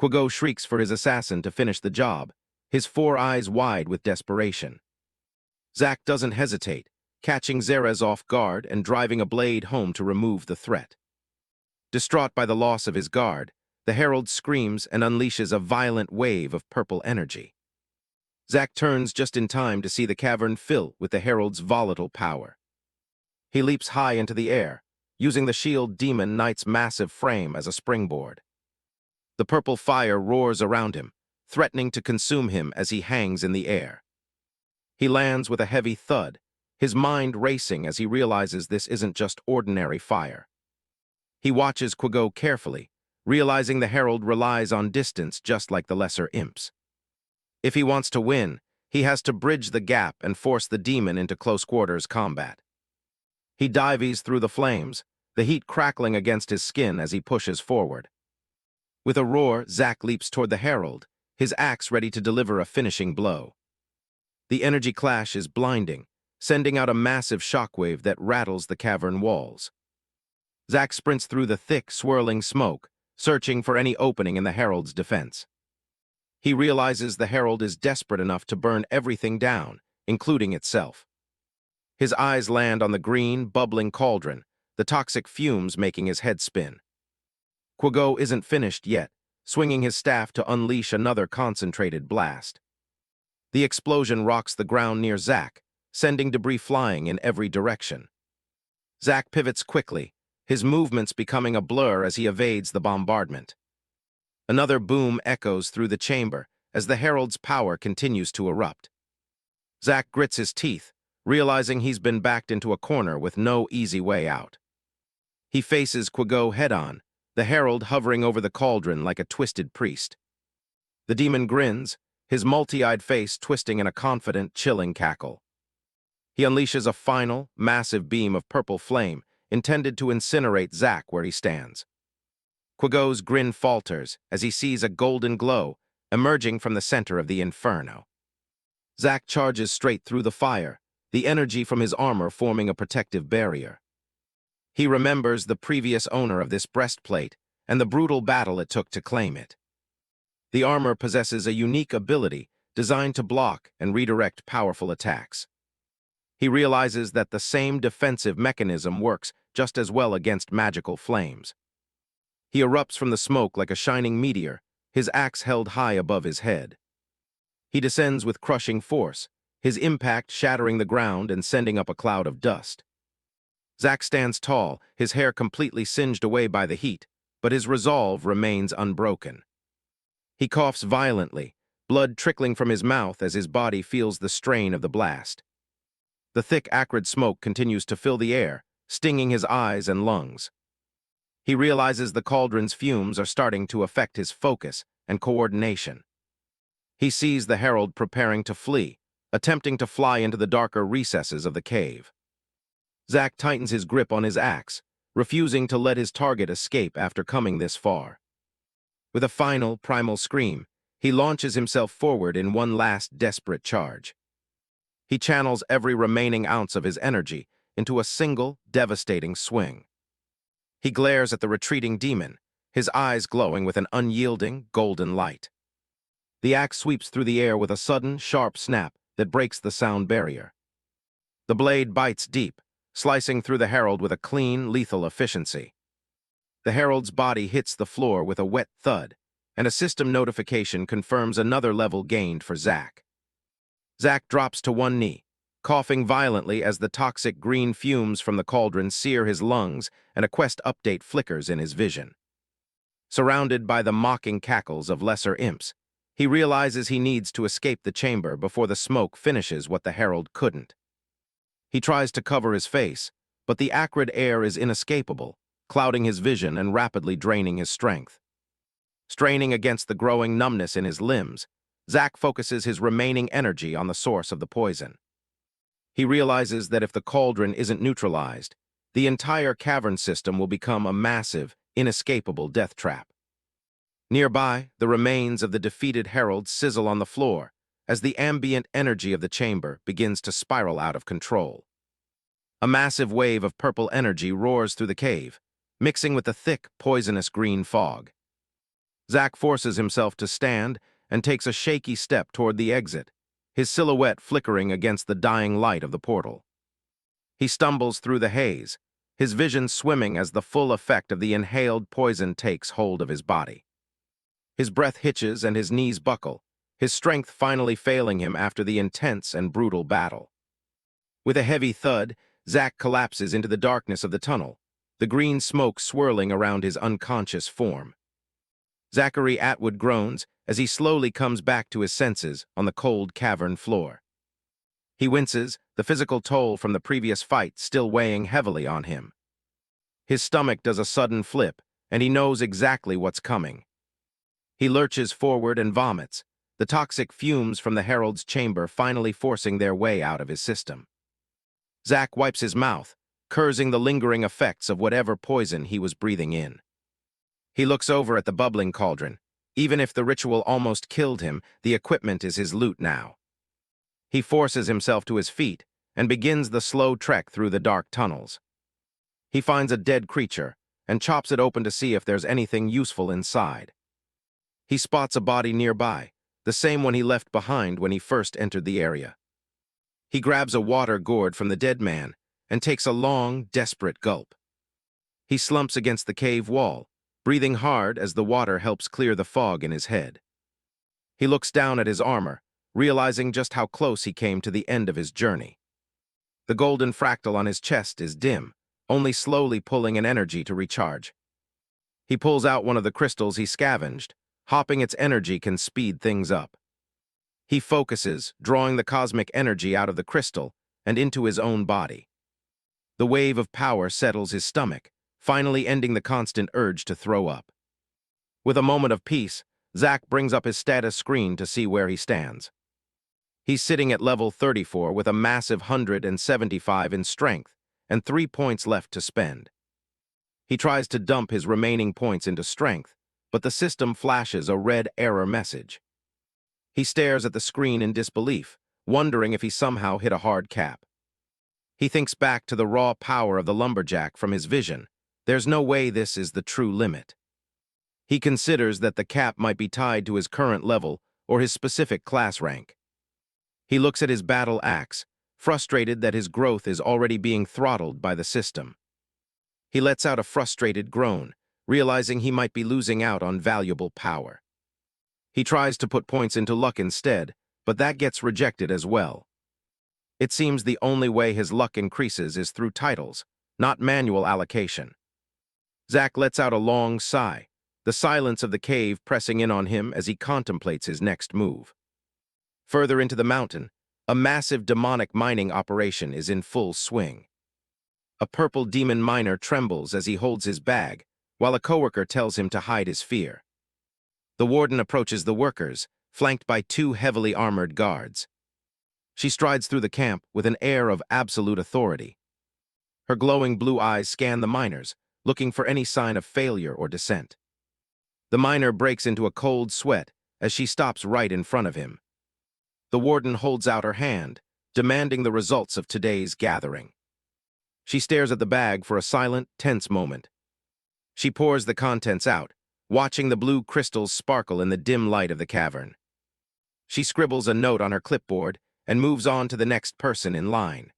Quago shrieks for his assassin to finish the job, his 4 eyes wide with desperation. Zack doesn't hesitate, catching Xerez off guard and driving a blade home to remove the threat. Distraught by the loss of his guard, the herald screams and unleashes a violent wave of purple energy. Zack turns just in time to see the cavern fill with the herald's volatile power. He leaps high into the air, using the Shield Demon Knight's massive frame as a springboard. The purple fire roars around him, threatening to consume him as he hangs in the air. He lands with a heavy thud, his mind racing as he realizes this isn't just ordinary fire. He watches Quago carefully, realizing the herald relies on distance just like the lesser imps. If he wants to win, He has to bridge the gap and force the demon into close-quarters combat. He dives through the flames, the heat crackling against his skin as he pushes forward. With a roar, Zack leaps toward the Herald, his axe ready to deliver a finishing blow. The energy clash is blinding, sending out a massive shockwave that rattles the cavern walls. Zack sprints through the thick, swirling smoke, searching for any opening in the Herald's defense. He realizes the Herald is desperate enough to burn everything down, including itself. His eyes land on the green, bubbling cauldron, the toxic fumes making his head spin. Quago isn't finished yet, swinging his staff to unleash another concentrated blast. The explosion rocks the ground near Zack, sending debris flying in every direction. Zack pivots quickly, his movements becoming a blur as he evades the bombardment. Another boom echoes through the chamber as the Herald's power continues to erupt. Zack grits his teeth, realizing he's been backed into a corner with no easy way out. He faces Quago head-on, the Herald hovering over the cauldron like a twisted priest. The demon grins, his multi-eyed face twisting in a confident, chilling cackle. He unleashes a final, massive beam of purple flame intended to incinerate Zack where he stands. Quago's grin falters as he sees a golden glow emerging from the center of the inferno. Zack charges straight through the fire, the energy from his armor forming a protective barrier. He remembers the previous owner of this breastplate and the brutal battle it took to claim it. The armor possesses a unique ability designed to block and redirect powerful attacks. He realizes that the same defensive mechanism works just as well against magical flames. He erupts from the smoke like a shining meteor, his axe held high above his head. He descends with crushing force, his impact shattering the ground and sending up a cloud of dust. Zack stands tall, his hair completely singed away by the heat, but his resolve remains unbroken. He coughs violently, blood trickling from his mouth as his body feels the strain of the blast. The thick, acrid smoke continues to fill the air, stinging his eyes and lungs. He realizes the cauldron's fumes are starting to affect his focus and coordination. He sees the Herald preparing to flee, attempting to fly into the darker recesses of the cave. Zack tightens his grip on his axe, refusing to let his target escape after coming this far. With a final, primal scream, he launches himself forward in one last desperate charge. He channels every remaining ounce of his energy into a single, devastating swing. He glares at the retreating demon, his eyes glowing with an unyielding, golden light. The axe sweeps through the air with a sudden, sharp snap that breaks the sound barrier. The blade bites deep, slicing through the Herald with a clean, lethal efficiency. The Herald's body hits the floor with a wet thud, and a system notification confirms another level gained for Zack. Zack drops to one knee, coughing violently as the toxic green fumes from the cauldron sear his lungs and a quest update flickers in his vision. Surrounded by the mocking cackles of lesser imps, he realizes he needs to escape the chamber before the smoke finishes what the Herald couldn't. He tries to cover his face, but the acrid air is inescapable, clouding his vision and rapidly draining his strength. Straining against the growing numbness in his limbs, Zack focuses his remaining energy on the source of the poison. He realizes that if the cauldron isn't neutralized, the entire cavern system will become a massive, inescapable death trap. Nearby, the remains of the defeated Herald sizzle on the floor as the ambient energy of the chamber begins to spiral out of control. A massive wave of purple energy roars through the cave, mixing with the thick, poisonous green fog. Zack forces himself to stand and takes a shaky step toward the exit, his silhouette flickering against the dying light of the portal. He stumbles through the haze, his vision swimming as the full effect of the inhaled poison takes hold of his body. His breath hitches and his knees buckle, his strength finally failing him after the intense and brutal battle. With a heavy thud, Zack collapses into the darkness of the tunnel, the green smoke swirling around his unconscious form. Zachary Atwood groans as he slowly comes back to his senses on the cold cavern floor. He winces, the physical toll from the previous fight still weighing heavily on him. His stomach does a sudden flip, and he knows exactly what's coming. He lurches forward and vomits, the toxic fumes from the Herald's chamber finally forcing their way out of his system. Zack wipes his mouth, cursing the lingering effects of whatever poison he was breathing in. He looks over at the bubbling cauldron. Even if the ritual almost killed him, the equipment is his loot now. He forces himself to his feet and begins the slow trek through the dark tunnels. He finds a dead creature and chops it open to see if there's anything useful inside. He spots a body nearby, the same one he left behind when he first entered the area. He grabs a water gourd from the dead man and takes a long, desperate gulp. He slumps against the cave wall, breathing hard as the water helps clear the fog in his head. He looks down at his armor, realizing just how close he came to the end of his journey. The golden fractal on his chest is dim, only slowly pulling an energy to recharge. He pulls out one of the crystals he scavenged. Hopping its energy can speed things up. He focuses, drawing the cosmic energy out of the crystal and into his own body. The wave of power settles his stomach, finally ending the constant urge to throw up. With a moment of peace, Zack brings up his status screen to see where he stands. He's sitting at level 34 with a massive 175 in strength and 3 points left to spend. He tries to dump his remaining points into strength, but the system flashes a red error message. He stares at the screen in disbelief, wondering if he somehow hit a hard cap. He thinks back to the raw power of the lumberjack from his vision. There's no way this is the true limit. He considers that the cap might be tied to his current level or his specific class rank. He looks at his battle axe, frustrated that his growth is already being throttled by the system. He lets out a frustrated groan, realizing he might be losing out on valuable power. He tries to put points into luck instead, but that gets rejected as well. It seems the only way his luck increases is through titles, not manual allocation. Zack lets out a long sigh, the silence of the cave pressing in on him as he contemplates his next move. Further into the mountain, a massive demonic mining operation is in full swing. A purple demon miner trembles as he holds his bag, while a coworker tells him to hide his fear. The warden approaches the workers, flanked by 2 heavily armored guards. She strides through the camp with an air of absolute authority. Her glowing blue eyes scan the miners, looking for any sign of failure or dissent. The miner breaks into a cold sweat as she stops right in front of him. The warden holds out her hand, demanding the results of today's gathering. She stares at the bag for a silent, tense moment. She pours the contents out, watching the blue crystals sparkle in the dim light of the cavern. She scribbles a note on her clipboard and moves on to the next person in line.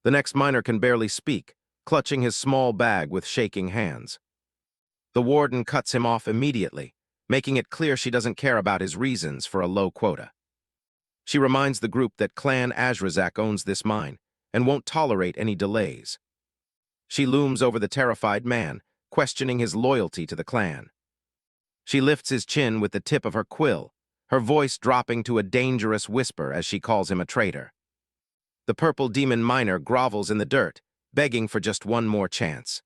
The next miner can barely speak, clutching his small bag with shaking hands. The warden cuts him off immediately, making it clear she doesn't care about his reasons for a low quota. She reminds the group that Clan Azrazak owns this mine and won't tolerate any delays. She looms over the terrified man, questioning his loyalty to the clan. She lifts his chin with the tip of her quill, her voice dropping to a dangerous whisper as she calls him a traitor. The purple demon miner grovels in the dirt, begging for just one more chance.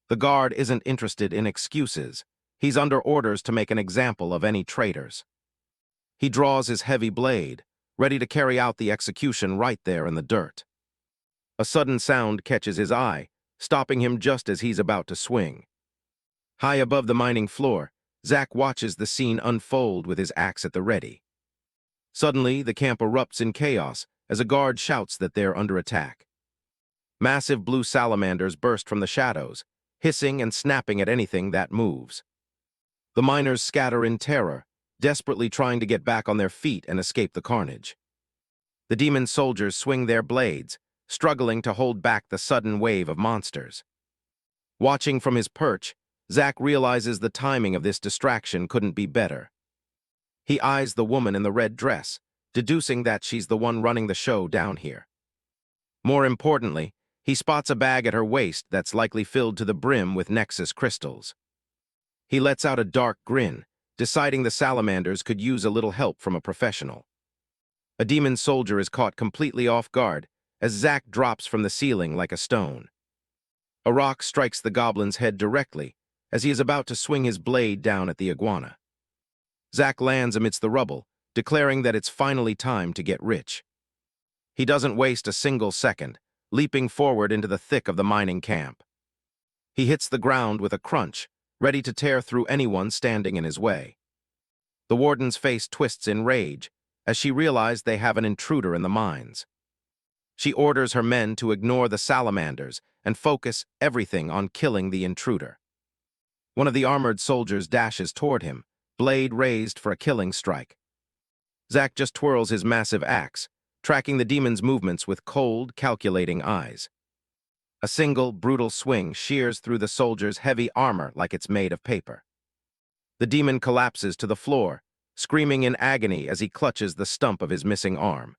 The guard isn't interested in excuses. He's under orders to make an example of any traitors. He draws his heavy blade, ready to carry out the execution right there in the dirt. A sudden sound catches his eye, stopping him just as he's about to swing. High above the mining floor, Zack watches the scene unfold with his axe at the ready. Suddenly, the camp erupts in chaos as a guard shouts that they're under attack. Massive blue salamanders burst from the shadows, hissing and snapping at anything that moves. The miners scatter in terror, desperately trying to get back on their feet and escape the carnage. The demon soldiers swing their blades, struggling to hold back the sudden wave of monsters. Watching from his perch, Zack realizes the timing of this distraction couldn't be better. He eyes the woman in the red dress, deducing that she's the one running the show down here. More importantly, he spots a bag at her waist that's likely filled to the brim with Nexus crystals. He lets out a dark grin, deciding the salamanders could use a little help from a professional. A demon soldier is caught completely off guard as Zack drops from the ceiling like a stone. A rock strikes the goblin's head directly as he is about to swing his blade down at the iguana. Zack lands amidst the rubble, declaring that it's finally time to get rich. He doesn't waste a single second, leaping forward into the thick of the mining camp. He hits the ground with a crunch, ready to tear through anyone standing in his way. The warden's face twists in rage, as she realizes they have an intruder in the mines. She orders her men to ignore the salamanders and focus everything on killing the intruder. One of the armored soldiers dashes toward him, blade raised for a killing strike. Zack just twirls his massive axe, tracking the demon's movements with cold, calculating eyes. A single, brutal swing shears through the soldier's heavy armor like it's made of paper. The demon collapses to the floor, screaming in agony as he clutches the stump of his missing arm.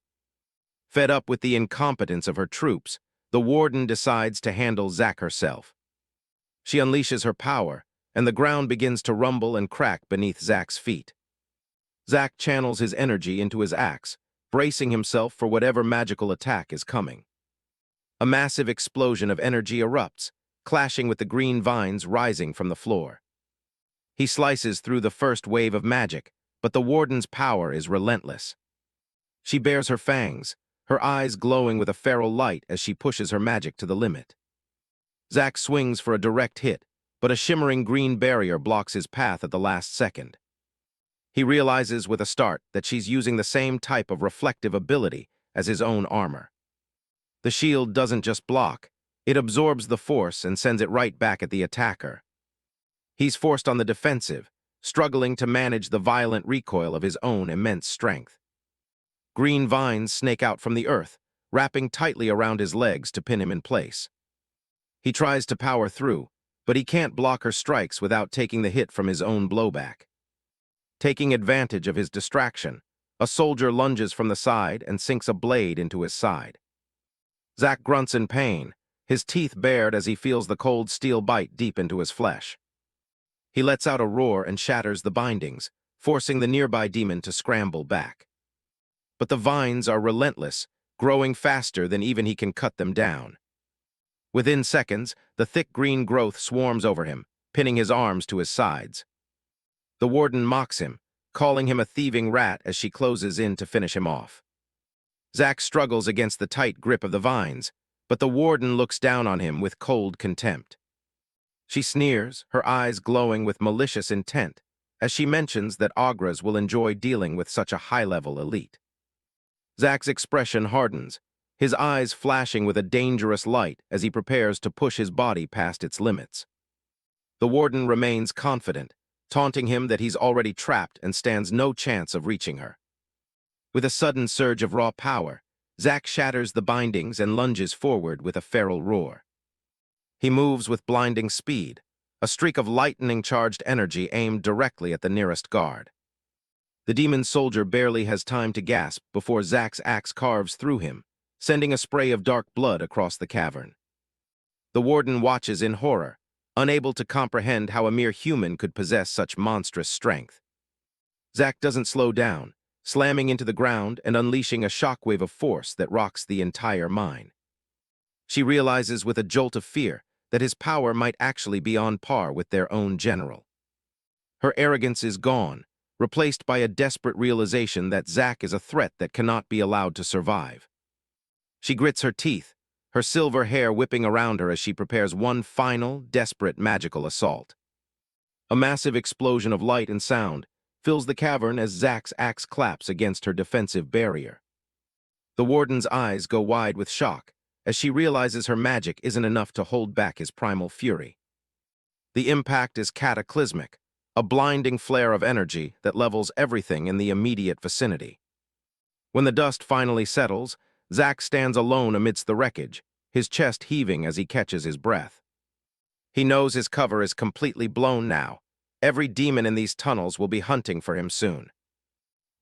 Fed up with the incompetence of her troops, the warden decides to handle Zack herself. She unleashes her power, and the ground begins to rumble and crack beneath Zack's feet. Zack channels his energy into his axe, bracing himself for whatever magical attack is coming. A massive explosion of energy erupts, clashing with the green vines rising from the floor. He slices through the first wave of magic, but the warden's power is relentless. She bares her fangs, her eyes glowing with a feral light as she pushes her magic to the limit. Zack swings for a direct hit, but a shimmering green barrier blocks his path at the last second. He realizes with a start that she's using the same type of reflective ability as his own armor. The shield doesn't just block, it absorbs the force and sends it right back at the attacker. He's forced on the defensive, struggling to manage the violent recoil of his own immense strength. Green vines snake out from the earth, wrapping tightly around his legs to pin him in place. He tries to power through, but he can't block her strikes without taking the hit from his own blowback. Taking advantage of his distraction, a soldier lunges from the side and sinks a blade into his side. Zack grunts in pain, his teeth bared as he feels the cold steel bite deep into his flesh. He lets out a roar and shatters the bindings, forcing the nearby demon to scramble back. But the vines are relentless, growing faster than even he can cut them down. Within seconds, the thick green growth swarms over him, pinning his arms to his sides. The warden mocks him, calling him a thieving rat as she closes in to finish him off. Zack struggles against the tight grip of the vines, but the warden looks down on him with cold contempt. She sneers, her eyes glowing with malicious intent, as she mentions that Agras will enjoy dealing with such a high-level elite. Zack's expression hardens, his eyes flashing with a dangerous light as he prepares to push his body past its limits. The warden remains confident, taunting him that he's already trapped and stands no chance of reaching her. With a sudden surge of raw power, Zack shatters the bindings and lunges forward with a feral roar. He moves with blinding speed, a streak of lightning-charged energy aimed directly at the nearest guard. The demon soldier barely has time to gasp before Zack's axe carves through him, sending a spray of dark blood across the cavern. The warden watches in horror, unable to comprehend how a mere human could possess such monstrous strength. Zack doesn't slow down, slamming into the ground and unleashing a shockwave of force that rocks the entire mine. She realizes with a jolt of fear that his power might actually be on par with their own general. Her arrogance is gone, replaced by a desperate realization that Zack is a threat that cannot be allowed to survive. She grits her teeth, her silver hair whipping around her as she prepares one final, desperate magical assault. A massive explosion of light and sound fills the cavern as Zack's axe claps against her defensive barrier. The warden's eyes go wide with shock as she realizes her magic isn't enough to hold back his primal fury. The impact is cataclysmic, a blinding flare of energy that levels everything in the immediate vicinity. When the dust finally settles, Zack stands alone amidst the wreckage, his chest heaving as he catches his breath. He knows his cover is completely blown now. Every demon in these tunnels will be hunting for him soon.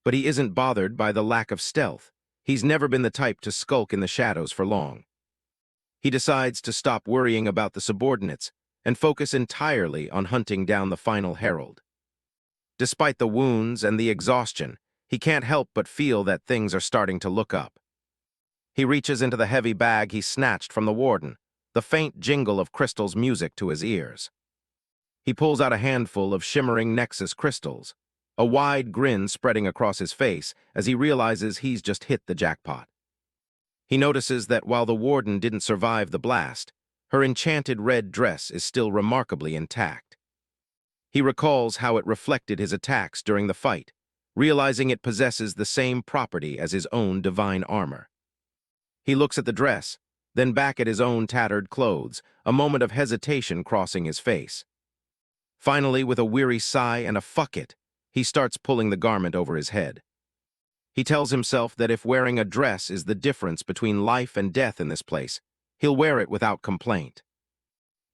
But he isn't bothered by the lack of stealth. He's never been the type to skulk in the shadows for long. He decides to stop worrying about the subordinates and focus entirely on hunting down the final herald. Despite the wounds and the exhaustion, he can't help but feel that things are starting to look up. He reaches into the heavy bag he snatched from the warden, the faint jingle of crystals music to his ears. He pulls out a handful of shimmering nexus crystals, a wide grin spreading across his face as he realizes he's just hit the jackpot. He notices that while the warden didn't survive the blast, her enchanted red dress is still remarkably intact. He recalls how it reflected his attacks during the fight, realizing it possesses the same property as his own divine armor. He looks at the dress, then back at his own tattered clothes, a moment of hesitation crossing his face. Finally, with a weary sigh and a "fuck it," he starts pulling the garment over his head. He tells himself that if wearing a dress is the difference between life and death in this place, he'll wear it without complaint.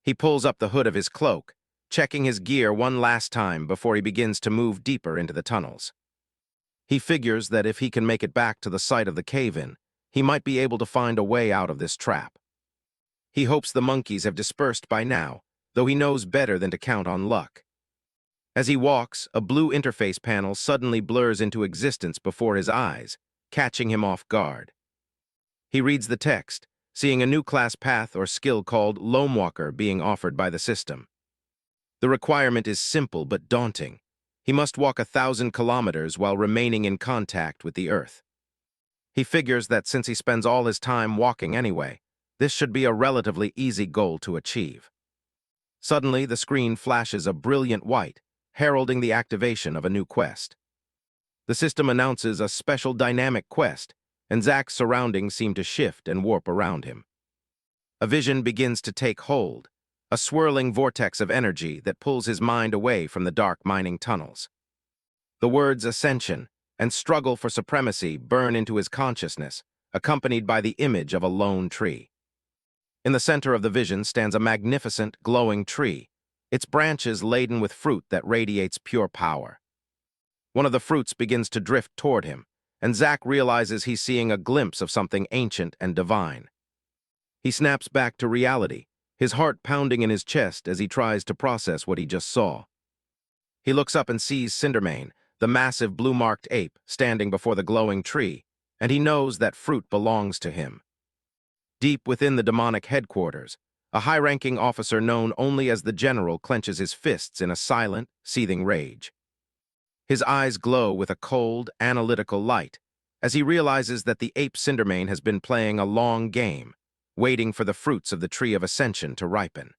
He pulls up the hood of his cloak, checking his gear one last time before he begins to move deeper into the tunnels. He figures that if he can make it back to the site of the cave-in, he might be able to find a way out of this trap. He hopes the monkeys have dispersed by now, though he knows better than to count on luck. As he walks, a blue interface panel suddenly blurs into existence before his eyes, catching him off guard. He reads the text, seeing a new class path or skill called Loamwalker being offered by the system. The requirement is simple but daunting. He must walk 1,000 kilometers while remaining in contact with the earth. He figures that since he spends all his time walking anyway, this should be a relatively easy goal to achieve. Suddenly, the screen flashes a brilliant white, heralding the activation of a new quest. The system announces a special dynamic quest, and Zack's surroundings seem to shift and warp around him. A vision begins to take hold, a swirling vortex of energy that pulls his mind away from the dark mining tunnels. The words ascension and struggle for supremacy burn into his consciousness, accompanied by the image of a lone tree. In the center of the vision stands a magnificent, glowing tree, its branches laden with fruit that radiates pure power. One of the fruits begins to drift toward him, and Zack realizes he's seeing a glimpse of something ancient and divine. He snaps back to reality, his heart pounding in his chest as he tries to process what he just saw. He looks up and sees Cindermane, the massive blue-marked ape, standing before the glowing tree, and he knows that fruit belongs to him. Deep within the demonic headquarters, a high-ranking officer known only as the General clenches his fists in a silent, seething rage. His eyes glow with a cold, analytical light, as he realizes that the ape Cindermane has been playing a long game, waiting for the fruits of the Tree of Ascension to ripen.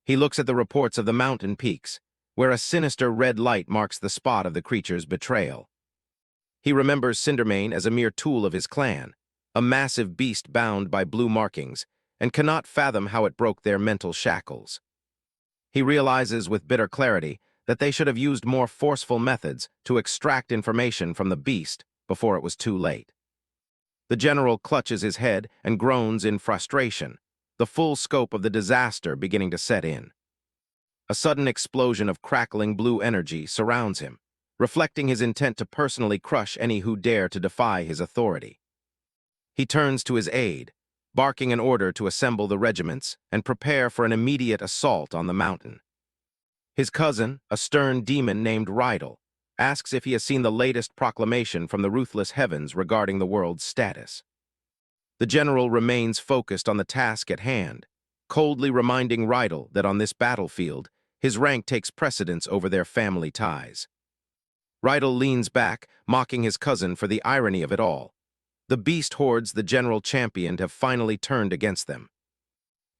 He looks at the reports of the mountain peaks, where a sinister red light marks the spot of the creature's betrayal. He remembers Cindermane as a mere tool of his clan, a massive beast bound by blue markings, and cannot fathom how it broke their mental shackles. He realizes with bitter clarity that they should have used more forceful methods to extract information from the beast before it was too late. The General clutches his head and groans in frustration, the full scope of the disaster beginning to set in. A sudden explosion of crackling blue energy surrounds him, reflecting his intent to personally crush any who dare to defy his authority. He turns to his aide, barking an order to assemble the regiments and prepare for an immediate assault on the mountain. His cousin, a stern demon named Rydell, asks if he has seen the latest proclamation from the ruthless heavens regarding the world's status. The General remains focused on the task at hand, coldly reminding Rydell that on this battlefield, his rank takes precedence over their family ties. Rydell leans back, mocking his cousin for the irony of it all. The beast hordes the General championed have finally turned against them.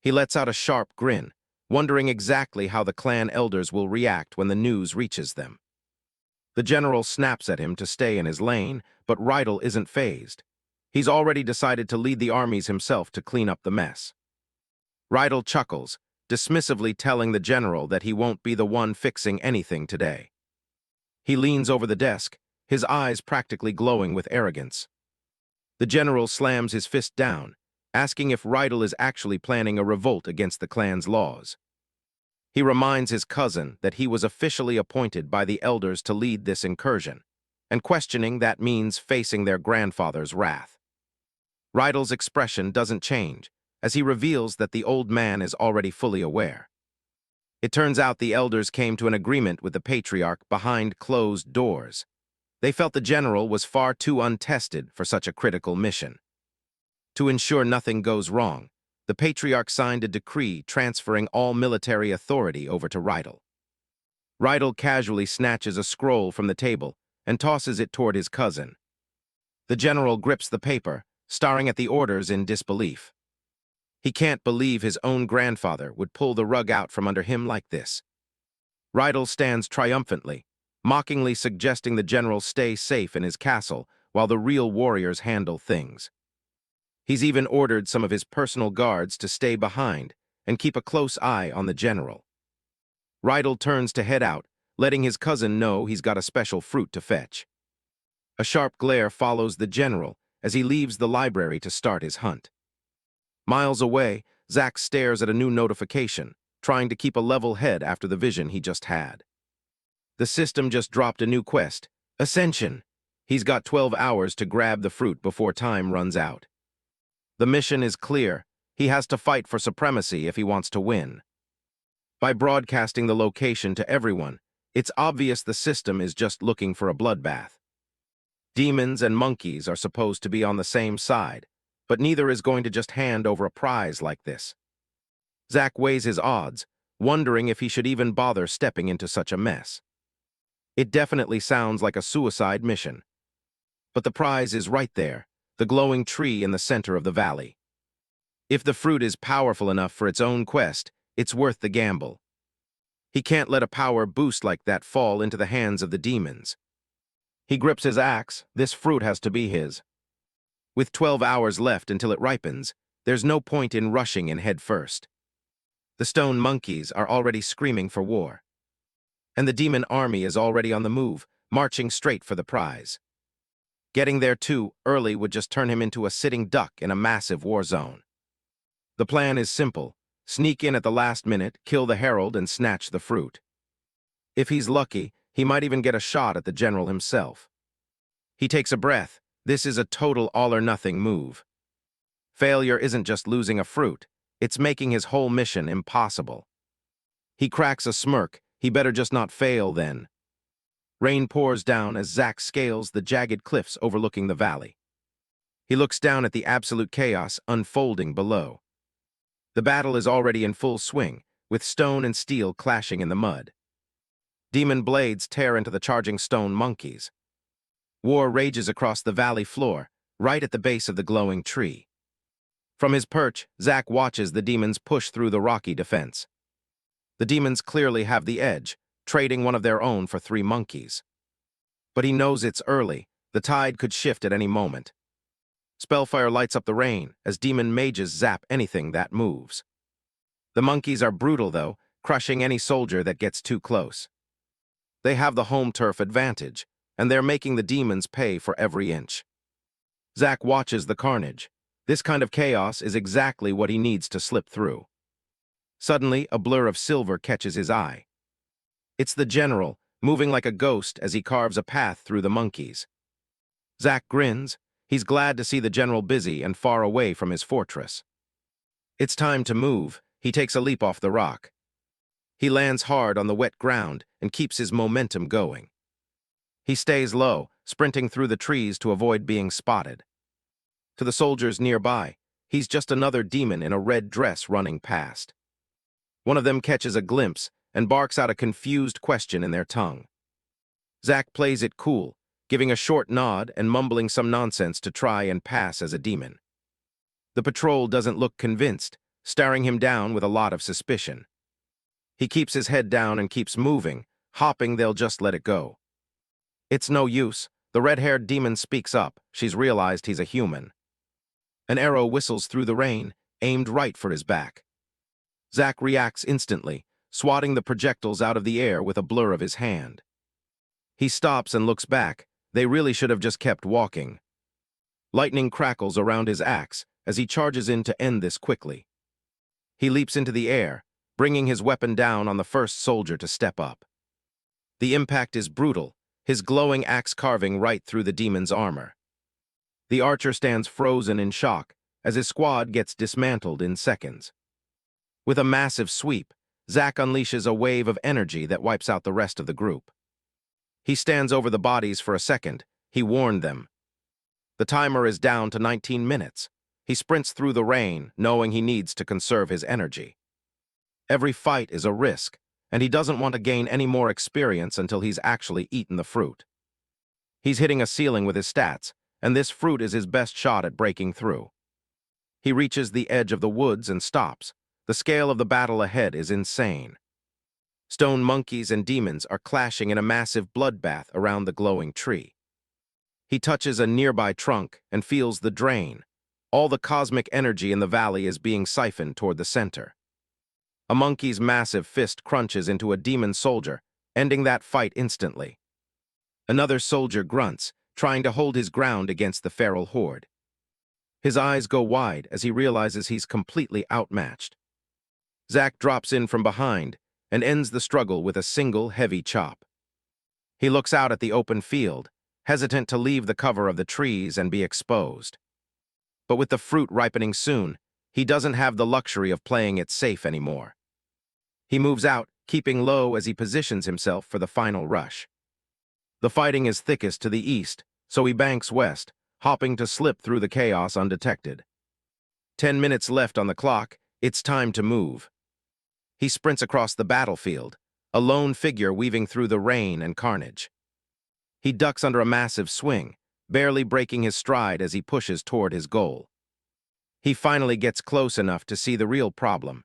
He lets out a sharp grin, wondering exactly how the clan elders will react when the news reaches them. The General snaps at him to stay in his lane, but Rydell isn't fazed. He's already decided to lead the armies himself to clean up the mess. Rydell chuckles, dismissively telling the General that he won't be the one fixing anything today. He leans over the desk, his eyes practically glowing with arrogance. The General slams his fist down, asking if Rydell is actually planning a revolt against the clan's laws. He reminds his cousin that he was officially appointed by the elders to lead this incursion, and questioning that means facing their grandfather's wrath. Rydell's expression doesn't change, as he reveals that the old man is already fully aware. It turns out the elders came to an agreement with the Patriarch behind closed doors. They felt the General was far too untested for such a critical mission. To ensure nothing goes wrong, the Patriarch signed a decree transferring all military authority over to Rydell. Rydell casually snatches a scroll from the table and tosses it toward his cousin. The general grips the paper, staring at the orders in disbelief. He can't believe his own grandfather would pull the rug out from under him like this. Rydell stands triumphantly, mockingly suggesting the general stay safe in his castle while the real warriors handle things. He's even ordered some of his personal guards to stay behind and keep a close eye on the general. Rydell turns to head out, letting his cousin know he's got a special fruit to fetch. A sharp glare follows the general as he leaves the library to start his hunt. Miles away, Zack stares at a new notification, trying to keep a level head after the vision he just had. The system just dropped a new quest, Ascension. He's got 12 hours to grab the fruit before time runs out. The mission is clear. He has to fight for supremacy if he wants to win. By broadcasting the location to everyone, it's obvious the system is just looking for a bloodbath. Demons and monkeys are supposed to be on the same side, but neither is going to just hand over a prize like this. Zack weighs his odds, wondering if he should even bother stepping into such a mess. It definitely sounds like a suicide mission. But the prize is right there, the glowing tree in the center of the valley. If the fruit is powerful enough for its own quest, it's worth the gamble. He can't let a power boost like that fall into the hands of the demons. He grips his axe. This fruit has to be his. With 12 hours left until it ripens, there's no point in rushing in head first. The stone monkeys are already screaming for war. And the demon army is already on the move, marching straight for the prize. Getting there too early would just turn him into a sitting duck in a massive war zone. The plan is simple. Sneak in at the last minute, kill the herald, and snatch the fruit. If he's lucky, he might even get a shot at the general himself. He takes a breath. This is a total all-or-nothing move. Failure isn't just losing a fruit, it's making his whole mission impossible. He cracks a smirk. He better just not fail then. Rain pours down as Zack scales the jagged cliffs overlooking the valley. He looks down at the absolute chaos unfolding below. The battle is already in full swing, with stone and steel clashing in the mud. Demon blades tear into the charging stone monkeys. War rages across the valley floor, right at the base of the glowing tree. From his perch, Zack watches the demons push through the rocky defense. The demons clearly have the edge, trading one of their own for 3 monkeys. But he knows it's early. The tide could shift at any moment. Spellfire lights up the rain as demon mages zap anything that moves. The monkeys are brutal, though, crushing any soldier that gets too close. They have the home turf advantage, and they're making the demons pay for every inch. Zack watches the carnage. This kind of chaos is exactly what he needs to slip through. Suddenly, a blur of silver catches his eye. It's the general, moving like a ghost as he carves a path through the monkeys. Zack grins. He's glad to see the general busy and far away from his fortress. It's time to move. He takes a leap off the rock. He lands hard on the wet ground and keeps his momentum going. He stays low, sprinting through the trees to avoid being spotted. To the soldiers nearby, he's just another demon in a red dress running past. One of them catches a glimpse and barks out a confused question in their tongue. Zack plays it cool, giving a short nod and mumbling some nonsense to try and pass as a demon. The patrol doesn't look convinced, staring him down with a lot of suspicion. He keeps his head down and keeps moving, hoping they'll just let it go. It's no use. The red-haired demon speaks up. She's realized he's a human. An arrow whistles through the rain, aimed right for his back. Zack reacts instantly, swatting the projectiles out of the air with a blur of his hand. He stops and looks back. They really should have just kept walking. Lightning crackles around his axe as he charges in to end this quickly. He leaps into the air, bringing his weapon down on the first soldier to step up. The impact is brutal, his glowing axe carving right through the demon's armor. The archer stands frozen in shock as his squad gets dismantled in seconds. With a massive sweep, Zack unleashes a wave of energy that wipes out the rest of the group. He stands over the bodies for a second. He warned them. The timer is down to 19 minutes. He sprints through the rain, knowing he needs to conserve his energy. Every fight is a risk, and he doesn't want to gain any more experience until he's actually eaten the fruit. He's hitting a ceiling with his stats, and this fruit is his best shot at breaking through. He reaches the edge of the woods and stops. The scale of the battle ahead is insane. Stone monkeys and demons are clashing in a massive bloodbath around the glowing tree. He touches a nearby trunk and feels the drain. All the cosmic energy in the valley is being siphoned toward the center. A monkey's massive fist crunches into a demon soldier, ending that fight instantly. Another soldier grunts, trying to hold his ground against the feral horde. His eyes go wide as he realizes he's completely outmatched. Zack drops in from behind and ends the struggle with a single heavy chop. He looks out at the open field, hesitant to leave the cover of the trees and be exposed. But with the fruit ripening soon, he doesn't have the luxury of playing it safe anymore. He moves out, keeping low as he positions himself for the final rush. The fighting is thickest to the east, so he banks west, hopping to slip through the chaos undetected. 10 minutes left on the clock, it's time to move. He sprints across the battlefield, a lone figure weaving through the rain and carnage. He ducks under a massive swing, barely breaking his stride as he pushes toward his goal. He finally gets close enough to see the real problem.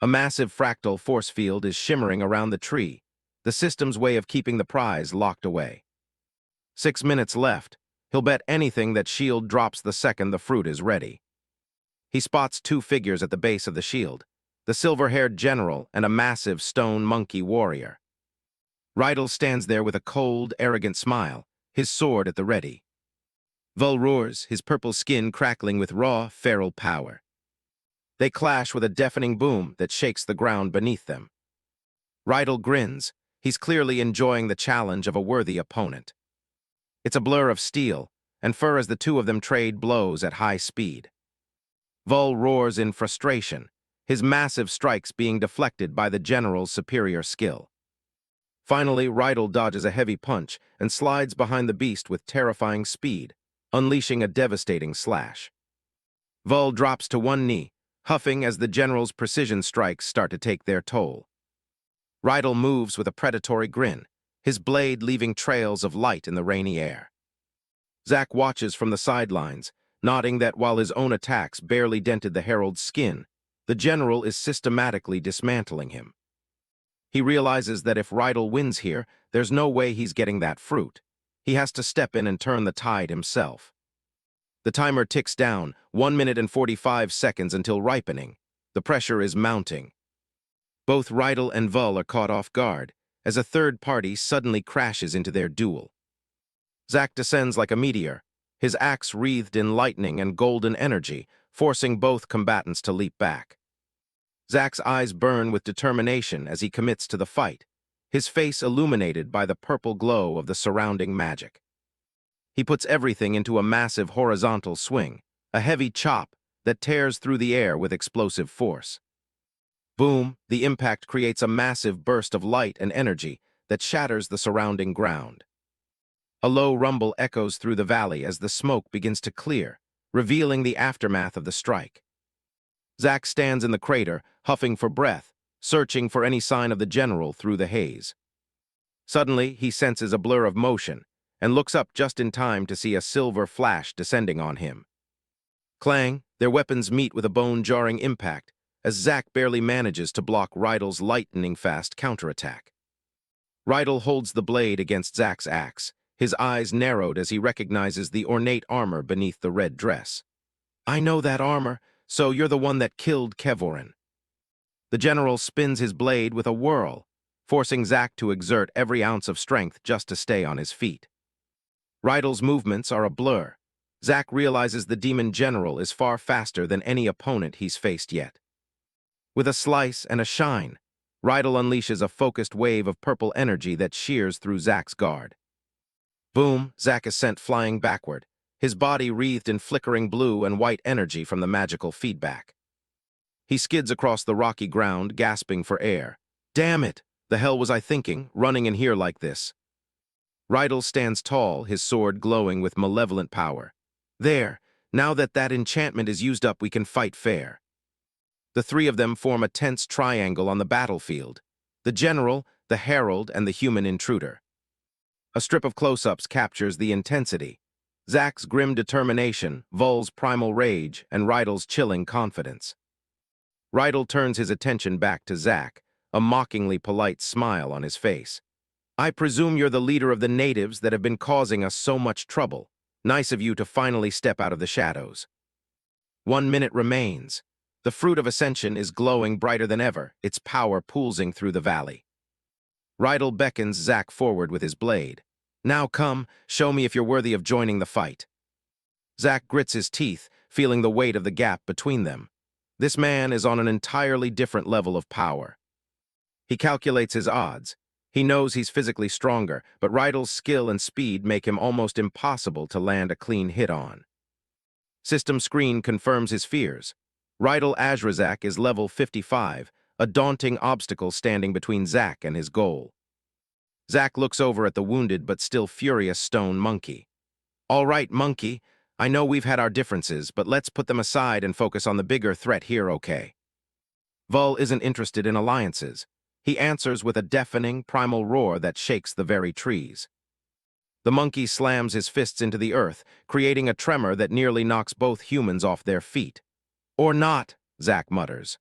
A massive fractal force field is shimmering around the tree, the system's way of keeping the prize locked away. 6 minutes left. He'll bet anything that shield drops the second the fruit is ready. He spots two figures at the base of the shield, the silver-haired general and a massive stone monkey warrior. Rydell stands there with a cold, arrogant smile, his sword at the ready. Vull roars, his purple skin crackling with raw, feral power. They clash with a deafening boom that shakes the ground beneath them. Rydell grins. He's clearly enjoying the challenge of a worthy opponent. It's a blur of steel and fur as the two of them trade blows at high speed. Vull roars in frustration, his massive strikes being deflected by the general's superior skill. Finally, Rydell dodges a heavy punch and slides behind the beast with terrifying speed, unleashing a devastating slash. Vull drops to one knee, huffing as the general's precision strikes start to take their toll. Rydell moves with a predatory grin, his blade leaving trails of light in the rainy air. Zack watches from the sidelines, nodding that while his own attacks barely dented the herald's skin, the general is systematically dismantling him. He realizes that if Rydell wins here, there's no way he's getting that fruit. He has to step in and turn the tide himself. The timer ticks down, 1 minute and 45 seconds until ripening. The pressure is mounting. Both Rydell and Vull are caught off guard, as a third party suddenly crashes into their duel. Zack descends like a meteor, his axe wreathed in lightning and golden energy, forcing both combatants to leap back. Zack's eyes burn with determination as he commits to the fight, his face illuminated by the purple glow of the surrounding magic. He puts everything into a massive horizontal swing, a heavy chop that tears through the air with explosive force. Boom, the impact creates a massive burst of light and energy that shatters the surrounding ground. A low rumble echoes through the valley as the smoke begins to clear, revealing the aftermath of the strike. Zack stands in the crater, huffing for breath, searching for any sign of the general through the haze. Suddenly, he senses a blur of motion and looks up just in time to see a silver flash descending on him. Clang, their weapons meet with a bone-jarring impact, as Zack barely manages to block Rydell's lightning-fast counterattack. Rydell holds the blade against Zack's axe, his eyes narrowed as he recognizes the ornate armor beneath the red dress. "I know that armor, so you're the one that killed Kevorin." The general spins his blade with a whirl, forcing Zack to exert every ounce of strength just to stay on his feet. Rydell's movements are a blur. Zack realizes the demon general is far faster than any opponent he's faced yet. With a slice and a shine, Rydell unleashes a focused wave of purple energy that shears through Zack's guard. Boom, Zack is sent flying backward, his body wreathed in flickering blue and white energy from the magical feedback. He skids across the rocky ground, gasping for air. "Damn it! The hell was I thinking, running in here like this?" Rydell stands tall, his sword glowing with malevolent power. "There, now that enchantment is used up, we can fight fair." The three of them form a tense triangle on the battlefield, the general, the herald, and the human intruder. A strip of close-ups captures the intensity. Zack's grim determination, Vol's primal rage, and Rydell's chilling confidence. Rydell turns his attention back to Zack, a mockingly polite smile on his face. I presume you're the leader of the natives that have been causing us so much trouble. Nice of you to finally step out of the shadows. 1 minute remains. The fruit of ascension is glowing brighter than ever, its power pulsing through the valley. Rydell beckons Zack forward with his blade. Now come, show me if you're worthy of joining the fight. Zack grits his teeth, feeling the weight of the gap between them. This man is on an entirely different level of power. He calculates his odds. He knows he's physically stronger, but Rydell's skill and speed make him almost impossible to land a clean hit on. System screen confirms his fears. Rydell Azrazak is level 55, a daunting obstacle standing between Zack and his goal. Zack looks over at the wounded but still furious stone monkey. All right, monkey, I know we've had our differences, but let's put them aside and focus on the bigger threat here, okay? Vol isn't interested in alliances. He answers with a deafening, primal roar that shakes the very trees. The monkey slams his fists into the earth, creating a tremor that nearly knocks both humans off their feet. Or not, Zack mutters.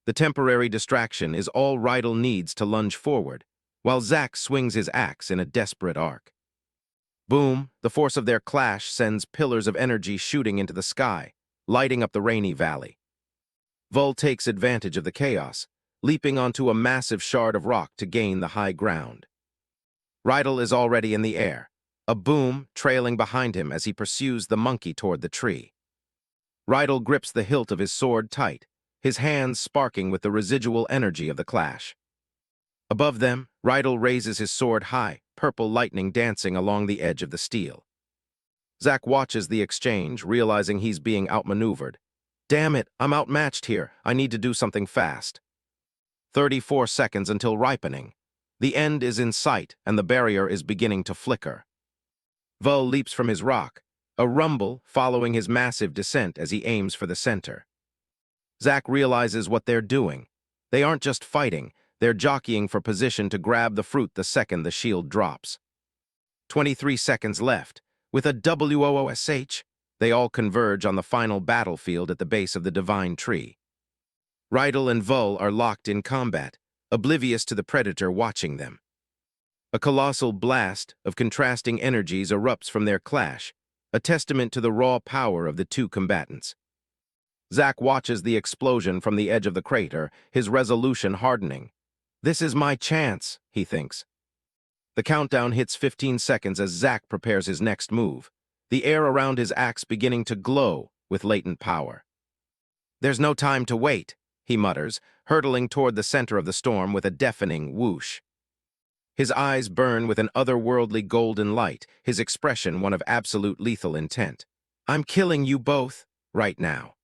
The temporary distraction is all Rydell needs to lunge forward, while Zack swings his axe in a desperate arc. Boom, the force of their clash sends pillars of energy shooting into the sky, lighting up the rainy valley. Vol takes advantage of the chaos, leaping onto a massive shard of rock to gain the high ground. Rydell is already in the air, a boom trailing behind him as he pursues the monkey toward the tree. Rydell grips the hilt of his sword tight, his hands sparking with the residual energy of the clash. Above them, Rydell raises his sword high, purple lightning dancing along the edge of the steel. Zack watches the exchange, realizing he's being outmaneuvered. Damn it, I'm outmatched here. I need to do something fast. 34 seconds until ripening. The end is in sight, and the barrier is beginning to flicker. Vol leaps from his rock, a rumble following his massive descent as he aims for the center. Zack realizes what they're doing. They aren't just fighting, they're jockeying for position to grab the fruit the second the shield drops. 23 seconds left. With a WOOSH, they all converge on the final battlefield at the base of the divine tree. Rydell and Vol are locked in combat, oblivious to the predator watching them. A colossal blast of contrasting energies erupts from their clash, a testament to the raw power of the two combatants. Zack watches the explosion from the edge of the crater, his resolution hardening. This is my chance, he thinks. The countdown hits 15 seconds as Zack prepares his next move, the air around his axe beginning to glow with latent power. There's no time to wait, he mutters, hurtling toward the center of the storm with a deafening whoosh. His eyes burn with an otherworldly golden light, his expression one of absolute lethal intent. I'm killing you both, right now.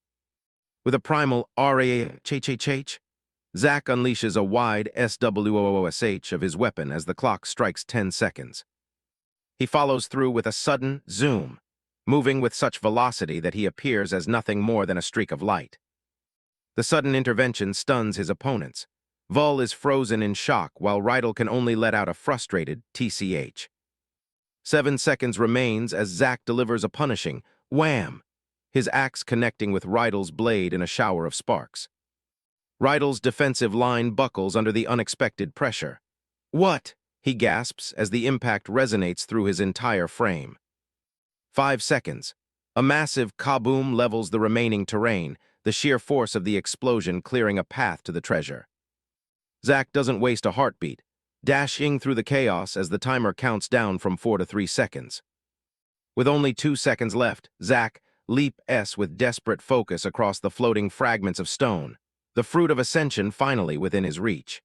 With a primal RAH, Zack unleashes a wide SWOOSH of his weapon as the clock strikes 10 seconds. He follows through with a sudden zoom, moving with such velocity that he appears as nothing more than a streak of light. The sudden intervention stuns his opponents. Vol is frozen in shock while Rydell can only let out a frustrated TCH. 7 seconds remains as Zack delivers a punishing wham, his axe connecting with Rydell's blade in a shower of sparks. Rydell's defensive line buckles under the unexpected pressure. What? He gasps as the impact resonates through his entire frame. 5 seconds. A massive kaboom levels the remaining terrain, the sheer force of the explosion clearing a path to the treasure. Zack doesn't waste a heartbeat, dashing through the chaos as the timer counts down from 4 to 3 seconds. With only 2 seconds left, Zack leaps with desperate focus across the floating fragments of stone, the fruit of ascension finally within his reach.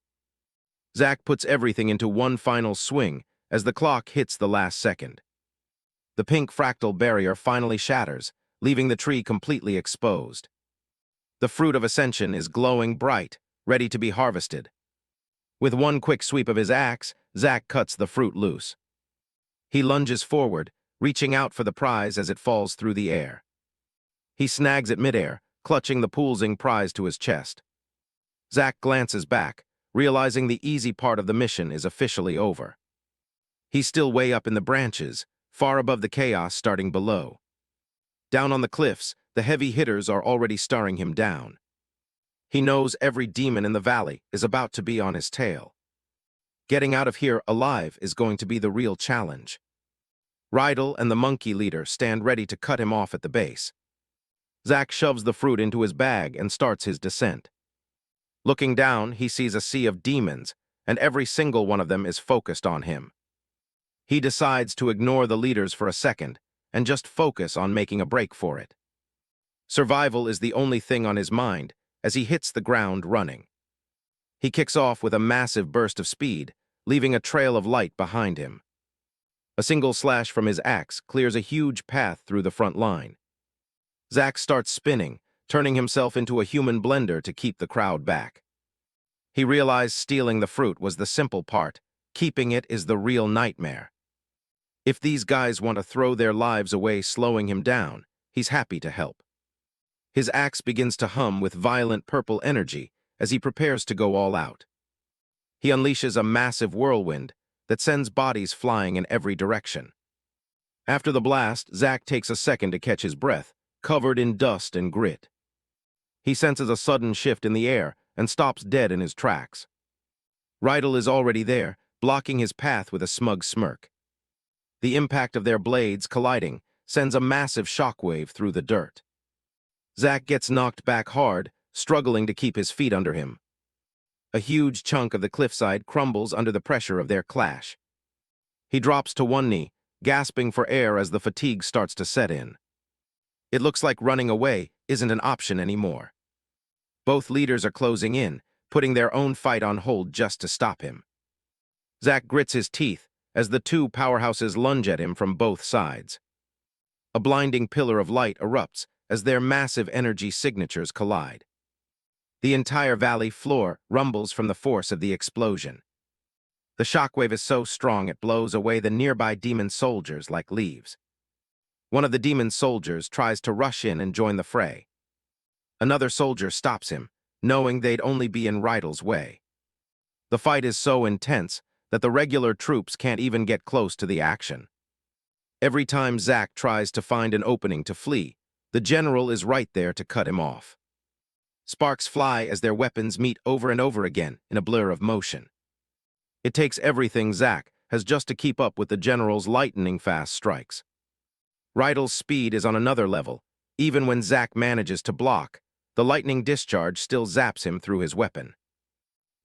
Zack puts everything into one final swing as the clock hits the last second. The pink fractal barrier finally shatters, leaving the tree completely exposed. The fruit of ascension is glowing bright, ready to be harvested. With one quick sweep of his axe, Zack cuts the fruit loose. He lunges forward, reaching out for the prize as it falls through the air. He snags it midair, clutching the pulsing prize to his chest. Zack glances back, realizing the easy part of the mission is officially over. He's still way up in the branches, far above the chaos starting below. Down on the cliffs, the heavy hitters are already staring him down. He knows every demon in the valley is about to be on his tail. Getting out of here alive is going to be the real challenge. Rydell and the monkey leader stand ready to cut him off at the base. Zack shoves the fruit into his bag and starts his descent. Looking down, he sees a sea of demons, and every single one of them is focused on him. He decides to ignore the leaders for a second and just focus on making a break for it. Survival is the only thing on his mind as he hits the ground running. He kicks off with a massive burst of speed, leaving a trail of light behind him. A single slash from his axe clears a huge path through the front line. Zack starts spinning, turning himself into a human blender to keep the crowd back. He realized stealing the fruit was the simple part, keeping it is the real nightmare. If these guys want to throw their lives away slowing him down, he's happy to help. His axe begins to hum with violent purple energy as he prepares to go all out. He unleashes a massive whirlwind that sends bodies flying in every direction. After the blast, Zack takes a second to catch his breath, covered in dust and grit. He senses a sudden shift in the air and stops dead in his tracks. Rydell is already there, blocking his path with a smug smirk. The impact of their blades colliding sends a massive shockwave through the dirt. Zack gets knocked back hard, struggling to keep his feet under him. A huge chunk of the cliffside crumbles under the pressure of their clash. He drops to one knee, gasping for air as the fatigue starts to set in. It looks like running away isn't an option anymore. Both leaders are closing in, putting their own fight on hold just to stop him. Zack grits his teeth as the two powerhouses lunge at him from both sides. A blinding pillar of light erupts as their massive energy signatures collide. The entire valley floor rumbles from the force of the explosion. The shockwave is so strong it blows away the nearby demon soldiers like leaves. One of the demon soldiers tries to rush in and join the fray. Another soldier stops him, knowing they'd only be in Rydell's way. The fight is so intense that the regular troops can't even get close to the action. Every time Zack tries to find an opening to flee, the general is right there to cut him off. Sparks fly as their weapons meet over and over again in a blur of motion. It takes everything Zack has just to keep up with the general's lightning-fast strikes. Rydell's speed is on another level. Even when Zack manages to block, the lightning discharge still zaps him through his weapon.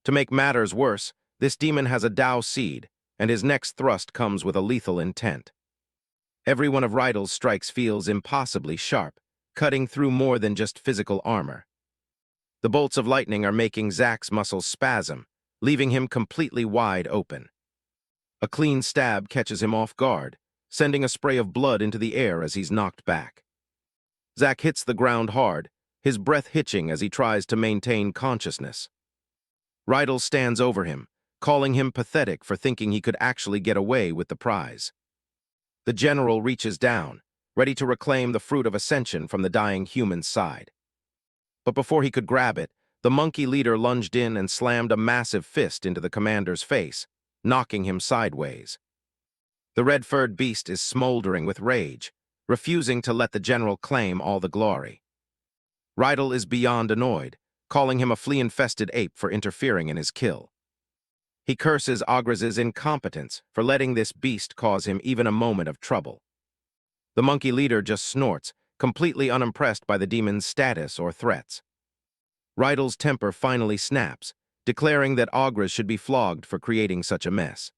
To make matters worse, this demon has a Dao seed, and his next thrust comes with a lethal intent. Every one of Rydell's strikes feels impossibly sharp, cutting through more than just physical armor. The bolts of lightning are making Zack's muscles spasm, leaving him completely wide open. A clean stab catches him off guard, sending a spray of blood into the air as he's knocked back. Zack hits the ground hard, his breath hitching as he tries to maintain consciousness. Rydell stands over him, calling him pathetic for thinking he could actually get away with the prize. The general reaches down, ready to reclaim the fruit of ascension from the dying human's side. But before he could grab it, the monkey leader lunged in and slammed a massive fist into the commander's face, knocking him sideways. The red-furred beast is smoldering with rage, refusing to let the general claim all the glory. Rydell is beyond annoyed, calling him a flea-infested ape for interfering in his kill. He curses Ograz's incompetence for letting this beast cause him even a moment of trouble. The monkey leader just snorts, completely unimpressed by the demon's status or threats. Rydell's temper finally snaps, declaring that Ograz should be flogged for creating such a mess.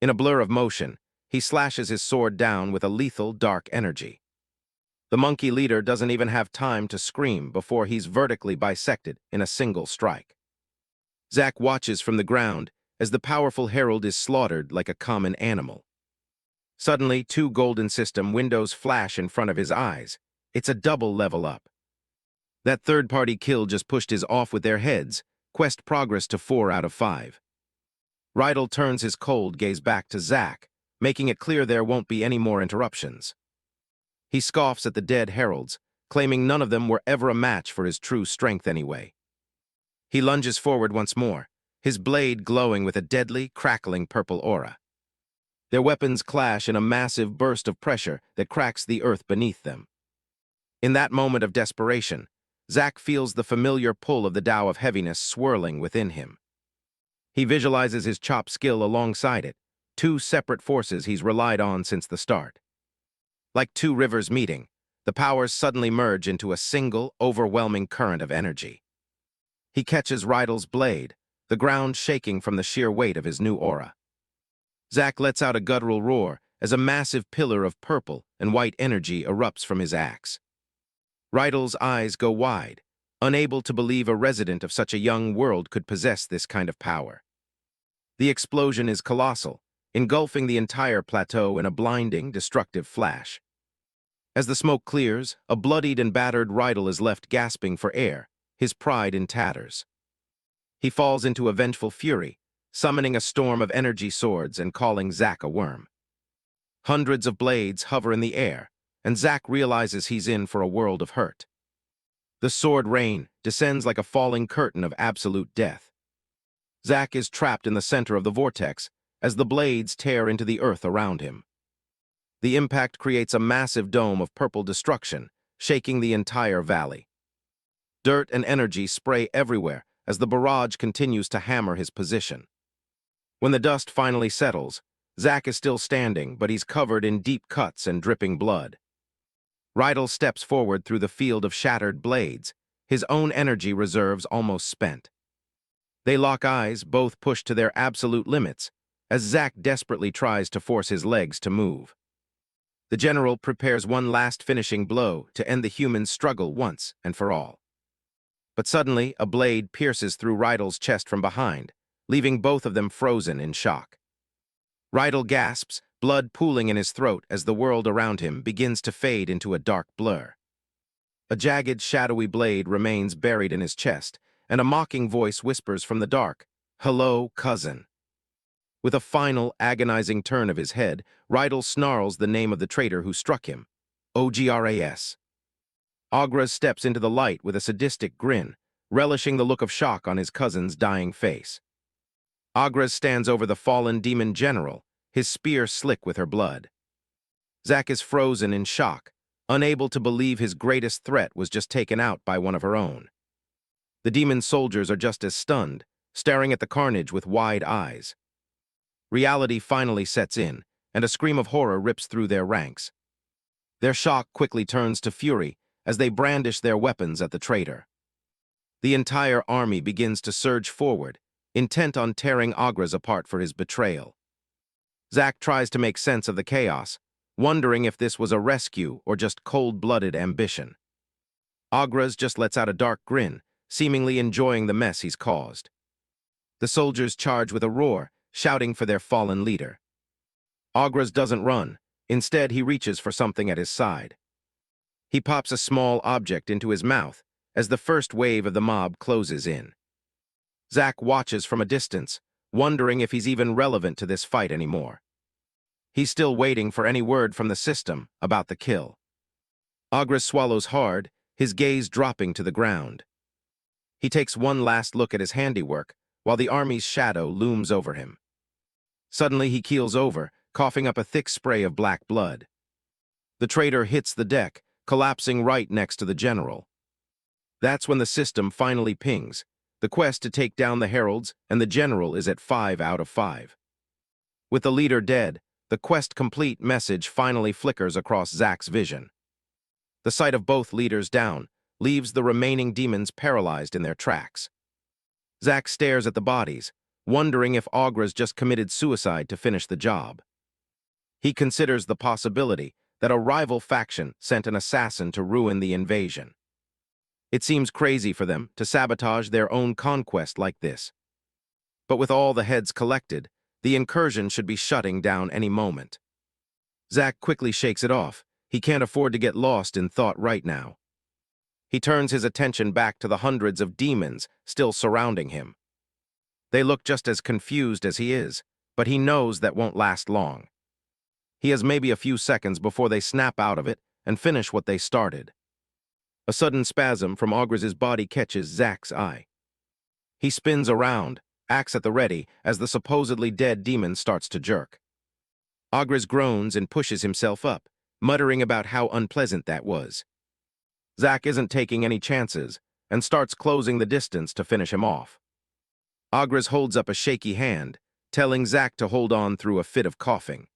In a blur of motion, he slashes his sword down with a lethal dark energy. The monkey leader doesn't even have time to scream before he's vertically bisected in a single strike. Zack watches from the ground as the powerful herald is slaughtered like a common animal. Suddenly, two golden system windows flash in front of his eyes. It's a double level up. That third-party kill just pushed his off with their heads, quest progress to 4 out of 5. Rydell turns his cold gaze back to Zack, making it clear there won't be any more interruptions. He scoffs at the dead heralds, claiming none of them were ever a match for his true strength anyway. He lunges forward once more, his blade glowing with a deadly, crackling purple aura. Their weapons clash in a massive burst of pressure that cracks the earth beneath them. In that moment of desperation, Zack feels the familiar pull of the Tao of heaviness swirling within him. He visualizes his chop skill alongside it, two separate forces he's relied on since the start. Like two rivers meeting, the powers suddenly merge into a single, overwhelming current of energy. He catches Rydell's blade, the ground shaking from the sheer weight of his new aura. Zack lets out a guttural roar as a massive pillar of purple and white energy erupts from his axe. Rydell's eyes go wide, unable to believe a resident of such a young world could possess this kind of power. The explosion is colossal, engulfing the entire plateau in a blinding, destructive flash. As the smoke clears, a bloodied and battered Rydell is left gasping for air, his pride in tatters. He falls into a vengeful fury, summoning a storm of energy swords and calling Zack a worm. Hundreds of blades hover in the air, and Zack realizes he's in for a world of hurt. The sword rain descends like a falling curtain of absolute death. Zack is trapped in the center of the vortex as the blades tear into the earth around him. The impact creates a massive dome of purple destruction, shaking the entire valley. Dirt and energy spray everywhere as the barrage continues to hammer his position. When the dust finally settles, Zack is still standing, but he's covered in deep cuts and dripping blood. Rydell steps forward through the field of shattered blades, his own energy reserves almost spent. They lock eyes, both pushed to their absolute limits, as Zack desperately tries to force his legs to move. The general prepares one last finishing blow to end the human struggle once and for all. But suddenly, a blade pierces through Rydell's chest from behind, leaving both of them frozen in shock. Rydell gasps, blood pooling in his throat as the world around him begins to fade into a dark blur. A jagged, shadowy blade remains buried in his chest, and a mocking voice whispers from the dark, "Hello, cousin." With a final, agonizing turn of his head, Rydell snarls the name of the traitor who struck him, Ogras. Ogras steps into the light with a sadistic grin, relishing the look of shock on his cousin's dying face. Ogras stands over the fallen demon general, his spear slick with her blood. Zack is frozen in shock, unable to believe his greatest threat was just taken out by one of her own. The demon soldiers are just as stunned, staring at the carnage with wide eyes. Reality finally sets in, and a scream of horror rips through their ranks. Their shock quickly turns to fury as they brandish their weapons at the traitor. The entire army begins to surge forward, intent on tearing Ogras apart for his betrayal. Zack tries to make sense of the chaos, wondering if this was a rescue or just cold-blooded ambition. Ogras just lets out a dark grin, seemingly enjoying the mess he's caused. The soldiers charge with a roar, shouting for their fallen leader. Ogras doesn't run. Instead, he reaches for something at his side. He pops a small object into his mouth as the first wave of the mob closes in. Zack watches from a distance, wondering if he's even relevant to this fight anymore. He's still waiting for any word from the system about the kill. Ogras swallows hard, his gaze dropping to the ground. He takes one last look at his handiwork, while the army's shadow looms over him. Suddenly he keels over, coughing up a thick spray of black blood. The traitor hits the deck, collapsing right next to the general. That's when the system finally pings. The quest to take down the heralds and the general is at 5 out of 5. With the leader dead, the quest complete message finally flickers across Zack's vision. The sight of both leaders down leaves the remaining demons paralyzed in their tracks. Zack stares at the bodies, wondering if Ogras just committed suicide to finish the job. He considers the possibility that a rival faction sent an assassin to ruin the invasion. It seems crazy for them to sabotage their own conquest like this. But with all the heads collected, the incursion should be shutting down any moment. Zack quickly shakes it off. He can't afford to get lost in thought right now. He turns his attention back to the hundreds of demons still surrounding him. They look just as confused as he is, but he knows that won't last long. He has maybe a few seconds before they snap out of it and finish what they started. A sudden spasm from Ogras' body catches Zack's eye. He spins around, axe at the ready as the supposedly dead demon starts to jerk. Agres groans and pushes himself up, muttering about how unpleasant that was. Zack isn't taking any chances and starts closing the distance to finish him off. Agres holds up a shaky hand, telling Zack to hold on through a fit of coughing.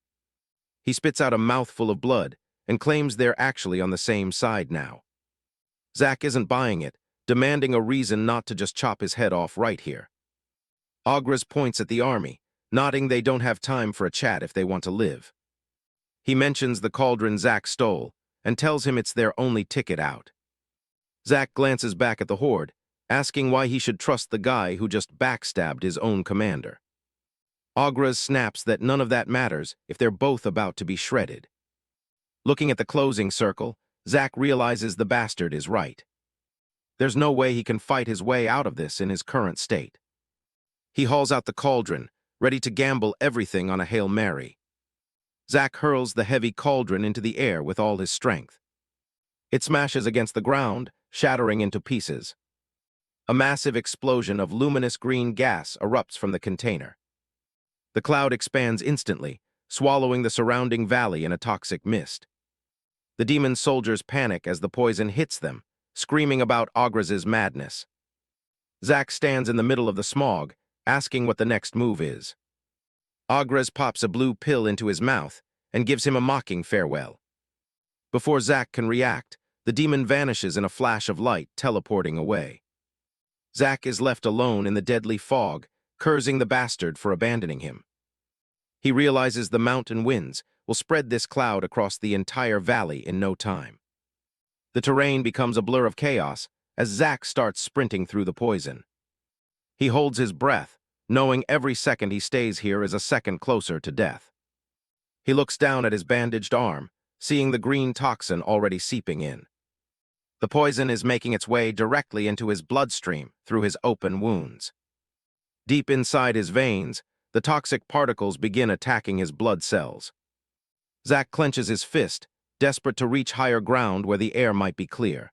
He spits out a mouthful of blood and claims they're actually on the same side now. Zack isn't buying it, demanding a reason not to just chop his head off right here. Agres points at the army, nodding they don't have time for a chat if they want to live. He mentions the cauldron Zack stole and tells him it's their only ticket out. Zack glances back at the horde, asking why he should trust the guy who just backstabbed his own commander. Agres snaps that none of that matters if they're both about to be shredded. Looking at the closing circle, Zack realizes the bastard is right. There's no way he can fight his way out of this in his current state. He hauls out the cauldron, ready to gamble everything on a Hail Mary. Zack hurls the heavy cauldron into the air with all his strength. It smashes against the ground, shattering into pieces. A massive explosion of luminous green gas erupts from the container. The cloud expands instantly, swallowing the surrounding valley in a toxic mist. The demon soldiers panic as the poison hits them, screaming about Agres's madness. Zack stands in the middle of the smog, asking what the next move is. Agres pops a blue pill into his mouth and gives him a mocking farewell. Before Zack can react, the demon vanishes in a flash of light, teleporting away. Zack is left alone in the deadly fog, cursing the bastard for abandoning him. He realizes the mountain winds will spread this cloud across the entire valley in no time. The terrain becomes a blur of chaos as Zack starts sprinting through the poison. He holds his breath, knowing every second he stays here is a second closer to death. He looks down at his bandaged arm, seeing the green toxin already seeping in. The poison is making its way directly into his bloodstream through his open wounds. Deep inside his veins, the toxic particles begin attacking his blood cells. Zack clenches his fist, desperate to reach higher ground where the air might be clear.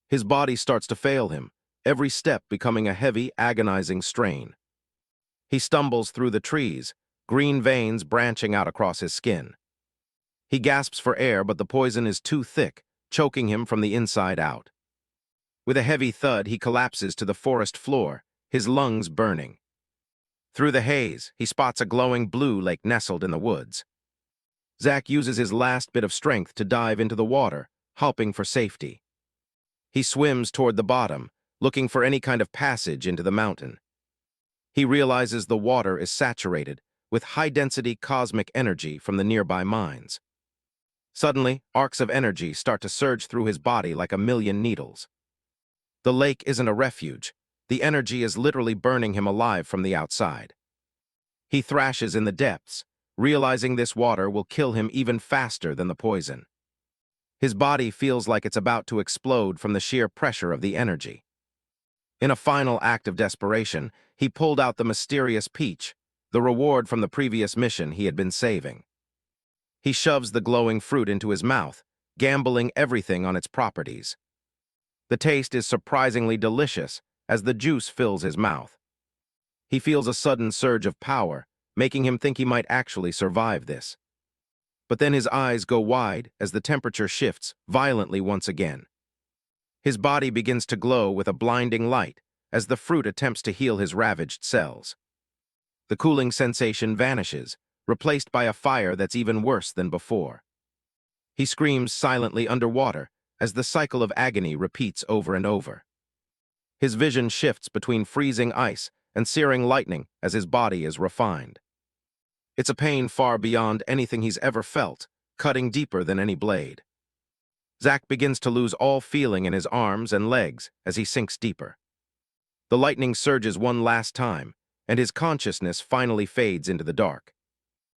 His body starts to fail him, every step becoming a heavy, agonizing strain. He stumbles through the trees, green veins branching out across his skin. He gasps for air, but the poison is too thick, choking him from the inside out. With a heavy thud, he collapses to the forest floor, his lungs burning. Through the haze, he spots a glowing blue lake nestled in the woods. Zack uses his last bit of strength to dive into the water, hoping for safety. He swims toward the bottom, looking for any kind of passage into the mountain. He realizes the water is saturated with high-density cosmic energy from the nearby mines. Suddenly, arcs of energy start to surge through his body like a million needles. The lake isn't a refuge. The energy is literally burning him alive from the outside. He thrashes in the depths, realizing this water will kill him even faster than the poison. His body feels like it's about to explode from the sheer pressure of the energy. In a final act of desperation, he pulled out the mysterious peach, the reward from the previous mission he had been saving. He shoves the glowing fruit into his mouth, gambling everything on its properties. The taste is surprisingly delicious as the juice fills his mouth. He feels a sudden surge of power, making him think he might actually survive this. But then his eyes go wide as the temperature shifts violently once again. His body begins to glow with a blinding light as the fruit attempts to heal his ravaged cells. The cooling sensation vanishes, replaced by a fire that's even worse than before. He screams silently underwater as the cycle of agony repeats over and over. His vision shifts between freezing ice and searing lightning as his body is refined. It's a pain far beyond anything he's ever felt, cutting deeper than any blade. Zack begins to lose all feeling in his arms and legs as he sinks deeper. The lightning surges one last time, and his consciousness finally fades into the dark.